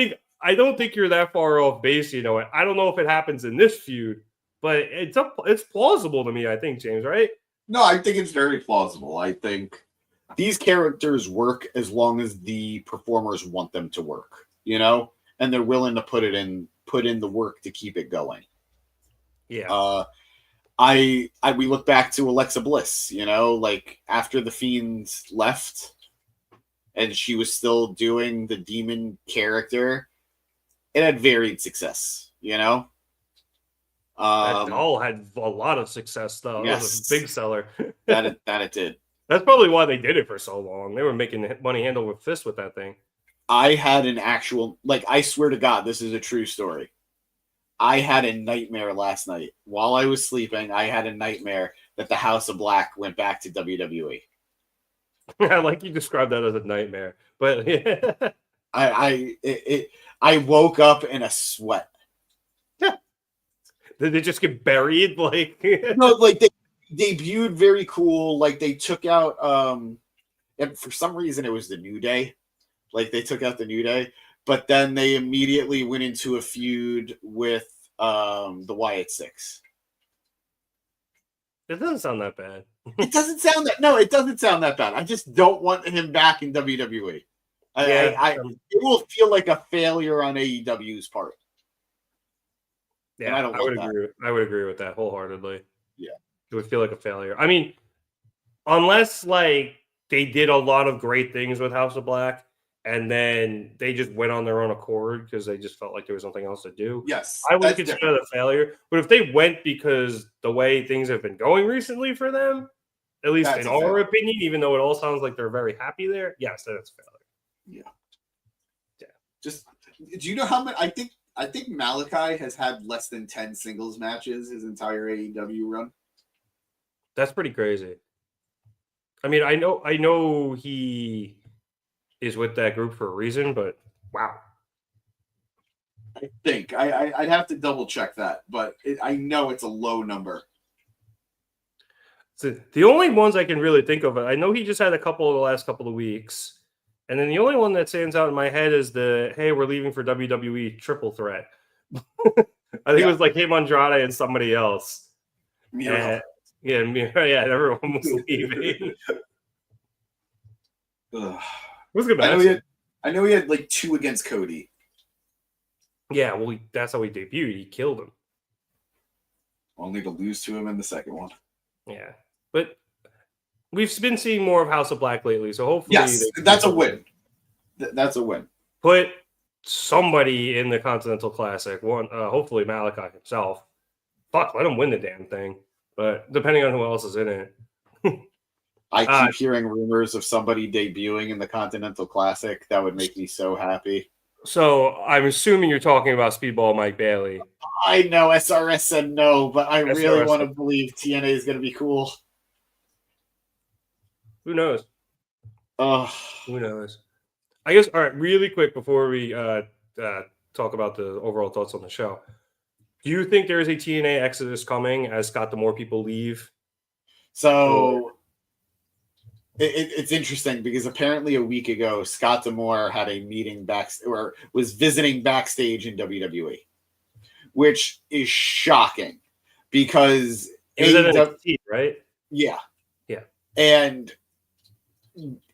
S3: don't think you're that far off base. I don't know if it happens in this feud, but it's plausible to me. I think, James, right?
S1: No, I think it's very plausible. I think these characters work as long as the performers want them to work, and they're willing to put in the work to keep it going.
S3: Yeah.
S1: We look back to Alexa Bliss, like after the Fiends left and she was still doing the demon character, it had varied success,
S3: That doll had a lot of success, though. Yes. It was a big seller.
S1: that it did.
S3: That's probably why they did it for so long. They were making money hand over fist with that thing.
S1: I had an actual, I swear to God, this is a true story. I had a nightmare last night. While I was sleeping, I had a nightmare that the House of Black went back to WWE.
S3: I like you described that as a nightmare. But
S1: I woke up in a sweat.
S3: Did they just get buried?
S1: No, they debuted very cool. Like they took out and for some reason it was the New Day. Like they took out the New Day, but then they immediately went into a feud with the Wyatt Six.
S3: It doesn't sound that bad.
S1: It doesn't sound that bad. I just don't want him back in WWE. It will feel like a failure on AEW's part.
S3: Yeah, I would agree with that wholeheartedly.
S1: Yeah.
S3: It would feel like a failure. I mean, unless they did a lot of great things with House of Black and then they just went on their own accord because they just felt like there was nothing else to do.
S1: Yes.
S3: I would consider it a failure. But if they went because the way things have been going recently for them, at least in our opinion, even though it all sounds like they're very happy there, yes, that's a failure.
S1: Yeah. Just, do you know how many? I think Malachi has had less than 10 singles matches his entire AEW run.
S3: That's pretty crazy. I mean, I know he is with that group for a reason, but wow.
S1: I think I'd have to double check that, but I know it's a low number.
S3: So the only ones I can really think of, I know he just had a couple the last couple of weeks. And then the only one that stands out in my head is hey, we're leaving for WWE triple threat. I think it was like him, Andrade, and somebody else.
S1: Miro.
S3: And everyone was leaving.
S1: Ugh.
S3: It was a good match.
S1: I know he had like 2 against Cody.
S3: Yeah, well, that's how he debuted. He killed him.
S1: Only to lose to him in the second one.
S3: Yeah, but we've been seeing more of House of Black lately, so hopefully...
S1: Yes, that's a win. That's a win.
S3: Put somebody in the Continental Classic. Hopefully Malachi himself. Fuck, let him win the damn thing. But depending on who else is in it.
S1: I keep hearing rumors of somebody debuting in the Continental Classic. That would make me so happy.
S3: So I'm assuming you're talking about Speedball Mike Bailey.
S1: I know SRS said no, but I really
S3: SRS
S1: want to believe TNA is going to be cool.
S3: Who knows?
S1: Who
S3: knows? I guess, all right, really quick before we talk about the overall thoughts on the show. Do you think there is a TNA exodus coming as Scott D'Amore people leave?
S1: So it's interesting because apparently a week ago, Scott D'Amore had a meeting or was visiting backstage in WWE, which is shocking because
S3: it was at NXT, right?
S1: Yeah.
S3: Yeah.
S1: And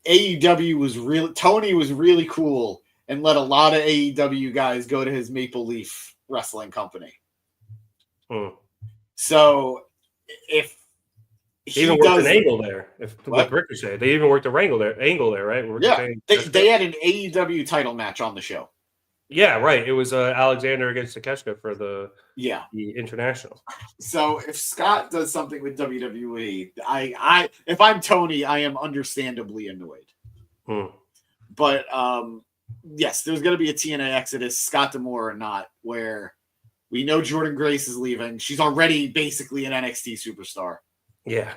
S1: AEW was Tony was really cool and let a lot of AEW guys go to his Maple Leaf wrestling company. So if
S3: they even worked an angle there, with Ricochet, they even worked a angle there, right?
S1: They had an AEW title match on the show.
S3: Yeah, right. It was Alexander against Takeshita for the international.
S1: So if Scott does something with WWE, if I'm Tony, I am understandably annoyed. But yes, there's going to be a TNA exodus, Scott D'Amore or not, where we know Jordan Grace is leaving. She's already basically an NXT superstar.
S3: Yeah.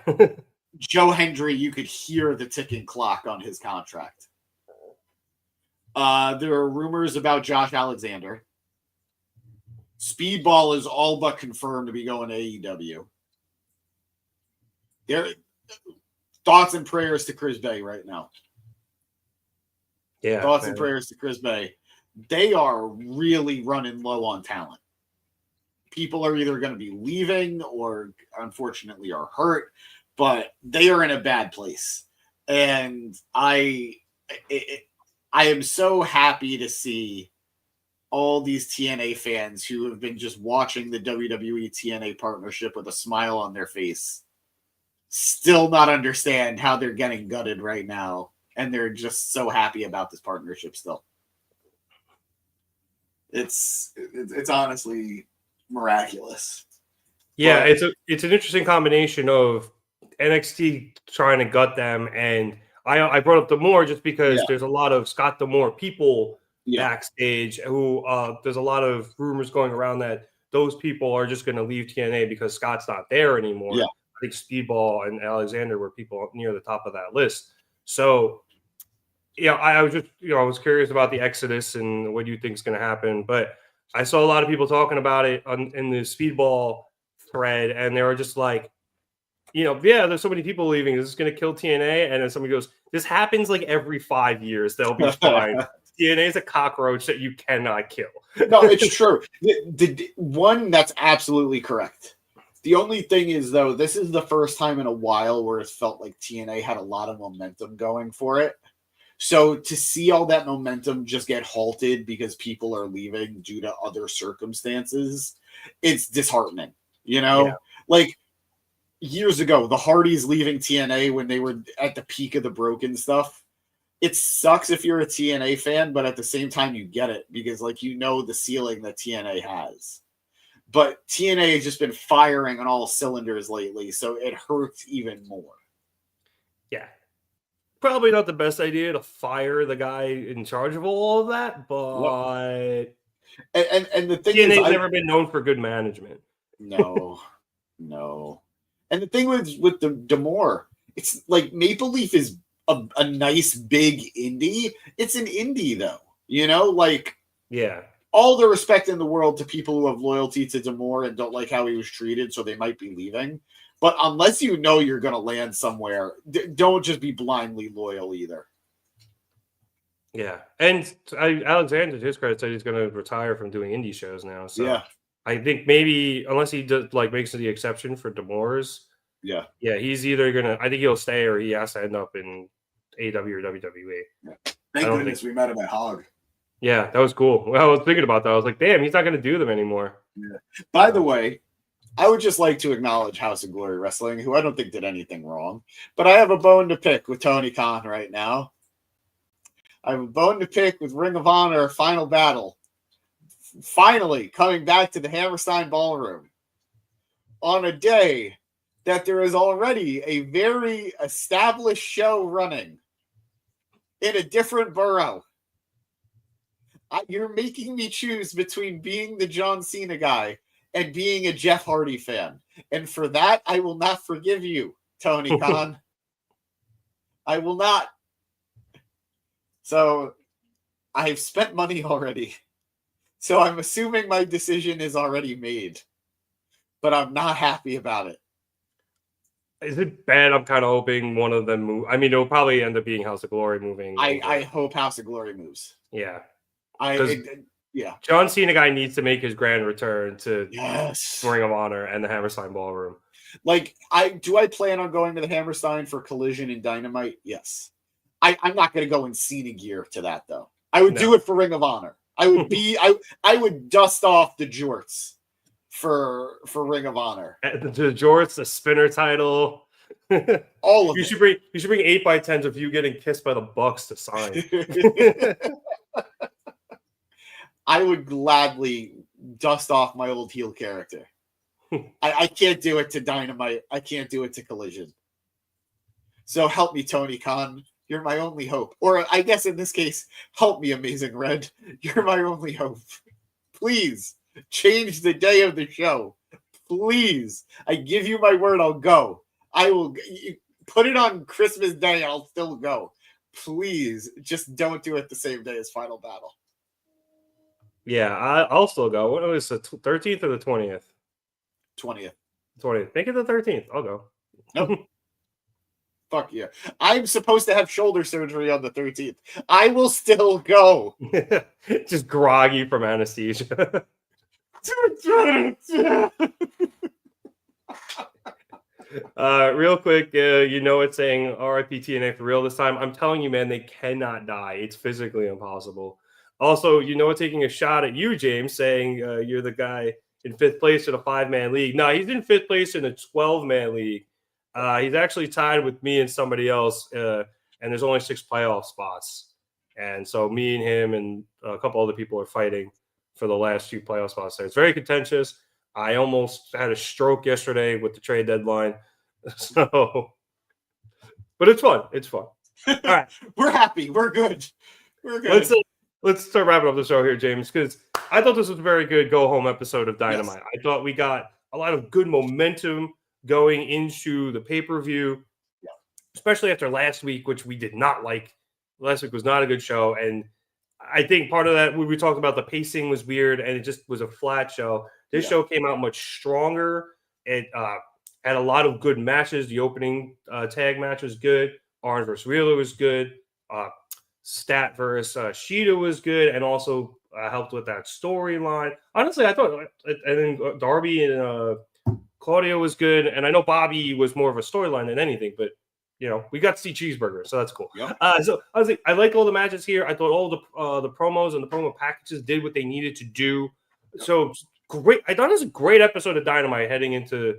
S1: Joe Hendry, you could hear the ticking clock on his contract. There are rumors about Josh Alexander. Speedball is all but confirmed to be going to AEW. Thoughts and prayers to Chris Bay right now.
S3: Yeah.
S1: Thoughts and prayers to Chris Bay. They are really running low on talent. People are either going to be leaving or unfortunately are hurt, but they are in a bad place. And I am so happy to see all these TNA fans who have been just watching the WWE TNA partnership with a smile on their face still not understand how they're getting gutted right now. And they're just so happy about this partnership still. It's honestly miraculous.
S3: Yeah, it's an interesting combination of NXT trying to gut them, and I brought up D'Amore just because there's a lot of Scott D'Amore people backstage who there's a lot of rumors going around that those people are just going to leave TNA because Scott's not there anymore. Yeah. I think Speedball and Alexander were people near the top of that list. So, I was just I was curious about the exodus and what you think is going to happen, but I saw a lot of people talking about it in the Speedball thread, and they were just like, there's so many people leaving. Is this going to kill TNA? And then somebody goes, this happens like every 5 years. They'll be fine. TNA is a cockroach that you cannot kill.
S1: No, it's true. One, that's absolutely correct. The only thing is, though, this is the first time in a while where it felt like TNA had a lot of momentum going for it. So to see all that momentum just get halted because people are leaving due to other circumstances, it's disheartening. Like years ago, the Hardys leaving TNA when they were at the peak of the broken stuff. It sucks if you're a TNA fan, but at the same time, you get it because the ceiling that TNA has. But TNA has just been firing on all cylinders lately, so it hurts even more.
S3: Yeah. Probably not the best idea to fire the guy in charge of all of that, but
S1: and the thing
S3: TNA's never been known for good management.
S1: No. And the thing with the D'Amore, it's like Maple Leaf is a nice big indie. It's an indie though, all the respect in the world to people who have loyalty to D'Amore and don't like how he was treated, so they might be leaving. But unless you know you're going to land somewhere, don't just be blindly loyal either.
S3: Yeah, and Alexander, to his credit, said he's going to retire from doing indie shows now. So
S1: Yeah.
S3: I think maybe unless he does makes the exception for Demores,
S1: yeah,
S3: he's either gonna. I think he'll stay or he has to end up in AEW or WWE.
S1: Yeah. Thank goodness we met him at Hog.
S3: Yeah, that was cool. Well, I was thinking about that. I was like, damn, he's not going to do them anymore.
S1: Yeah. By the way, I would just like to acknowledge House of Glory Wrestling, who I don't think did anything wrong, but I have a bone to pick with Tony Khan right now. I have a bone to pick with Ring of Honor Final Battle. Finally coming back to the Hammerstein Ballroom on a day that there is already a very established show running in a different borough. You're making me choose between being the John Cena guy and being a Jeff Hardy fan. And for that, I will not forgive you, Tony Khan. I will not. So I've spent money already. So I'm assuming my decision is already made. But I'm not happy about it.
S3: Is it bad? I'm kind of hoping one of them move. I mean, it'll probably end up being House of Glory moving.
S1: I hope House of Glory moves.
S3: Yeah.
S1: Yeah.
S3: John Cena guy needs to make his grand return to
S1: Yes.
S3: Ring of Honor and the Hammerstein Ballroom.
S1: Like, do I plan on going to the Hammerstein for Collision and Dynamite? Yes. I'm not going to go in Cena gear to that, though. I would do it for Ring of Honor. I would be I would dust off the jorts for Ring of Honor.
S3: The jorts, the spinner title.
S1: All of
S3: you
S1: it.
S3: should bring 8x10s of you getting kissed by the Bucks to sign.
S1: I would gladly dust off my old heel character. I can't do it to Dynamite. I can't do it to Collision. So help me, Tony Khan. You're my only hope. Or I guess in this case, help me, Amazing Red. You're my only hope. Please change the day of the show. Please. I give you my word, I'll go. I will put it on Christmas Day. I'll still go. Please just don't do it the same day as Final Battle.
S3: Yeah, I'll still go. What was the 13th or the 20th?
S1: 20th.
S3: 20th. Make it the 13th. I'll go.
S1: Nope. Fuck yeah. I'm supposed to have shoulder surgery on the 13th. I will still go.
S3: Just groggy from anesthesia. Real quick, it's saying RIP TNA for real this time. I'm telling you, man, they cannot die. It's physically impossible. Also, taking a shot at you, James, saying you're the guy in 5th place in a 5-man league. No, he's in 5th place in a 12-man league. He's actually tied with me and somebody else, and there's only 6 playoff spots. And so me and him and a couple other people are fighting for the last few playoff spots there. It's very contentious. I almost had a stroke yesterday with the trade deadline. So, but it's fun. It's fun. All right.
S1: We're happy. We're good. We're good.
S3: Let's start wrapping up the show here, James, because I thought this was a very good go-home episode of Dynamite. Yes. I thought we got a lot of good momentum going into the pay-per-view, especially after last week, which we did not like. Last week was not a good show, and I think part of that, we talked about the pacing was weird, and it just was a flat show. This show came out much stronger. It had a lot of good matches. The opening tag match was good. Orange versus Wheeler was good. Stat versus Shida was good, and also helped with that storyline. Honestly, I thought, and then Darby and Claudio was good, and I know Bobby was more of a storyline than anything, but we got to see Cheeseburger, so that's cool. Yep. So honestly, I like all the matches here. I thought all the promos and the promo packages did what they needed to do. So great. I thought it was a great episode of Dynamite heading into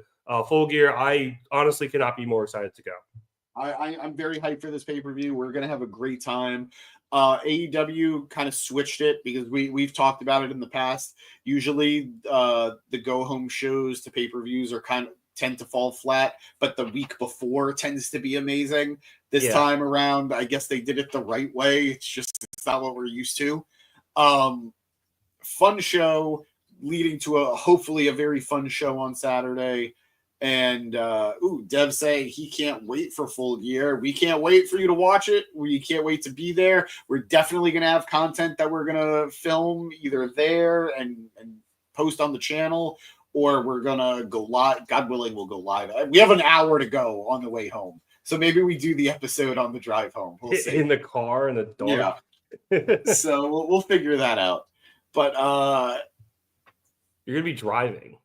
S3: Full Gear. I honestly cannot be more excited to go.
S1: I'm very hyped for this pay-per-view. We're going to have a great time. AEW kind of switched it because we've talked about it in the past. Usually the go-home shows to pay-per-views tend to fall flat, but the week before tends to be amazing. This time around, I guess they did it the right way. It's not what we're used to. Fun show leading to hopefully a very fun show on Saturday. And Dev saying he can't wait for Full Gear. We can't wait for you to watch it. We can't wait to be there. We're definitely going to have content that we're going to film either there and post on the channel, or we're gonna go live. God willing, we'll go live. We have an hour to go on the way home, so maybe we do the episode on the drive home. We'll see.
S3: In the car in the dark.
S1: Yeah. So we'll figure that out. But
S3: you're gonna be driving.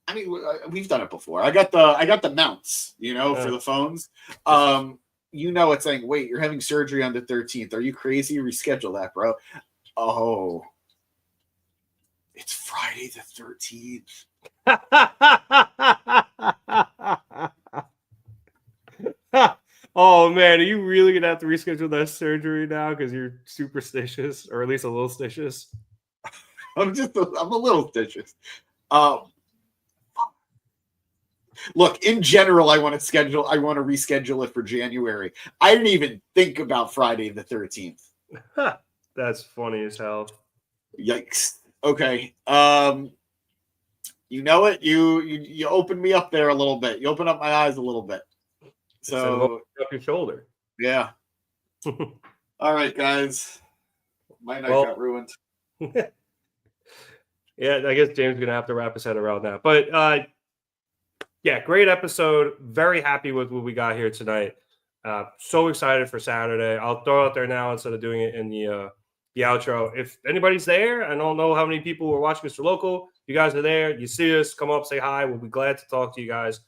S1: I mean, we've done it before. I got the mounts, for the phones. It's saying, wait, you're having surgery on the 13th. Are you crazy? Reschedule that, bro. Oh, it's Friday the 13th.
S3: Oh man, are you really gonna have to reschedule that surgery now because you're superstitious, or at least a little stitious?
S1: I'm a little stitious. Look, in general, I want to reschedule it for January. I didn't even think about Friday the 13th.
S3: That's funny as hell.
S1: Yikes. Okay. You know it. You opened me up there a little bit. You opened up my eyes a little bit. So
S3: up your shoulder.
S1: Yeah. All right, guys. My night got ruined.
S3: Yeah, I guess James is gonna have to wrap his head around that. But yeah, great episode. Very happy with what we got here tonight. So excited for Saturday. I'll throw out there now instead of doing it in the outro. If anybody's there, I don't know how many people are watching Mr. Local. You guys are there. You see us, come up, say hi. We'll be glad to talk to you guys.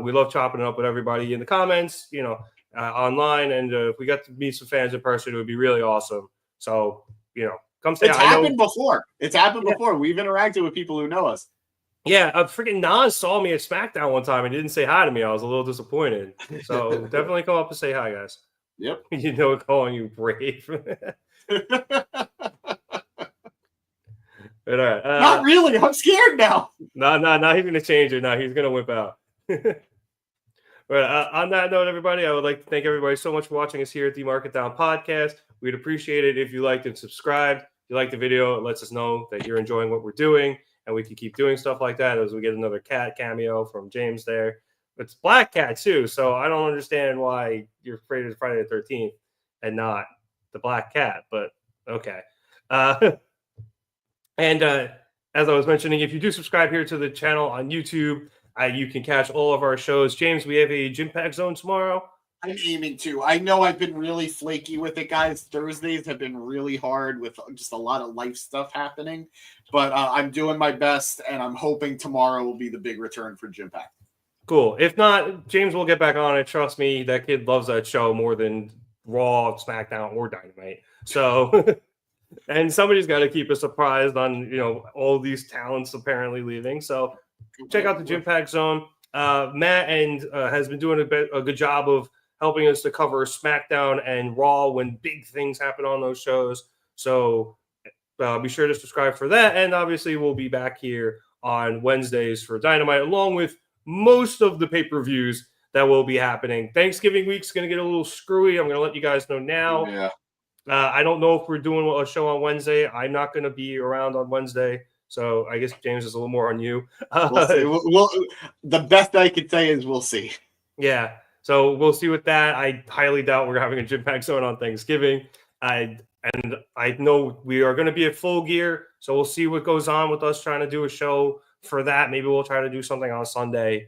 S3: We love chopping it up with everybody in the comments, online. And if we got to meet some fans in person, it would be really awesome. So, come say hi.
S1: It's happened before. It's happened before. We've interacted with people who know us.
S3: Yeah, freaking Nas saw me at SmackDown one time and didn't say hi to me. I was a little disappointed. So definitely come up and say hi, guys.
S1: Yep.
S3: Calling you brave. But, all right,
S1: not really. I'm scared now.
S3: No, he's going to change it. No, he's going to whip out. But on that note, everybody, I would like to thank everybody so much for watching us here at the Market Down Podcast. We'd appreciate it if you liked and subscribed. If you liked the video, it lets us know that you're enjoying what we're doing. And we can keep doing stuff like that as we get another cat cameo from James there. It's Black Cat, too. So I don't understand why you're afraid of Friday the 13th and not the Black Cat. But okay. And as I was mentioning, if you do subscribe here to the channel on YouTube, you can catch all of our shows. James, we have a Gym Pack Zone tomorrow.
S1: I'm aiming to. I know I've been really flaky with it, guys. Thursdays have been really hard with just a lot of life stuff happening. But I'm doing my best, and I'm hoping tomorrow will be the big return for Gym Pack.
S3: Cool. If not, James will get back on it. Trust me, that kid loves that show more than Raw, SmackDown, or Dynamite. So, and somebody's got to keep us surprised on, all these talents apparently leaving. So check out the Gym Pack Zone. Matt has been doing a good job of helping us to cover SmackDown and Raw when big things happen on those shows. So be sure to subscribe for that. And obviously, we'll be back here on Wednesdays for Dynamite, along with most of the pay-per-views that will be happening. Thanksgiving week's going to get a little screwy. I'm going to let you guys know now.
S1: Yeah.
S3: I don't know if we're doing a show on Wednesday. I'm not going to be around on Wednesday. So I guess, James, is a little more on you.
S1: We'll see. The best I could say is we'll see.
S3: Yeah. So we'll see with that. I highly doubt we're having a Gym Pack Zone on Thanksgiving. And I know we are going to be at Full Gear. So we'll see what goes on with us trying to do a show for that. Maybe we'll try to do something on Sunday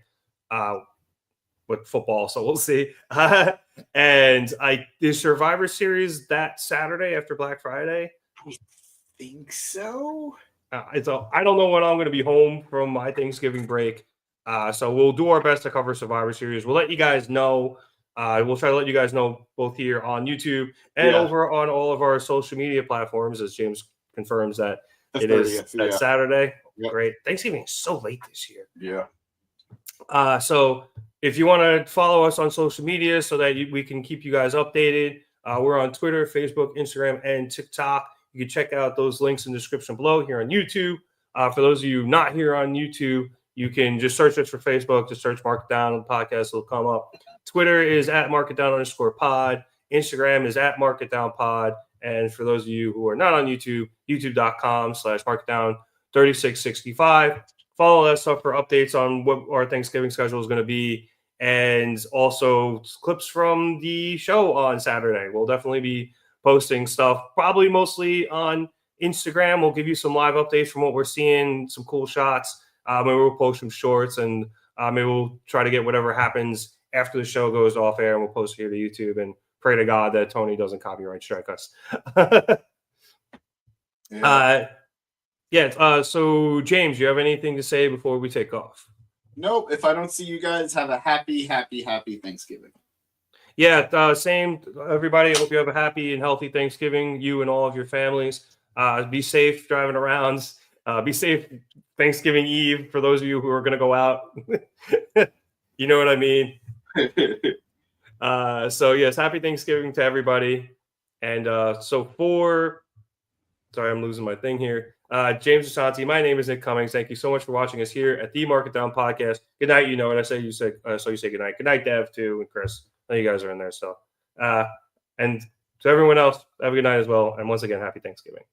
S3: with football. So we'll see. And is Survivor Series that Saturday after Black Friday?
S1: I think so.
S3: I don't know when I'm going to be home from my Thanksgiving break. So we'll do our best to cover Survivor Series. We'll let you guys know. We'll try to let you guys know both here on YouTube and over on all of our social media platforms, as James confirms that it is that Saturday. Yep. Great. Thanksgiving is so late this year.
S1: Yeah.
S3: So if you want to follow us on social media so that we can keep you guys updated, we're on Twitter, Facebook, Instagram, and TikTok. You can check out those links in the description below here on YouTube. For those of you not here on YouTube, you can just search us for Facebook, just search Market Down on the podcast, it'll come up. Twitter is at marketdown_pod. Instagram is at marketdownpod. And for those of you who are not on YouTube, youtube.com/marketdown3665. Follow that stuff for updates on what our Thanksgiving schedule is going to be. And also clips from the show on Saturday. We'll definitely be posting stuff, probably mostly on Instagram. We'll give you some live updates from what we're seeing, some cool shots. Maybe we'll post some shorts, and maybe we'll try to get whatever happens after the show goes off air, and we'll post it here to YouTube and pray to God that Tony doesn't copyright strike us. So James, you have anything to say before we take off?
S1: Nope. If I don't see you guys, have a happy Thanksgiving.
S3: Yeah, same. Everybody, hope you have a happy and healthy Thanksgiving, you and all of your families. Be safe driving around. Be safe Thanksgiving Eve for those of you who are going to go out. You know what I mean? So, yes, happy Thanksgiving to everybody. And sorry, I'm losing my thing here. James Asante, my name is Nick Cummings. Thank you so much for watching us here at the Market Down Podcast. Good night. You know what I say. You say good night. Good night, Dev, too, and Kris. I know you guys are in there. So, and to everyone else, have a good night as well. And once again, happy Thanksgiving.